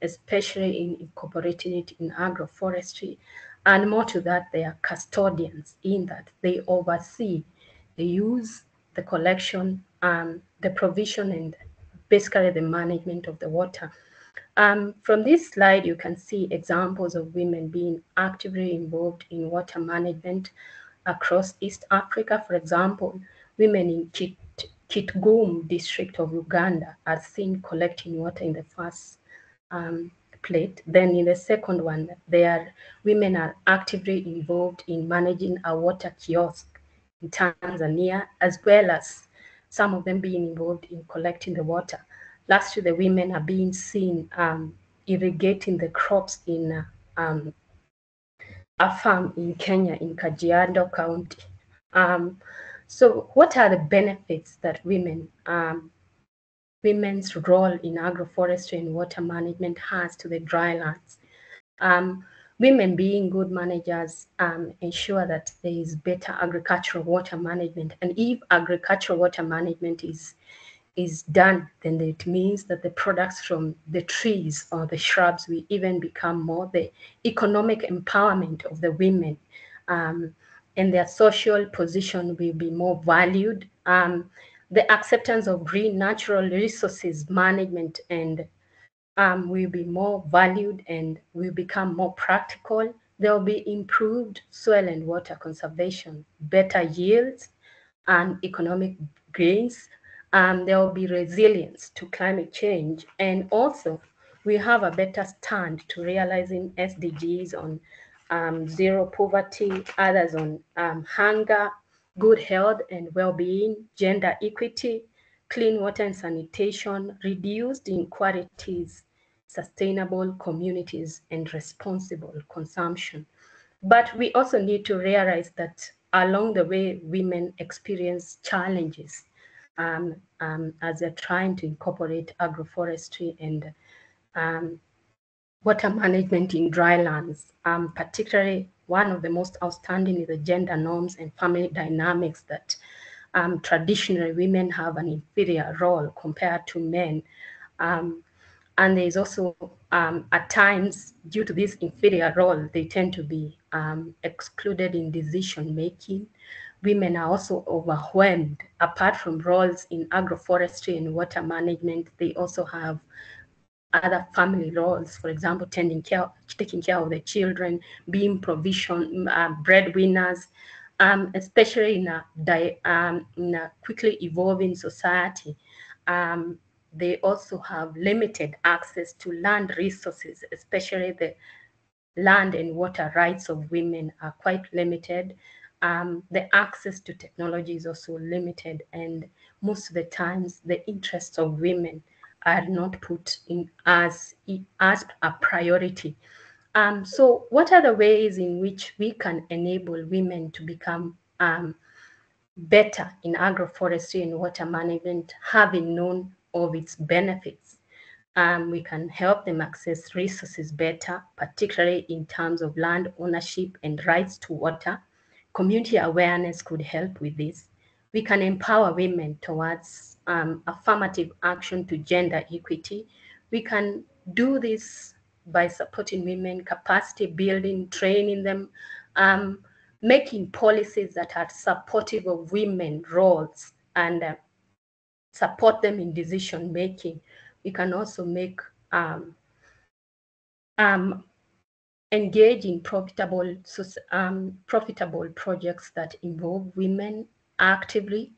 especially in incorporating it in agroforestry. And more to that, they are custodians in that they oversee the use, the collection, the provision, and basically the management of the water. From this slide, you can see examples of women being actively involved in water management across East Africa. For example, women in Kitgum district of Uganda are seen collecting water in the first plate. Then in the second one, women are actively involved in managing a water kiosk in Tanzania, as well as some of them being involved in collecting the water. Lastly, the women are being seen irrigating the crops in a farm in Kenya, in Kajiado County. So what are the benefits that women's role in agroforestry and water management has to the drylands? Women being good managers ensure that there is better agricultural water management. And if agricultural water management is done, then it means that the products from the trees or the shrubs will even become more the economic empowerment of the women, and their social position will be more valued. The acceptance of green natural resources management and will be more valued and will become more practical. There will be improved soil and water conservation, better yields and economic gains. There will be resilience to climate change. And also, we have a better stand to realizing SDGs on zero poverty, others on hunger, good health and well-being, gender equity, clean water and sanitation, reduced inequalities, sustainable communities and responsible consumption. But we also need to realize that along the way, women experience challenges as they're trying to incorporate agroforestry and water management in drylands. Particularly, one of the most outstanding is the gender norms and family dynamics that traditionally women have an inferior role compared to men. And there's also, at times, due to this inferior role, they tend to be excluded in decision making. Women are also overwhelmed. Apart from roles in agroforestry and water management, they also have other family roles, for example, taking care of the children, being breadwinners, especially in a quickly evolving society. They also have limited access to land resources, especially the land and water rights of women are quite limited. The access to technology is also limited, and most of the times the interests of women are not put in as a priority. So what are the ways in which we can enable women to become better in agroforestry and water management, having known of its benefits? We can help them access resources better, particularly in terms of land ownership and rights to water. Community awareness could help with this. We can empower women towards affirmative action to gender equity. We can do this by supporting women, capacity building, training them, making policies that are supportive of women roles and support them in decision making. We can also make engage in profitable projects that involve women actively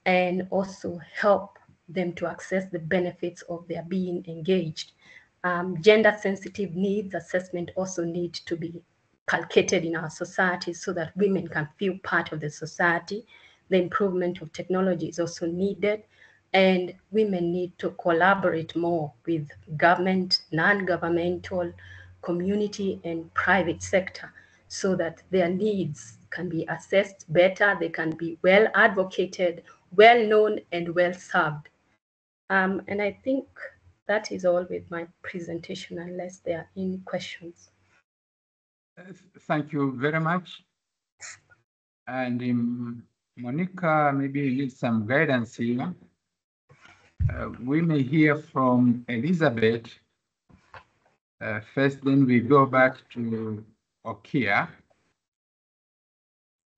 and also help them to access the benefits of their being engaged. Gender sensitive needs assessment also need to be calculated in our society so that women can feel part of the society. The improvement of technology is also needed, and women need to collaborate more with government, non-governmental, community, and private sector so that their needs can be assessed better, they can be well advocated, well known, and well served. And I think that is all with my presentation, unless there are any questions. Thank you very much. And Monica, maybe you need some guidance here. We may hear from Elizabeth first, then we go back to Okia.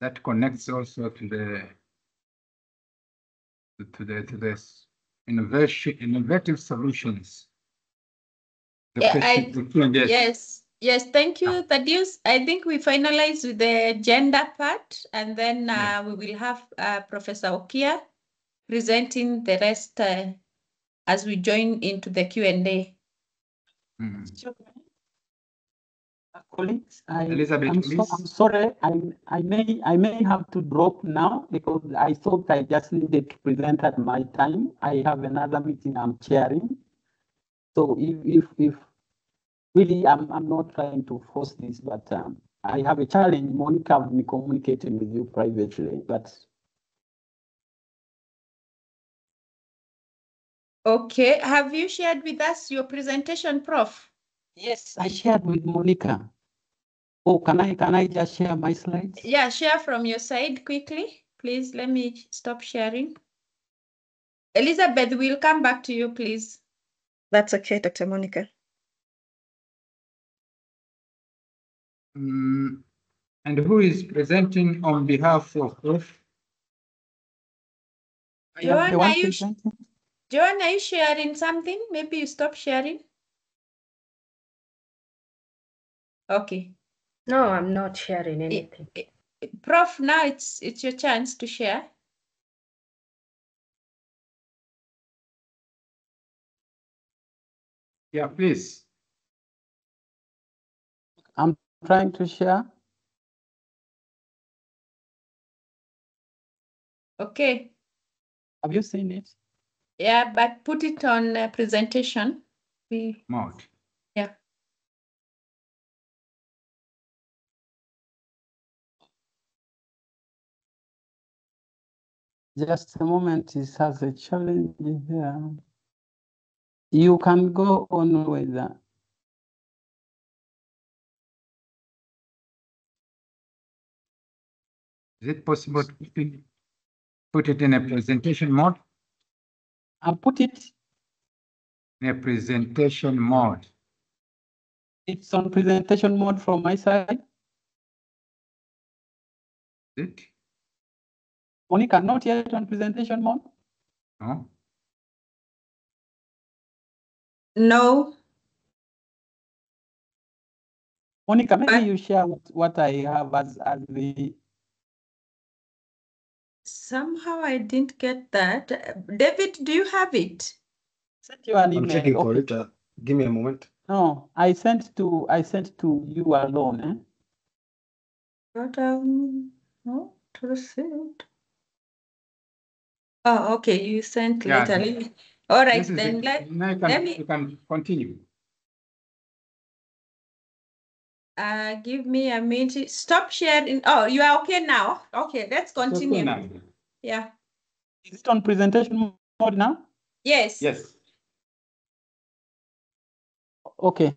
That connects also to this innovative solutions. Yes, thank you, Thaddeus. I think we finalized with the gender part, and then we will have Professor Okia presenting the rest as we join into the Q&A. Colleagues, Elizabeth, I'm sorry, I may have to drop now because I thought I just needed to present at my time. I have another meeting I'm chairing. So if really I'm not trying to force this, but I have a challenge. Monica will be communicating with you privately, but. Okay, have you shared with us your presentation, Prof? Yes, I shared with Monica. Oh, can I just share my slides? Yeah, share from your side quickly. Please, let me stop sharing. Elizabeth, we'll come back to you, please. That's okay, Dr. Monica. And who is presenting on behalf of Prof? Joanne, are you sharing something? Maybe you stop sharing. Okay. No, I'm not sharing anything. Prof, now it's your chance to share. Yeah, please. I'm trying to share. Okay. Have you seen it? Yeah, but put it on presentation. Mode. Just a moment, this has a challenge here. You can go on with that. Is it possible to put it in a presentation mode? I'll put it in a presentation mode. It's on presentation mode from my side. It? Monica, not yet on presentation mode? No. No. Monica, maybe you share what I have as the... Somehow I didn't get that. David, do you have it? Send you an email. I'm checking for Okay. it. Give me a moment. No, I sent to you alone. Eh? But not received. Oh, okay. You sent later. All right, then let me. You can continue. Give me a minute. Stop sharing. Oh, you are okay now. Okay, let's continue. Okay now. Yeah. Is it on presentation mode now? Yes. Yes. Okay.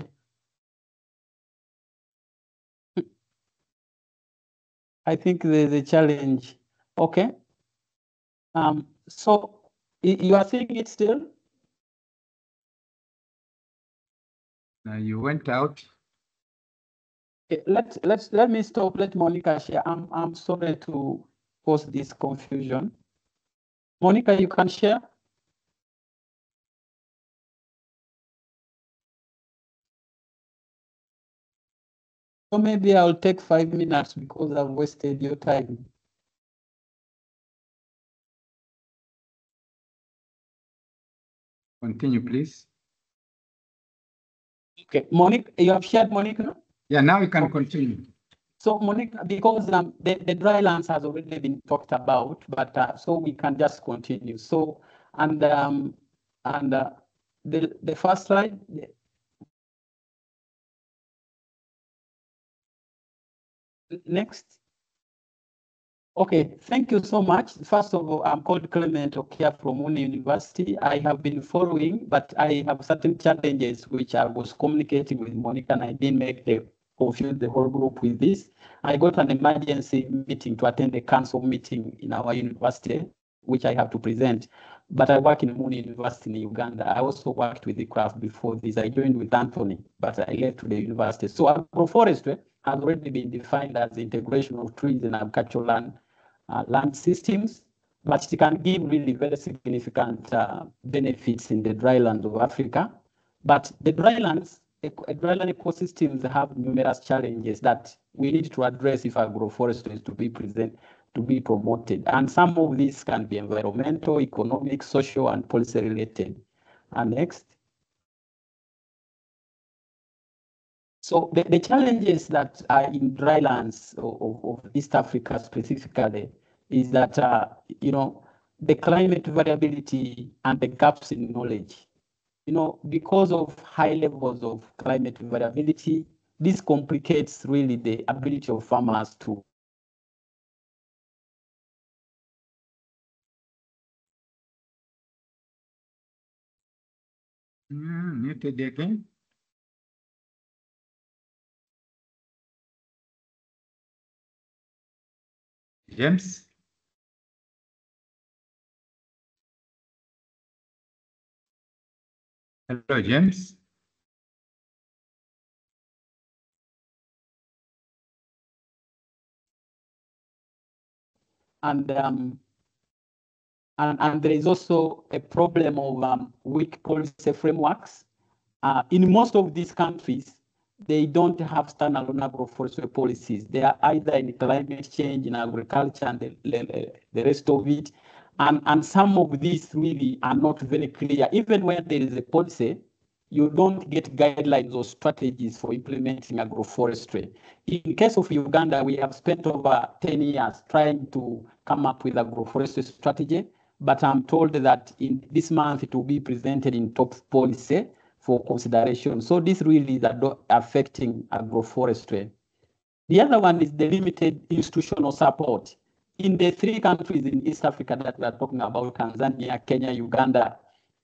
I think there's a challenge. Okay. So you are seeing it still? Now you went out. Okay, let me stop. Let Monica share. I'm sorry to cause this confusion. Monica, you can share. So maybe I'll take 5 minutes because I've wasted your time. Continue, please. Okay, Monica, you have shared, Monica? Yeah, now you can continue. So Monica, because the drylands has already been talked about, but so we can just continue. So the first slide. Next. Okay, thank you so much. First of all, I'm called Clement Okia from Uni University. I have been following, but I have certain challenges which I was communicating with Monica, and I didn't confuse the whole group with this. I got an emergency meeting to attend a council meeting in our university, which I have to present. But I work in Uni University in Uganda. I also worked with the craft before this. I joined with Anthony, but I left the university. So agroforestry has already been defined as the integration of trees and agricultural land systems, but it can give really very significant benefits in the drylands of Africa. But the dryland ecosystems have numerous challenges that we need to address if agroforestry is to be promoted. And some of these can be environmental, economic, social, and policy related. And next. So the challenges that are in drylands of East Africa specifically is that, the climate variability and the gaps in knowledge. Because of high levels of climate variability, this complicates really the ability of farmers to Muted again. James? Hello, James. and there is also a problem of weak policy frameworks. In most of these countries, they don't have standalone agroforestry policies. They are either in climate change, in agriculture, and the rest of it. And some of these really are not very clear. Even when there is a policy, you don't get guidelines or strategies for implementing agroforestry. In case of Uganda, we have spent over 10 years trying to come up with agroforestry strategy, but I'm told that in this month it will be presented in top policy for consideration. So this really is affecting agroforestry. The other one is the limited institutional support. in the 3 countries in East Africa that we are talking about, Tanzania, Kenya, Uganda,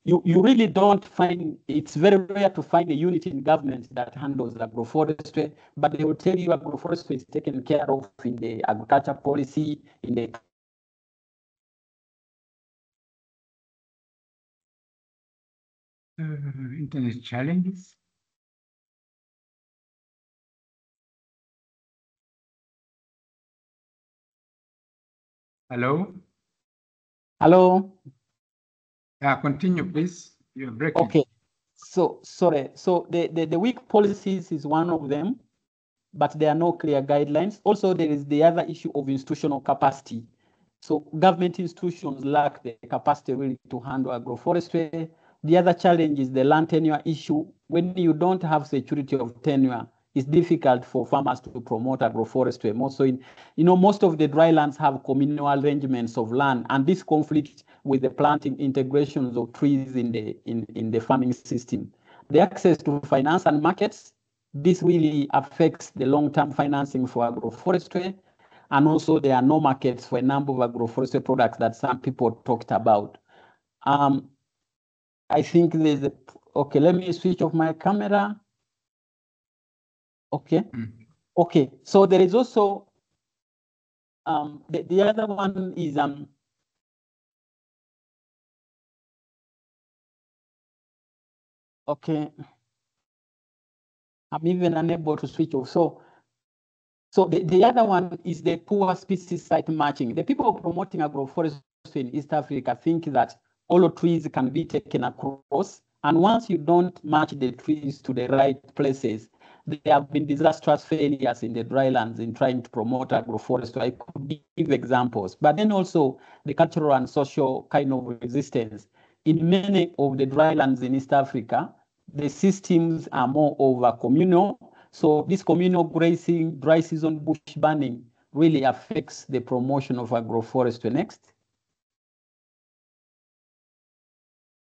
you really don't find, it's very rare to find a unit in government that handles agroforestry, but they will tell you agroforestry is taken care of in the agriculture policy, in the internet challenges. Hello? Hello? Yeah, continue, please. You're breaking. Okay. So, sorry. So the weak policies is one of them, but there are no clear guidelines. Also, there is the other issue of institutional capacity. So government institutions lack the capacity really to handle agroforestry. The other challenge is the land tenure issue. When you don't have security of tenure, it's difficult for farmers to promote agroforestry. Also, most of the drylands have communal arrangements of land, and this conflicts with the planting integrations of trees in the farming system. The access to finance and markets, this really affects the long-term financing for agroforestry. And also there are no markets for a number of agroforestry products that some people talked about. I think there's okay, let me switch off my camera. Okay. Okay, so there is also, the other one is, okay. I'm even unable to switch off. So the other one is the poor species site matching. The people promoting agroforestry in East Africa think that all trees can be taken across, and once you don't match the trees to the right places, there have been disastrous failures in the drylands in trying to promote agroforestry. I could give examples, but then also the cultural and social kind of resistance. In many of the drylands in East Africa, the systems are more over communal. So this communal grazing, dry season bush burning really affects the promotion of agroforestry. Next.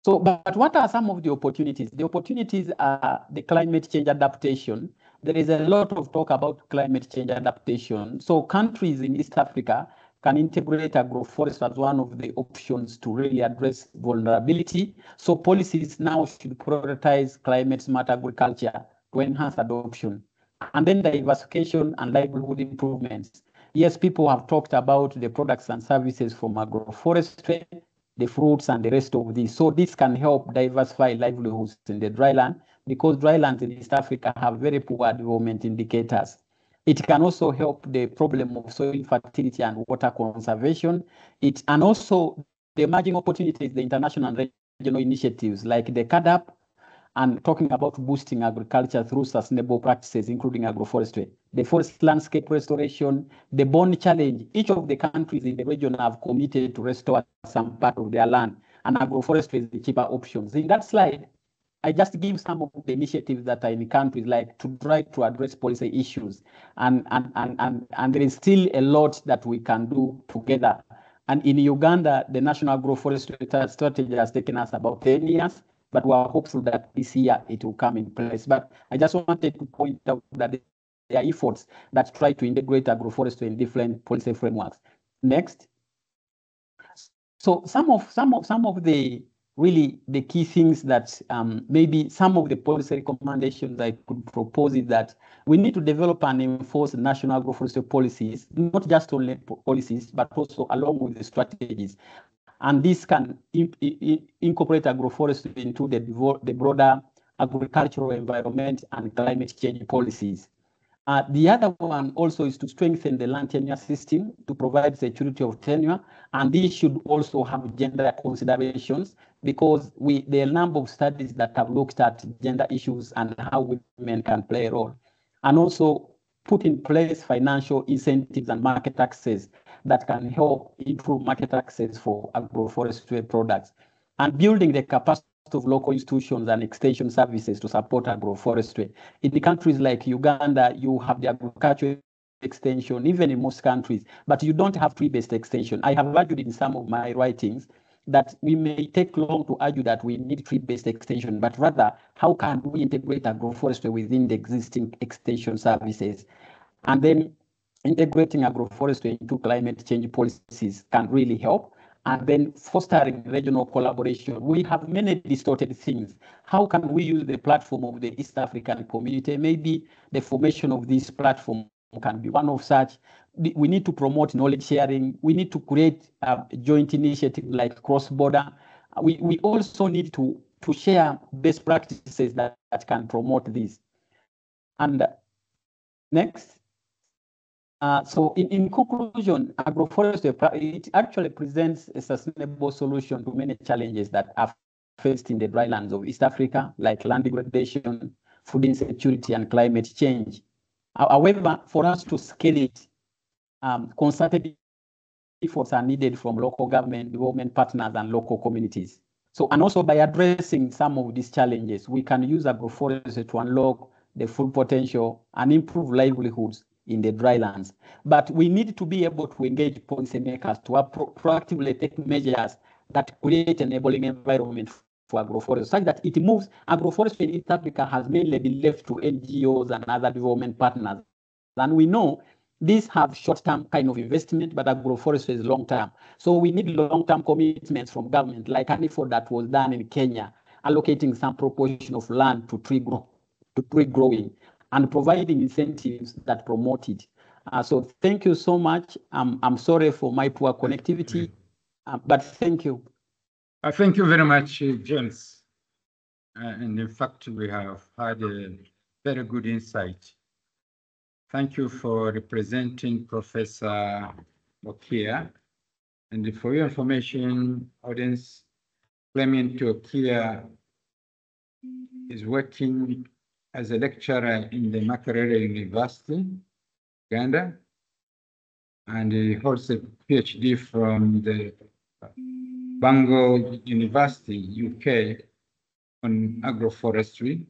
So, but what are some of the opportunities? The opportunities are the climate change adaptation. There is a lot of talk about climate change adaptation. So countries in East Africa can integrate agroforestry as one of the options to really address vulnerability. So policies now should prioritize climate smart agriculture to enhance adoption. And then diversification and livelihood improvements. Yes, people have talked about the products and services from agroforestry, the fruits and the rest of this. So this can help diversify livelihoods in the dryland, because drylands in East Africa have very poor development indicators. It can also help the problem of soil fertility and water conservation. And also the emerging opportunities, the international and regional initiatives like the CADAP, and talking about boosting agriculture through sustainable practices, including agroforestry, the forest landscape restoration, the bond challenge. Each of the countries in the region have committed to restore some part of their land, and agroforestry is the cheaper options. In that slide, I just give some of the initiatives that are in countries like to try to address policy issues. And there is still a lot that we can do together. And in Uganda, the National Agroforestry Strategy has taken us about 10 years, but we are hopeful that this year it will come in place. But I just wanted to point out that there are efforts that try to integrate agroforestry in different policy frameworks. Next. So some of the really the key things that maybe some of the policy recommendations I could propose is that we need to develop and enforce national agroforestry policies, not just only policies, but also along with the strategies. And this can incorporate agroforestry into the broader agricultural environment and climate change policies. The other one also is to strengthen the land tenure system to provide security of tenure, and this should also have gender considerations, because there are a number of studies that have looked at gender issues and how women can play a role, and also put in place financial incentives and market access that can help improve market access for agroforestry products, and building the capacity of local institutions and extension services to support agroforestry. In the countries like Uganda, you have the agricultural extension, even in most countries, but you don't have tree-based extension. I have argued in some of my writings that we may take long to argue that we need tree-based extension, but rather, how can we integrate agroforestry within the existing extension services? And then integrating agroforestry into climate change policies can really help. And then fostering regional collaboration. We have many distorted things. How can we use the platform of the East African community? Maybe the formation of this platform can be one of such. We need to promote knowledge sharing. We need to create a joint initiative like cross-border. We also need to share best practices that can promote this. And next. So in conclusion, agroforestry, it actually presents a sustainable solution to many challenges that are faced in the drylands of East Africa, like land degradation, food insecurity, and climate change. However, for us to scale it, concerted efforts are needed from local government, development partners, and local communities. So, and also by addressing some of these challenges, we can use agroforestry to unlock the full potential and improve livelihoods in the drylands. But we need to be able to engage policymakers to proactively take measures that create enabling environment for agroforestry, such that it moves. Agroforestry in East Africa has mainly been left to NGOs and other development partners. And we know these have short-term kind of investment, but agroforestry is long-term. So we need long-term commitments from government, like an effort that was done in Kenya, allocating some proportion of land to tree growing and providing incentives that promote it. So thank you so much. I'm sorry for my poor connectivity, but thank you. Thank you very much, James. And in fact, we have had a very good insight. Thank you for representing Professor Okia. And for your information, audience, Clement Okia is working as a lecturer in the Makerere University, Uganda, and he holds a PhD from the Bangor University, UK, on agroforestry.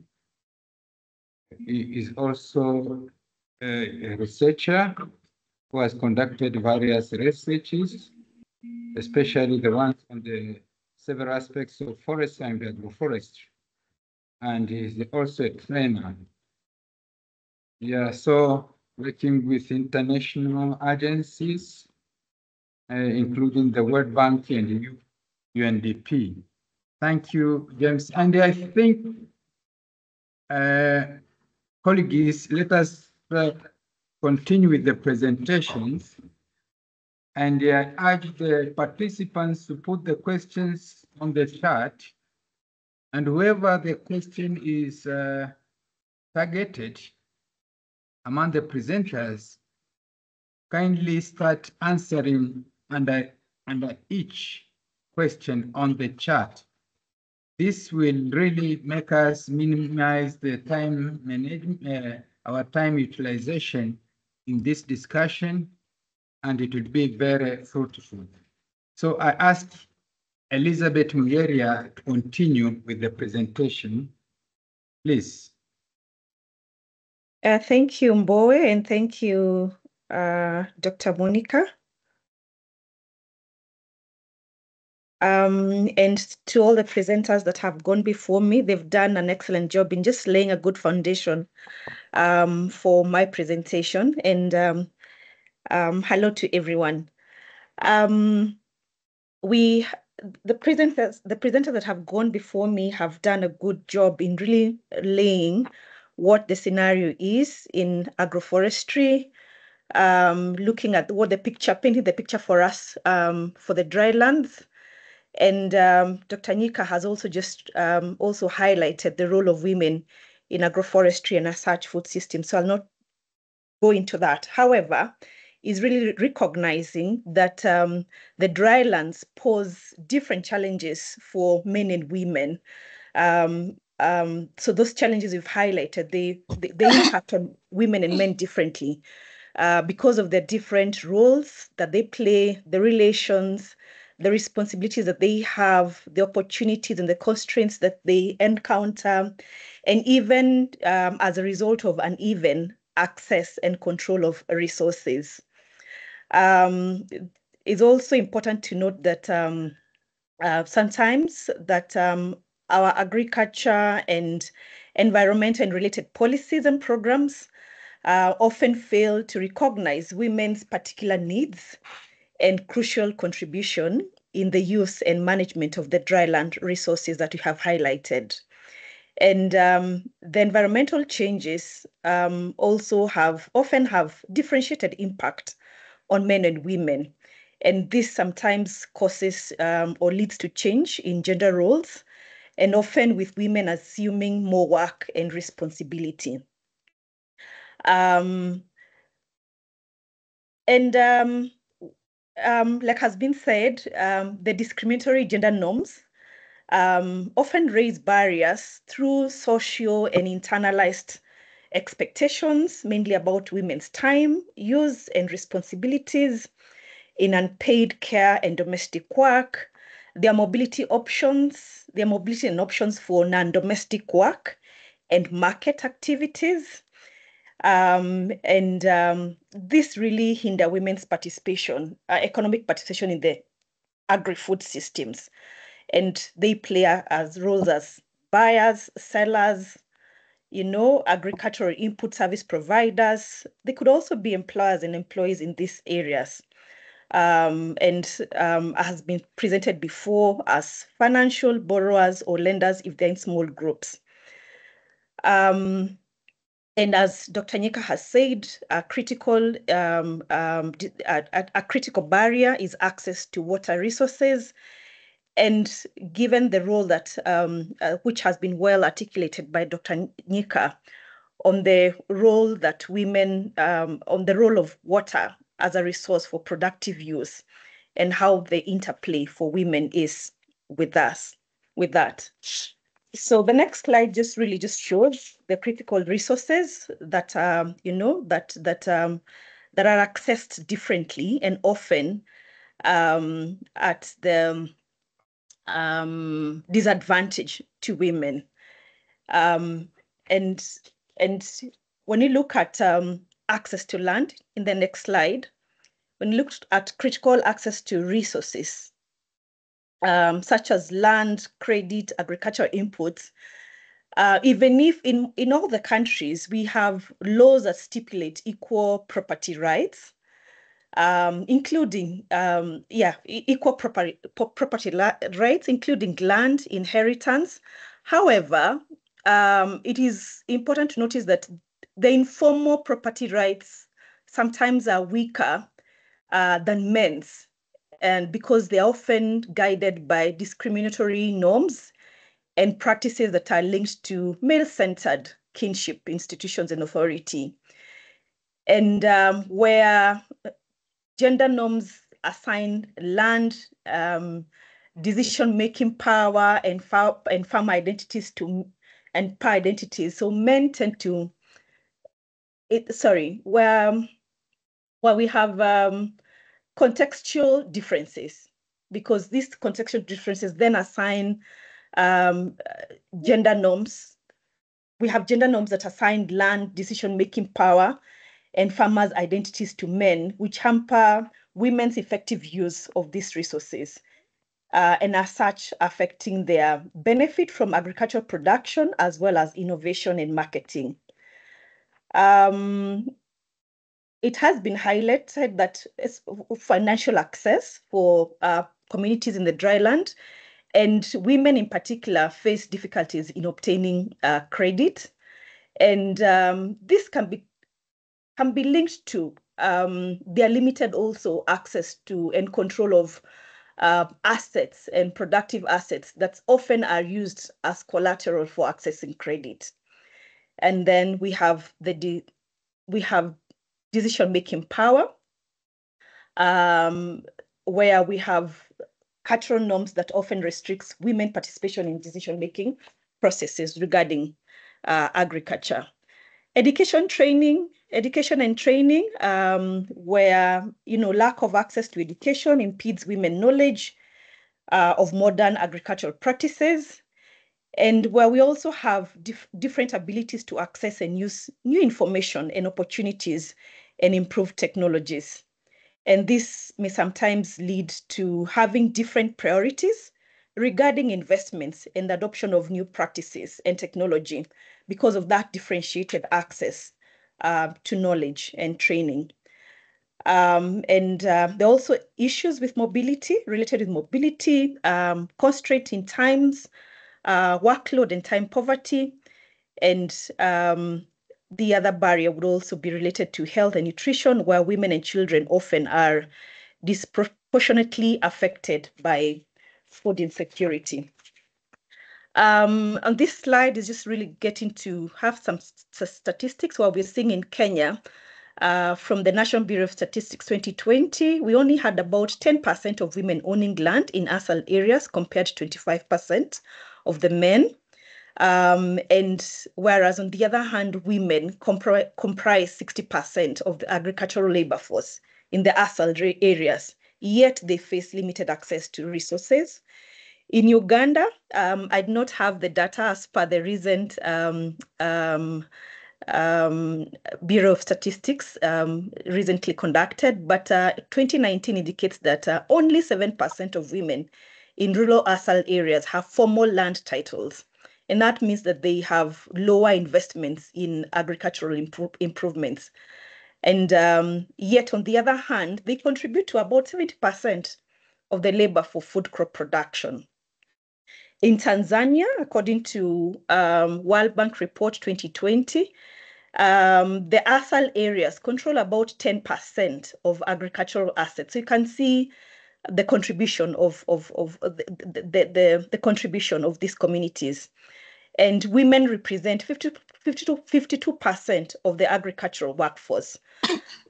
He is also a researcher who has conducted various researches, especially the ones on the several aspects of forest and agroforestry. And he's also a trainer. Yeah, so working with international agencies, including the World Bank and UNDP. Thank you, James. And I think, colleagues, let us continue with the presentations. And I urge the participants to put the questions on the chat. And whoever the question is targeted among the presenters, kindly start answering under each question on the chat. This will really make us minimize the time management, our time utilization in this discussion, and it will be very fruitful. So I ask Elizabeth Muyeria to continue with the presentation, please. Thank you, Mbowe, and thank you, Dr. Monica. And to all the presenters that have gone before me, they've done an excellent job in just laying a good foundation for my presentation. And hello to everyone. The presenters that have gone before me have done a good job in really laying what the scenario is in agroforestry, looking at what the picture, painting the picture for us for the drylands. And Dr. Nyika has also just also highlighted the role of women in agroforestry and as such food systems. So I'll not go into that. However, is really recognizing that the drylands pose different challenges for men and women. So those challenges we've highlighted, they impact on women and men differently because of the different roles that they play, the relations, the responsibilities that they have, the opportunities and the constraints that they encounter, and even as a result of uneven access and control of resources. It's also important to note that sometimes that our agriculture and environmental and related policies and programs often fail to recognize women's particular needs and crucial contribution in the use and management of the dryland resources that we have highlighted. And the environmental changes also often have differentiated impact on men and women. And this sometimes causes or leads to change in gender roles, and often with women assuming more work and responsibility. Like has been said, the discriminatory gender norms often raise barriers through social and internalized expectations, mainly about women's time, use, and responsibilities in unpaid care and domestic work, their mobility and options for non-domestic work and market activities. This really hinder women's participation, economic participation in the agri-food systems. And they play as roles as buyers, sellers, agricultural input service providers. They could also be employers and employees in these areas. Has been presented before as financial borrowers or lenders if they're in small groups. And as Dr. Nyika has said, a critical barrier is access to water resources. And given the role that, which has been well articulated by Dr. Nyika on the role that women, on the role of water as a resource for productive use and how the interplay for women is with that. So the next slide just shows the critical resources that that are accessed differently and often at the disadvantage to women. And when you look at access to land in the next slide, when you look at critical access to resources, such as land, credit, agricultural inputs, even if in all the countries we have laws that stipulate equal property rights, including equal property rights, including land inheritance. However, it is important to notice that the informal property rights sometimes are weaker than men's, and because they are often guided by discriminatory norms and practices that are linked to male-centered kinship institutions and authority. And where gender norms assign land, decision-making power, and farm identities and power identities. So men tend to, where we have contextual differences, because these contextual differences then assign gender norms. We have gender norms that assign land, decision-making power, and farmers' identities to men, which hamper women's effective use of these resources, and as such affecting their benefit from agricultural production as well as innovation and marketing. It has been highlighted that financial access for communities in the dryland, and women in particular face difficulties in obtaining credit. And this can be linked to their limited also access to and control of assets and productive assets that often are used as collateral for accessing credit. And then we have decision-making power, where we have cultural norms that often restricts women participation in decision-making processes regarding agriculture. Education and training, where lack of access to education impedes women knowledge of modern agricultural practices, and where we also have different abilities to access and use new information and opportunities and improve technologies. And this may sometimes lead to having different priorities regarding investments and adoption of new practices and technology because of that differentiated access to knowledge and training. And there are also issues with mobility, related with mobility, constraint in times, workload and time poverty. And the other barrier would also be related to health and nutrition, where women and children often are disproportionately affected by food insecurity. On this slide is just really getting to have some statistics. What we're seeing in Kenya, from the National Bureau of Statistics 2020, we only had about 10% of women owning land in ASAL areas compared to 25% of the men. And whereas on the other hand, women comprise 60% of the agricultural labor force in the ASAL areas, yet they face limited access to resources. In Uganda, I do not have the data as per the recent Bureau of Statistics recently conducted, but 2019 indicates that only 7% of women in rural ASAL areas have formal land titles. And that means that they have lower investments in agricultural improvements. And yet, on the other hand, they contribute to about 70% of the labor for food crop production. In Tanzania, according to World Bank Report 2020, the ASAL areas control about 10% of agricultural assets. So you can see the contribution of the contribution of these communities. And women represent 52% of the agricultural workforce.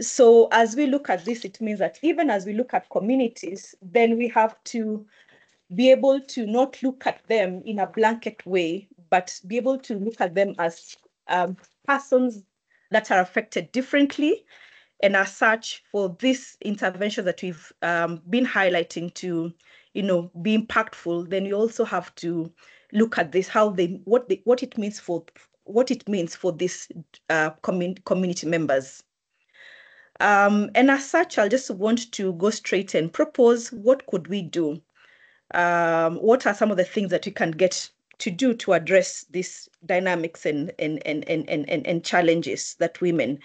So as we look at this, it means that even as we look at communities, then we have to be able to not look at them in a blanket way, but be able to look at them as persons that are affected differently. And as such, for this intervention that we've been highlighting to, be impactful, then you also have to look at this, what it means for these community members. And as such, I'll just want to go straight and propose, what could we do? What are some of the things that we can get to do to address these dynamics and challenges that women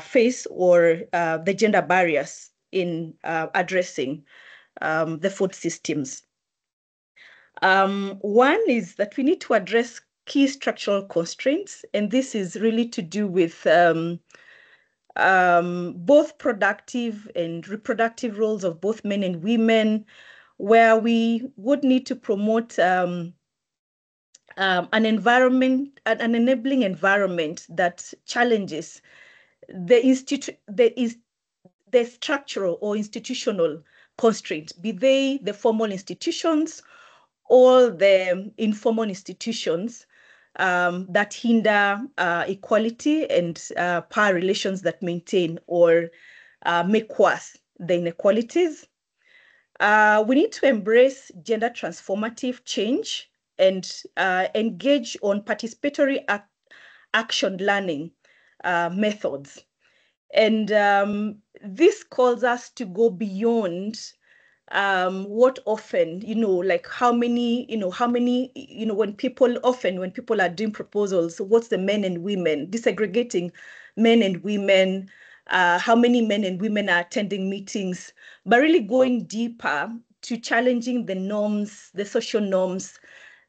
face, or the gender barriers in addressing the food systems? One is that we need to address key structural constraints, and this is really to do with both productive and reproductive roles of both men and women, where we would need to promote an enabling environment that challenges the structural or institutional constraints, be they the formal institutions or the informal institutions that hinder equality and power relations that maintain or make worse the inequalities. We need to embrace gender transformative change and engage on participatory action learning methods. And this calls us to go beyond what often, like how many, when people are doing proposals, what's the men and women, disaggregating men and women, how many men and women are attending meetings, but really going deeper to challenging the norms, the social norms,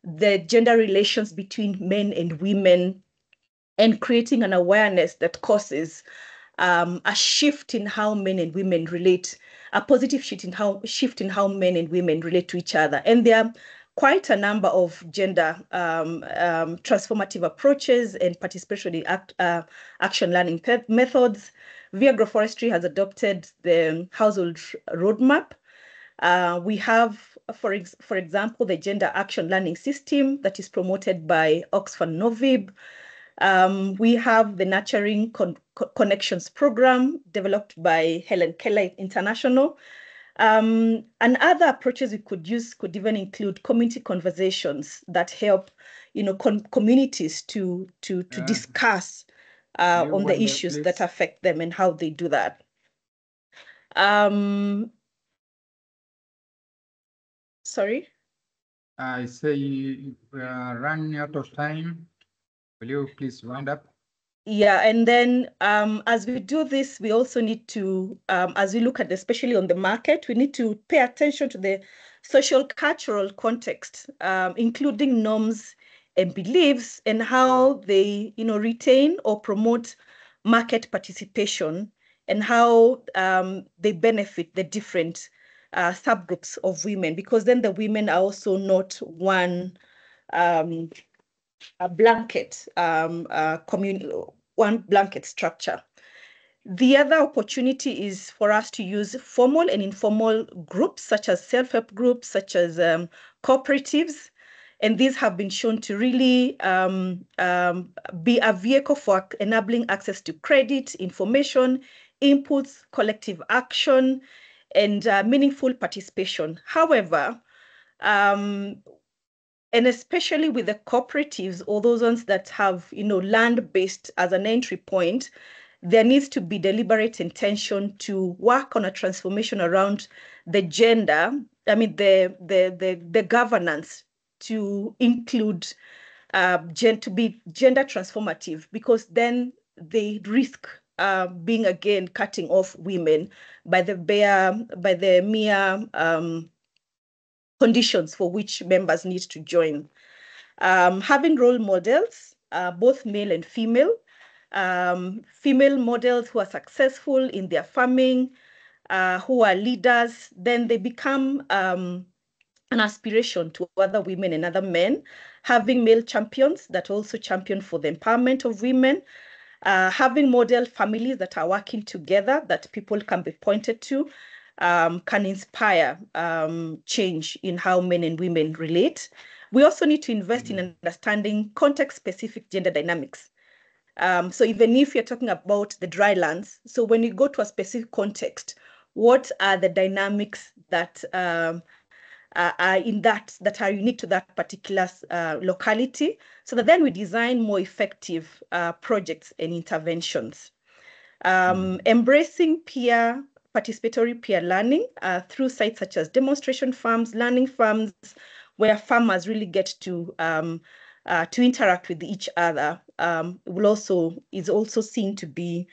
the gender relations between men and women, and creating an awareness that causes a shift in how men and women relate, a positive shift in how men and women relate to each other. And there are quite a number of gender transformative approaches and participatory action learning methods. Vi Agroforestry has adopted the household roadmap. We have, for example, the gender action learning system that is promoted by Oxfam Novib. We have the Nurturing Connections program developed by Helen Keller International. And other approaches we could use could even include community conversations that help, communities to discuss on the issues that affect them and how they do that. Sorry? I say we are running out of time. Will you please round up? Yeah, and then as we do this, we also need to, as we look at, especially on the market, we need to pay attention to the social cultural context, including norms and beliefs and how they, retain or promote market participation and how they benefit the different subgroups of women, because then the women are also not one a blanket one blanket structure. The other opportunity is for us to use formal and informal groups, such as self-help groups, such as cooperatives, and these have been shown to really be a vehicle for enabling access to credit, information, inputs, collective action, and meaningful participation. However, and especially with the cooperatives or those ones that have, land-based as an entry point, there needs to be deliberate intention to work on a transformation around the gender, the governance to include to be gender transformative, because then they risk being again cutting off women by the mere conditions for which members need to join. Having role models, both male and female models who are successful in their farming, who are leaders, then they become an aspiration to other women and other men. Having male champions that also champion for the empowerment of women, having model families that are working together that people can be pointed to, can inspire change in how men and women relate. We also need to invest in understanding context-specific gender dynamics. So even if you're talking about the drylands, so when you go to a specific context, what are the dynamics that are are unique to that particular locality, so that then we design more effective projects and interventions. Embracing participatory peer learning through sites such as demonstration farms, learning farms, where farmers really get to interact with each other, is also seen to be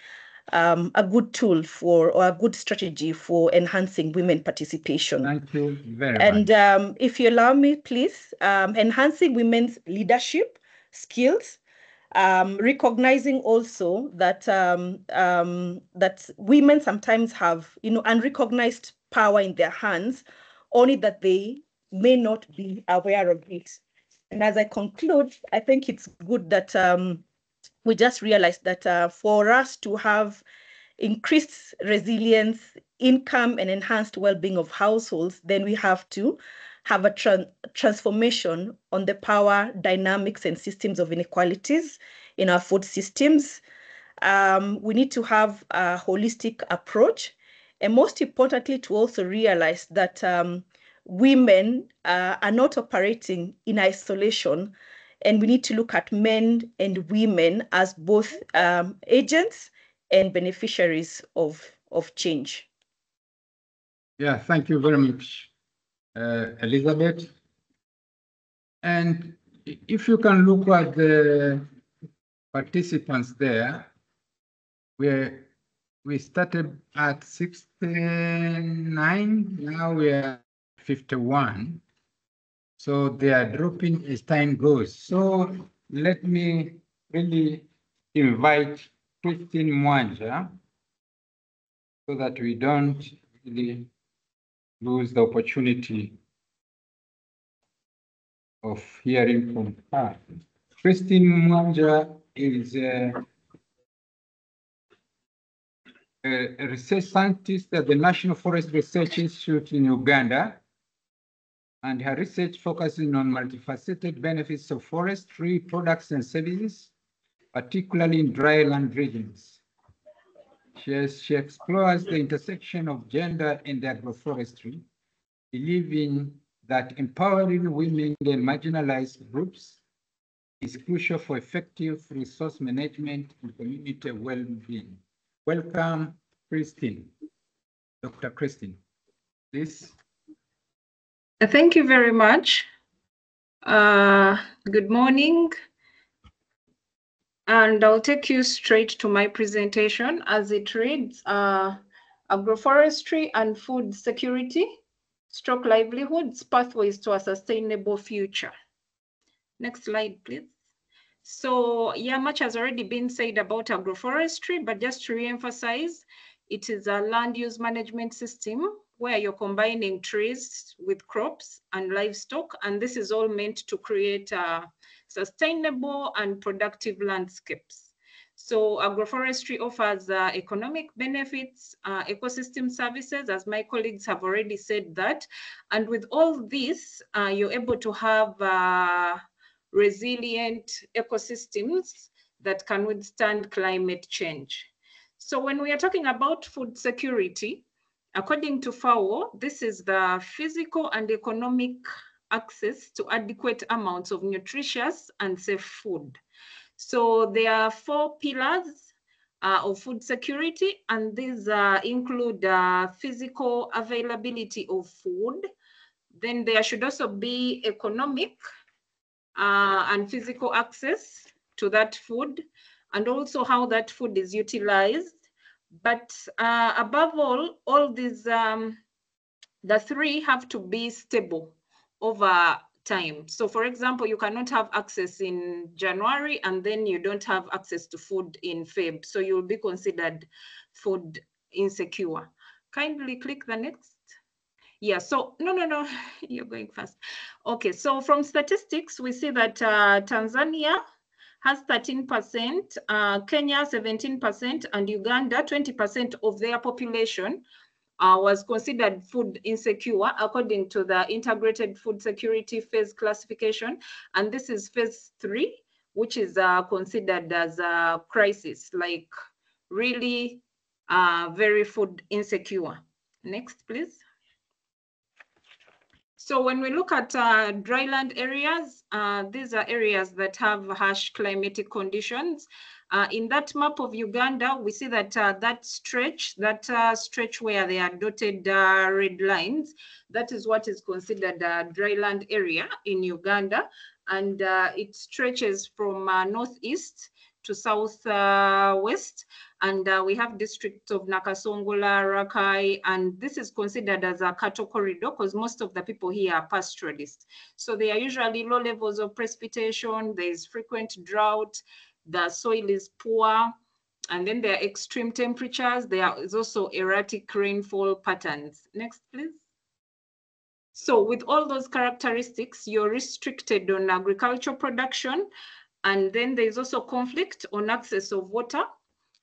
a good tool or a good strategy for enhancing women participation. Thank you very much. And if you allow me, please, enhancing women's leadership skills, recognizing also that that women sometimes have unrecognized power in their hands, only that they may not be aware of it. And as I conclude, I think it's good that we just realized that for us to have increased resilience, income, and enhanced well-being of households, then we have to have a transformation on the power dynamics and systems of inequalities in our food systems. We need to have a holistic approach, and most importantly, to also realize that women are not operating in isolation, and we need to look at men and women as both agents and beneficiaries of change. Yeah, thank you very much, Elizabeth. And if you can look at the participants there, we started at 69, now we are 51. So they are dropping as time goes. So let me really invite Christine Mwanja so that we don't really lose the opportunity of hearing from her. Christine Mwanja is a research scientist at the National Forest Research Institute in Uganda, and her research focuses on multifaceted benefits of forestry products and services, particularly in dryland regions. She explores the intersection of gender and agroforestry, believing that empowering women and marginalized groups is crucial for effective resource management and community well-being. Welcome, Christine. Dr. Christine, please. Thank you very much. Good morning. And I'll take you straight to my presentation as it reads, agroforestry and food security, stroke livelihoods, pathways to a sustainable future. Next slide, please. So yeah, much has already been said about agroforestry, but just to re-emphasize, it is a land use management system where you're combining trees with crops and livestock, and this is all meant to create sustainable and productive landscapes. So agroforestry offers economic benefits, ecosystem services, as my colleagues have already said that. And with all this, you're able to have resilient ecosystems that can withstand climate change. So when we are talking about food security, according to FAO, this is the physical and economic access to adequate amounts of nutritious and safe food. So there are 4 pillars of food security, and these include physical availability of food. Then there should also be economic and physical access to that food, and also how that food is utilized. But above all these, the 3 have to be stable over time. So for example, you cannot have access in January and then you don't have access to food in Feb. So you'll be considered food insecure. Kindly click the next. Yeah, so no, you're going fast. Okay, so from statistics, we see that Tanzania has 13%, Kenya 17%, and Uganda 20% of their population was considered food insecure according to the integrated food security phase classification. And this is phase 3, which is considered as a crisis, like really very food insecure. Next, please. So when we look at dryland areas, these are areas that have harsh climatic conditions. In that map of Uganda, we see that that stretch where they are dotted red lines, that is what is considered a dryland area in Uganda. And it stretches from northeast to southwest. And we have districts of Nakasongola, Rakai, and this is considered as a cattle corridor because most of the people here are pastoralists. So they are usually low levels of precipitation, there is frequent drought, the soil is poor, and then there are extreme temperatures. There is also erratic rainfall patterns. Next, please. So with all those characteristics, you're restricted on agricultural production, and then there's also conflict on access of water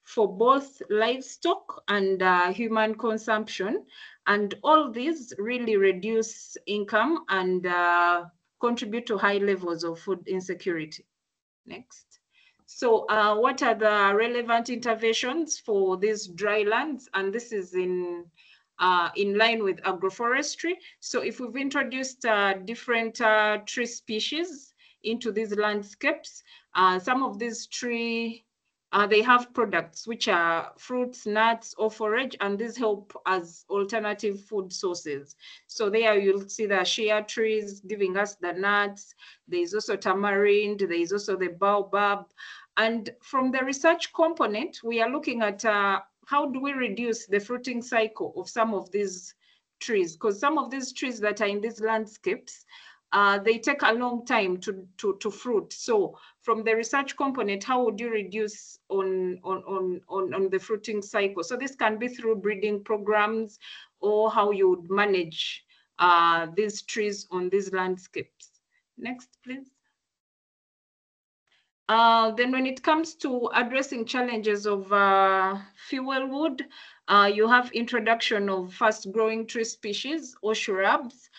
for both livestock and human consumption. And all these really reduce income and contribute to high levels of food insecurity. Next. So what are the relevant interventions for these dry lands? And this is in line with agroforestry. So if we've introduced different tree species into these landscapes, some of these trees, they have products which are fruits, nuts, or forage, and these help as alternative food sources. So there you'll see the shea trees giving us the nuts. There's also tamarind, there's also the baobab. And from the research component, we are looking at how do we reduce the fruiting cycle of some of these trees? Because some of these trees that are in these landscapes, they take a long time to fruit. So from the research component, how would you reduce on the fruiting cycle? So this can be through breeding programs or how you would manage these trees on these landscapes. Next, please. Then when it comes to addressing challenges of fuel wood, you have introduction of fast growing tree species or shrubs.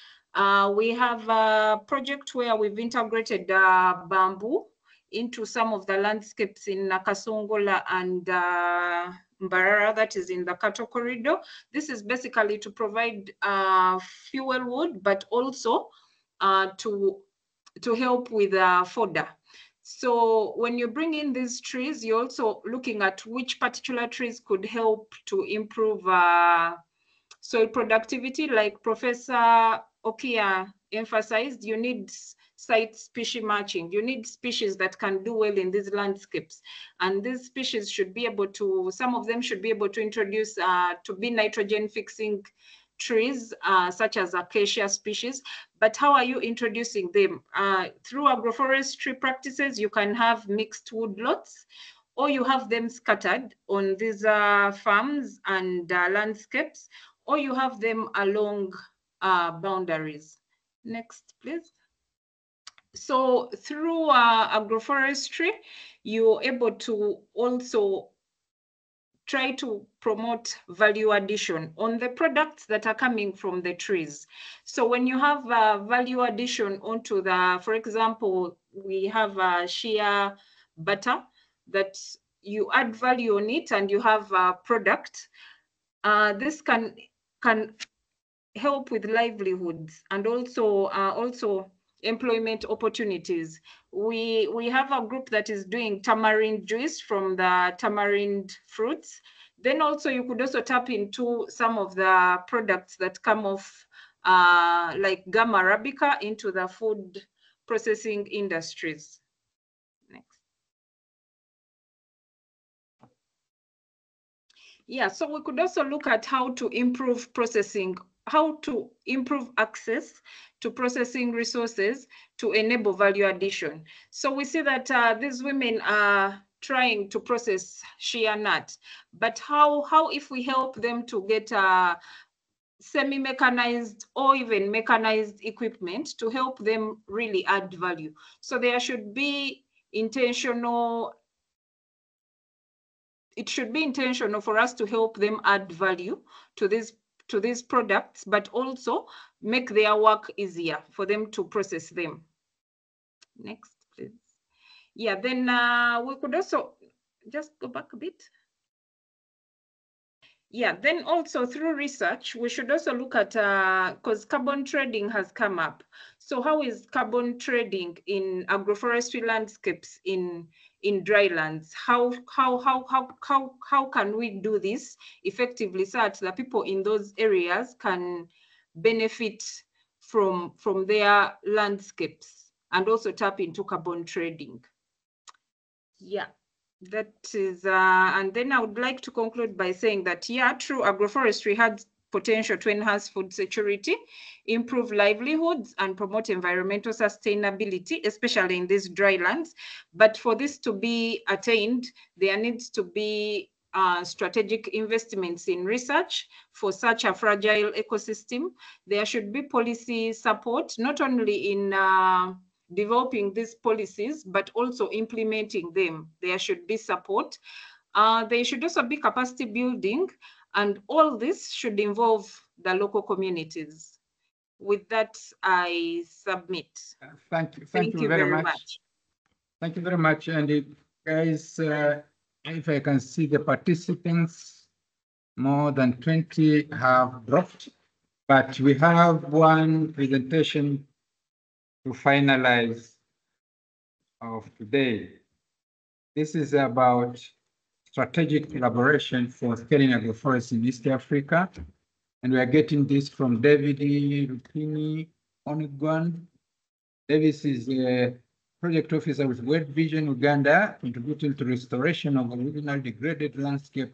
We have a project where we've integrated bamboo into some of the landscapes in Nakasongola and Mbarara, that is in the cattle corridor. This is basically to provide fuel wood, but also to help with fodder. So when you bring in these trees, you're also looking at which particular trees could help to improve soil productivity. Like Professor Okia emphasized, you need site species matching. You need species that can do well in these landscapes. And these species should be able to, some of them should be able to introduce to be nitrogen fixing trees, such as acacia species. But how are you introducing them? Through agroforestry practices, you can have mixed woodlots, or you have them scattered on these farms and landscapes, or you have them along boundaries. Next, please. So through agroforestry, you're able to also try to promote value addition on the products that are coming from the trees. So when you have value addition onto the, for example, we have shea butter that you add value on it and you have a product, this can help with livelihoods and also employment opportunities. We have a group that is doing tamarind juice from the tamarind fruits. Then also you could also tap into some of the products that come off like gum arabica into the food processing industries. Next. Yeah, so we could also look at how to improve processing, how to improve access to processing resources to enable value addition. So we see that these women are trying to process shea nut, but how if we help them to get semi-mechanized or even mechanized equipment to help them really add value? So there should be intentional, it should be intentional for us to help them add value to these products, but also make their work easier for them to process them. Next, please. Yeah, then we could also just go back a bit. Yeah, then also through research, we should also look at, because carbon trading has come up. So how is carbon trading in agroforestry landscapes in drylands? How can we do this effectively so that the people in those areas can benefit from their landscapes and also tap into carbon trading? Yeah. That is, and then I would like to conclude by saying that, yeah, true, agroforestry has potential to enhance food security, improve livelihoods, and promote environmental sustainability, especially in these drylands. But for this to be attained, there needs to be strategic investments in research for such a fragile ecosystem. There should be policy support, not only in developing these policies, but also implementing them. There should be support. There should also be capacity building, and all this should involve the local communities. With that, I submit. Thank you very much. Thank you very much. And guys, if I can see the participants, more than 20 have dropped, but we have one presentation to finalize of today. This is about strategic collaboration for scaling agroforestry in East Africa. And we are getting this from David Rukini Onigwan. Davis is a project officer with World Vision Uganda, contributing to restoration of original degraded landscape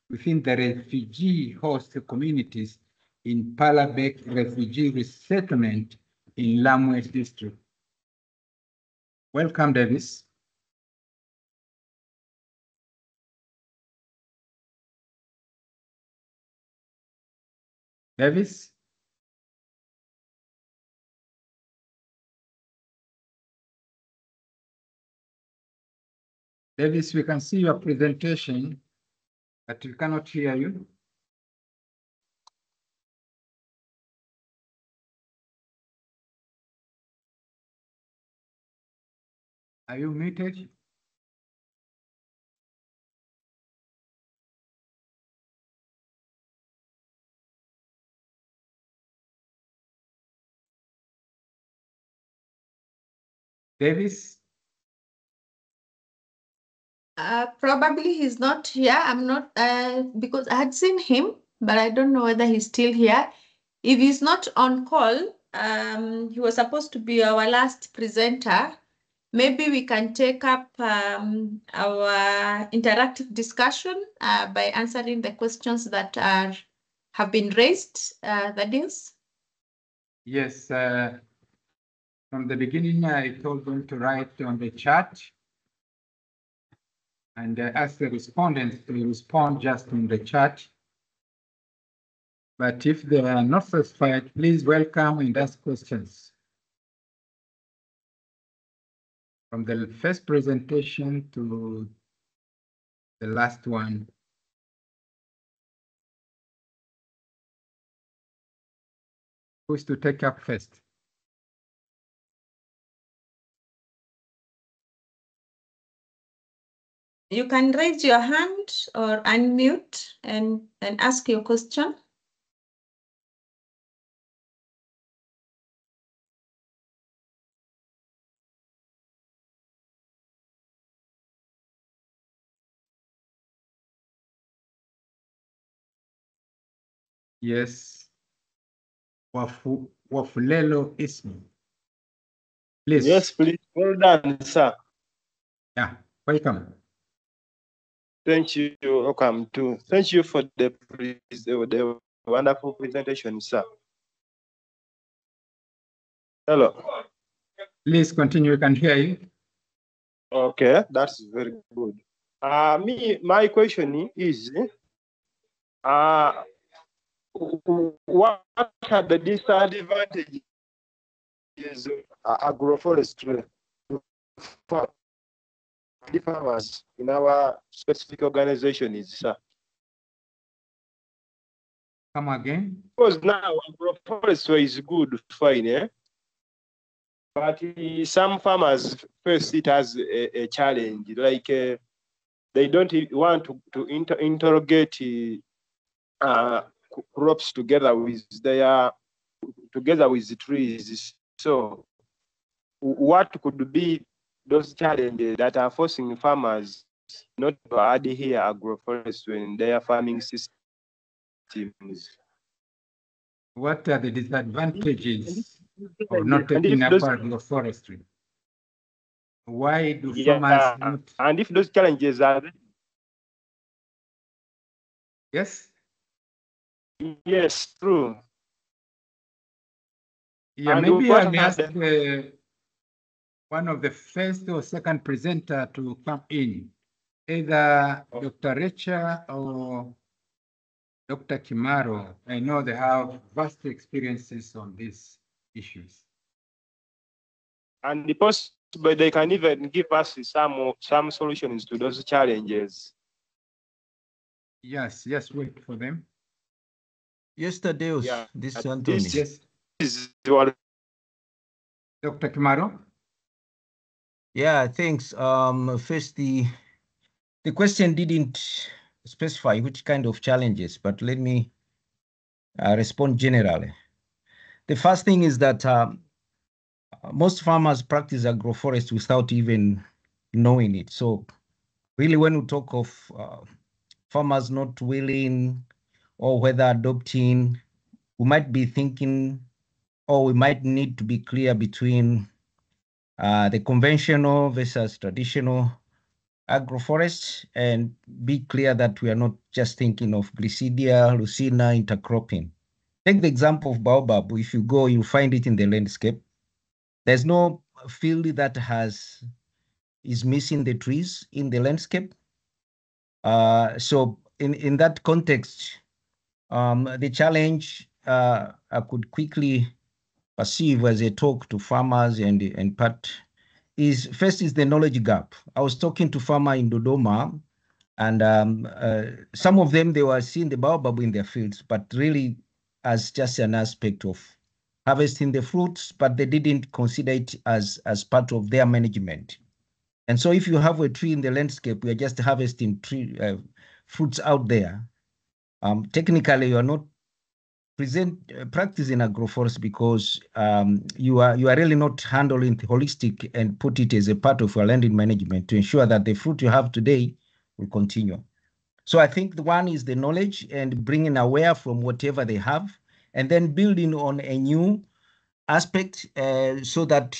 within the refugee host communities in Palabek refugee resettlement in Lamwe district. Welcome, Davis. Davis? Davis, we can see your presentation, but we cannot hear you. Are you muted? Davis? Probably he's not here. I'm not, because I had seen him, but I don't know whether he's still here. If he's not on call, he was supposed to be our last presenter. Maybe we can take up our interactive discussion by answering the questions that have been raised, Thaddeus. Yes, from the beginning, I told them to write on the chat and ask the respondents to respond just in the chat. But if they are not satisfied, please welcome and ask questions. From the first presentation to the last one. Who's to take up first? You can raise your hand or unmute and ask your question. Yes. Wafulelo Ismi. Please. Yes, please. Well done, sir. Yeah, welcome. Thank you. Welcome too. Thank you for the wonderful presentation, sir. Hello. Please continue. We can hear you. Okay, that's very good. My question is, what are the disadvantages of agroforestry for the farmers in our specific organization is, sir? Come again? Because now agroforestry is good, fine, eh? But some farmers face it as a challenge, like they don't want to interrogate crops together with the trees. So what could be those challenges that are forcing farmers not to adhere agroforestry in their farming systems? What are the disadvantages of not taking up agroforestry? Why do farmers not? And if those challenges are there? Yes? Yes, true. Yeah, and maybe I'll ask one of the first or second presenter to come in, either Dr. Richa or Dr. Kimaro. I know they have vast experiences on these issues. And possibly they can even give us some solutions to those challenges. Yes, wait for them. Yesterday, yeah, this is Anthony. Yes. Dr. Kimaro? Yeah, thanks. First, the question didn't specify which kind of challenges, but let me respond generally. The first thing is that most farmers practice agroforestry without even knowing it. So really, when we talk of farmers not willing or whether adopting, we might be thinking, or we might need to be clear between the conventional versus traditional agroforest, and be clear that we are not just thinking of Glycidia, Lucina, intercropping. Take the example of baobab. If you go, you'll find it in the landscape. There's no field that is missing the trees in the landscape. So in that context, the challenge I could quickly perceive as a talk to farmers and part is first is the knowledge gap. I was talking to farmer in Dodoma, and some of them, they were seeing the baobab in their fields, but really as just an aspect of harvesting the fruits, but they didn't consider it as part of their management. And so if you have a tree in the landscape, we are just harvesting fruits out there. Technically, you are not practicing agroforestry because you are really not handling the holistic and put it as a part of your landing management to ensure that the fruit you have today will continue. So I think the one is the knowledge and bringing aware from whatever they have, and then building on a new aspect so that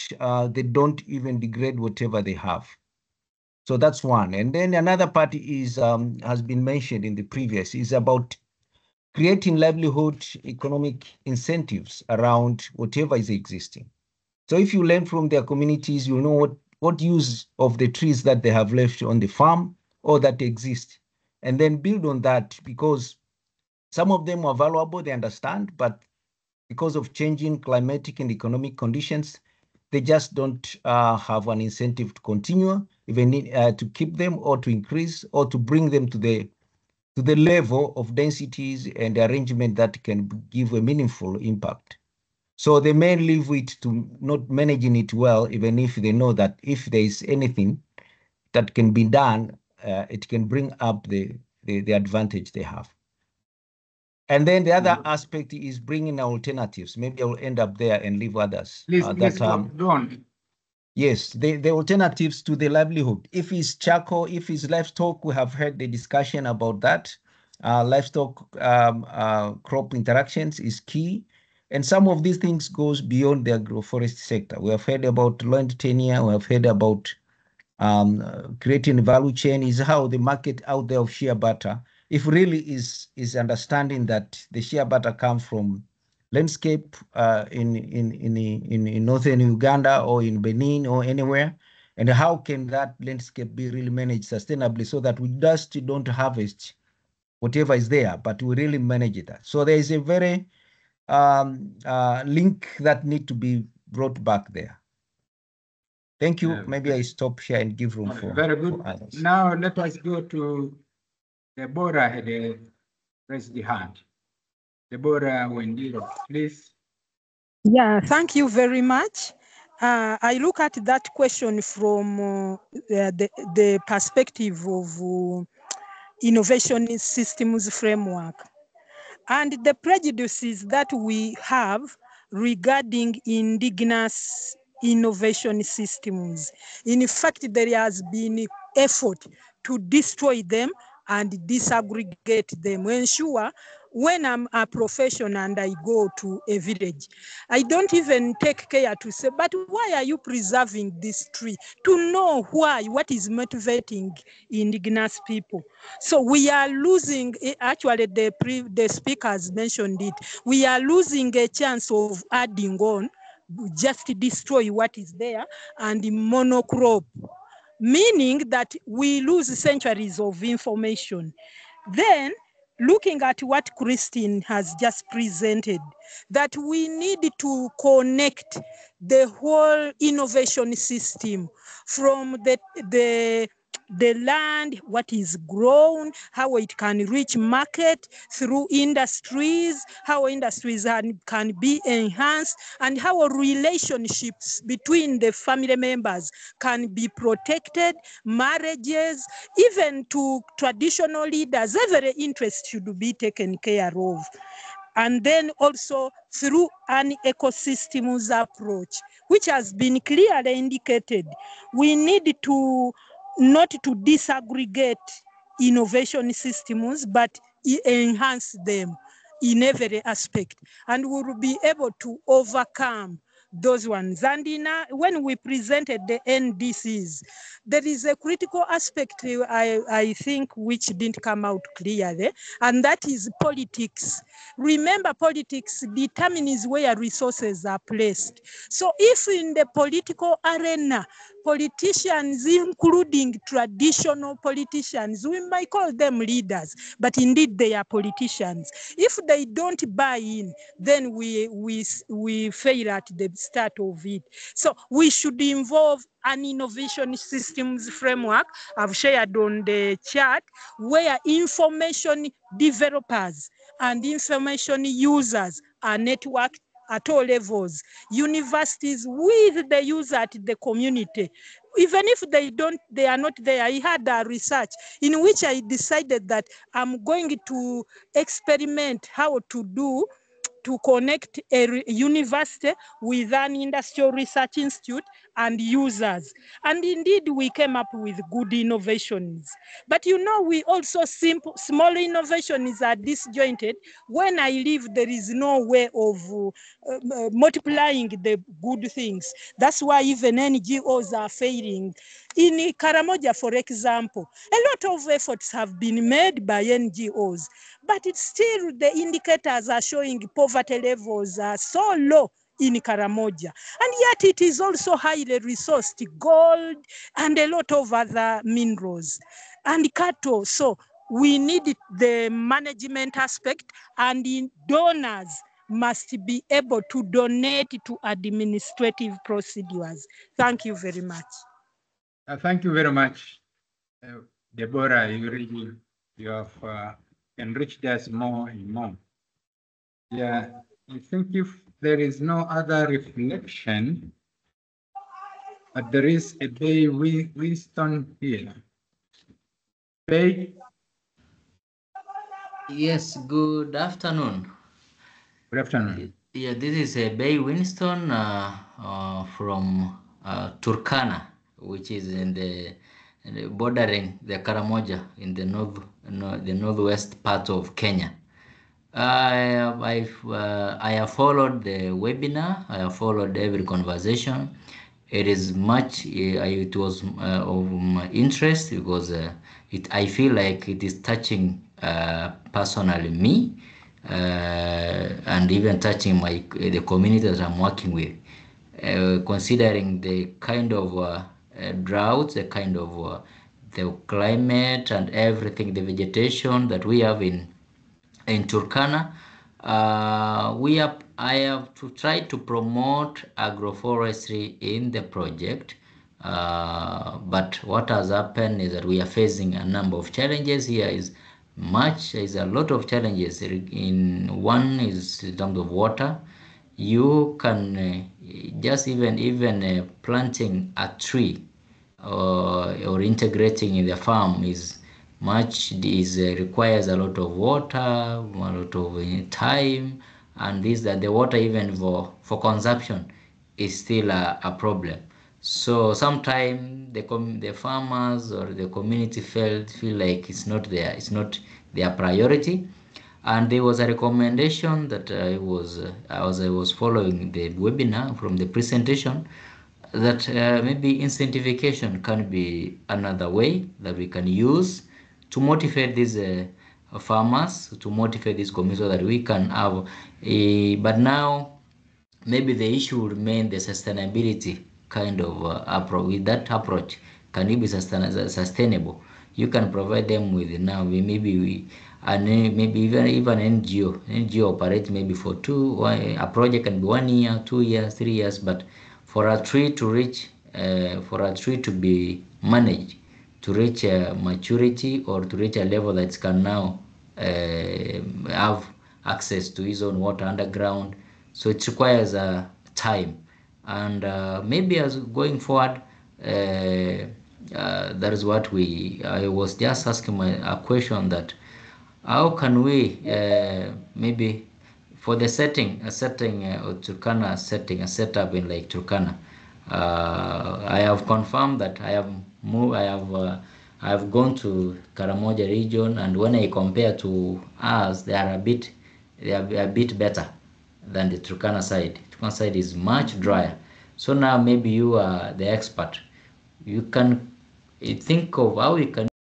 they don't even degrade whatever they have. So that's one. And then another part is has been mentioned in the previous, is about creating livelihood economic incentives around whatever is existing. So if you learn from their communities, you know what use of the trees that they have left on the farm or that exist, and then build on that, because some of them are valuable, they understand, but because of changing climatic and economic conditions, they just don't have an incentive to continue, even to keep them or to increase or to bring them to the level of densities and arrangement that can give a meaningful impact. So they may leave it to not managing it well, even if they know that if there is anything that can be done, it can bring up the advantage they have. And then the other aspect is bringing alternatives. Maybe I will end up there and leave others. Please go on. Yes, the alternatives to the livelihood. If it's charcoal, if it's livestock, we have heard the discussion about that. Livestock crop interactions is key. And some of these things goes beyond the agroforestry sector. We have heard about land tenure, we have heard about creating a value chain, is how the market out there of shea butter, if really is understanding that the shea butter comes from landscape in northern Uganda or in Benin or anywhere, and how can that landscape be really managed sustainably so that we just don't harvest whatever is there, but we really manage it. So there is a very link that need to be brought back there. Thank you. Maybe I stop here and give room for very good. For others. Now let us go to Deborah had raised the hand. Deborah Wendiro, please. Yeah, thank you very much. I look at that question from the perspective of innovation systems framework and the prejudices that we have regarding indigenous innovation systems. In fact, there has been effort to destroy them and disaggregate them. Ensure when I'm a professional and I go to a village, I don't even take care to say, but why are you preserving this tree? To know why, what is motivating indigenous people. So we are losing, actually the speakers mentioned it, we are losing a chance of adding on, just destroy what is there and monocrop, meaning that we lose centuries of information. Then, looking at what Christine has just presented, that we need to connect the whole innovation system from the land, what is grown, how it can reach market through industries, how industries can be enhanced, and how relationships between the family members can be protected, marriages, even to traditional leaders, every interest should be taken care of. And then also through an ecosystems approach, which has been clearly indicated, we need to not to disaggregate innovation systems, but enhance them in every aspect. And we will be able to overcome those ones. And when we presented the NDCs, there is a critical aspect I think which didn't come out clearly, and that is politics. Remember, politics determines where resources are placed. So if in the political arena, politicians, including traditional politicians, we might call them leaders, but indeed they are politicians. If they don't buy in, then we fail at the start of it. So we should involve an innovation systems framework I've shared on the chat, where information developers and information users are networked at all levels, universities with the user at the community. Even if they are not there. I had a research in which I decided that I'm going to experiment how to to connect a university with an industrial research institute and users. And indeed, we came up with good innovations. But you know, we also small innovations are disjointed. When I leave, there is no way of multiplying the good things. That's why even NGOs are failing. In Karamoja, for example, a lot of efforts have been made by NGOs, but it's still the indicators are showing poverty levels are so low in Karamoja. And yet it is also highly resourced, gold and a lot of other minerals and cattle. So we need the management aspect, and donors must be able to donate to administrative procedures. Thank you very much. Thank you very much, Deborah. You have enriched us more and more. Yeah, I think if there is no other reflection, but there is a Bay Winston here. Bay. Yes, good afternoon. Good afternoon. Yeah, this is Bay Winston from Turkana, which is in the bordering the Karamoja in the northwest part of Kenya. I have followed the webinar. I have followed every conversation. It is much. It was of my interest because I feel like it is touching personally me, and even touching the community that I'm working with. Considering the kind of droughts, the kind of the climate and everything, the vegetation that we have in Turkana, I have to try to promote agroforestry in the project. But what has happened is that we are facing a number of challenges here. Is a lot of challenges. One is in terms of water. You can just even planting a tree or integrating in the farm requires a lot of water, a lot of time, and the water even for consumption is still a problem. So sometimes the farmers or the community feel like it's not their priority. And there was a recommendation that I was following the webinar from the presentation, that maybe incentivization can be another way that we can use to motivate these farmers, to motivate this community, so that we can have but now maybe the issue will remain the sustainability kind of approach. With that approach, can it be sustainable? You can provide them with maybe even NGO operate maybe for a project can be 1 year, 2 years, 3 years, but for a tree to reach, for a tree to be managed, to reach maturity or to reach a level that can now have access to his own water underground. So it requires time, and maybe as going forward, that is what I was just asking a question, that how can we maybe for the Turkana setting, a setup in like Turkana. I have confirmed that I have gone to Karamoja region, and when I compare to us, they are a bit better than the Turkana side. Turkana side is much drier. So now maybe you are the expert. You can think of how we can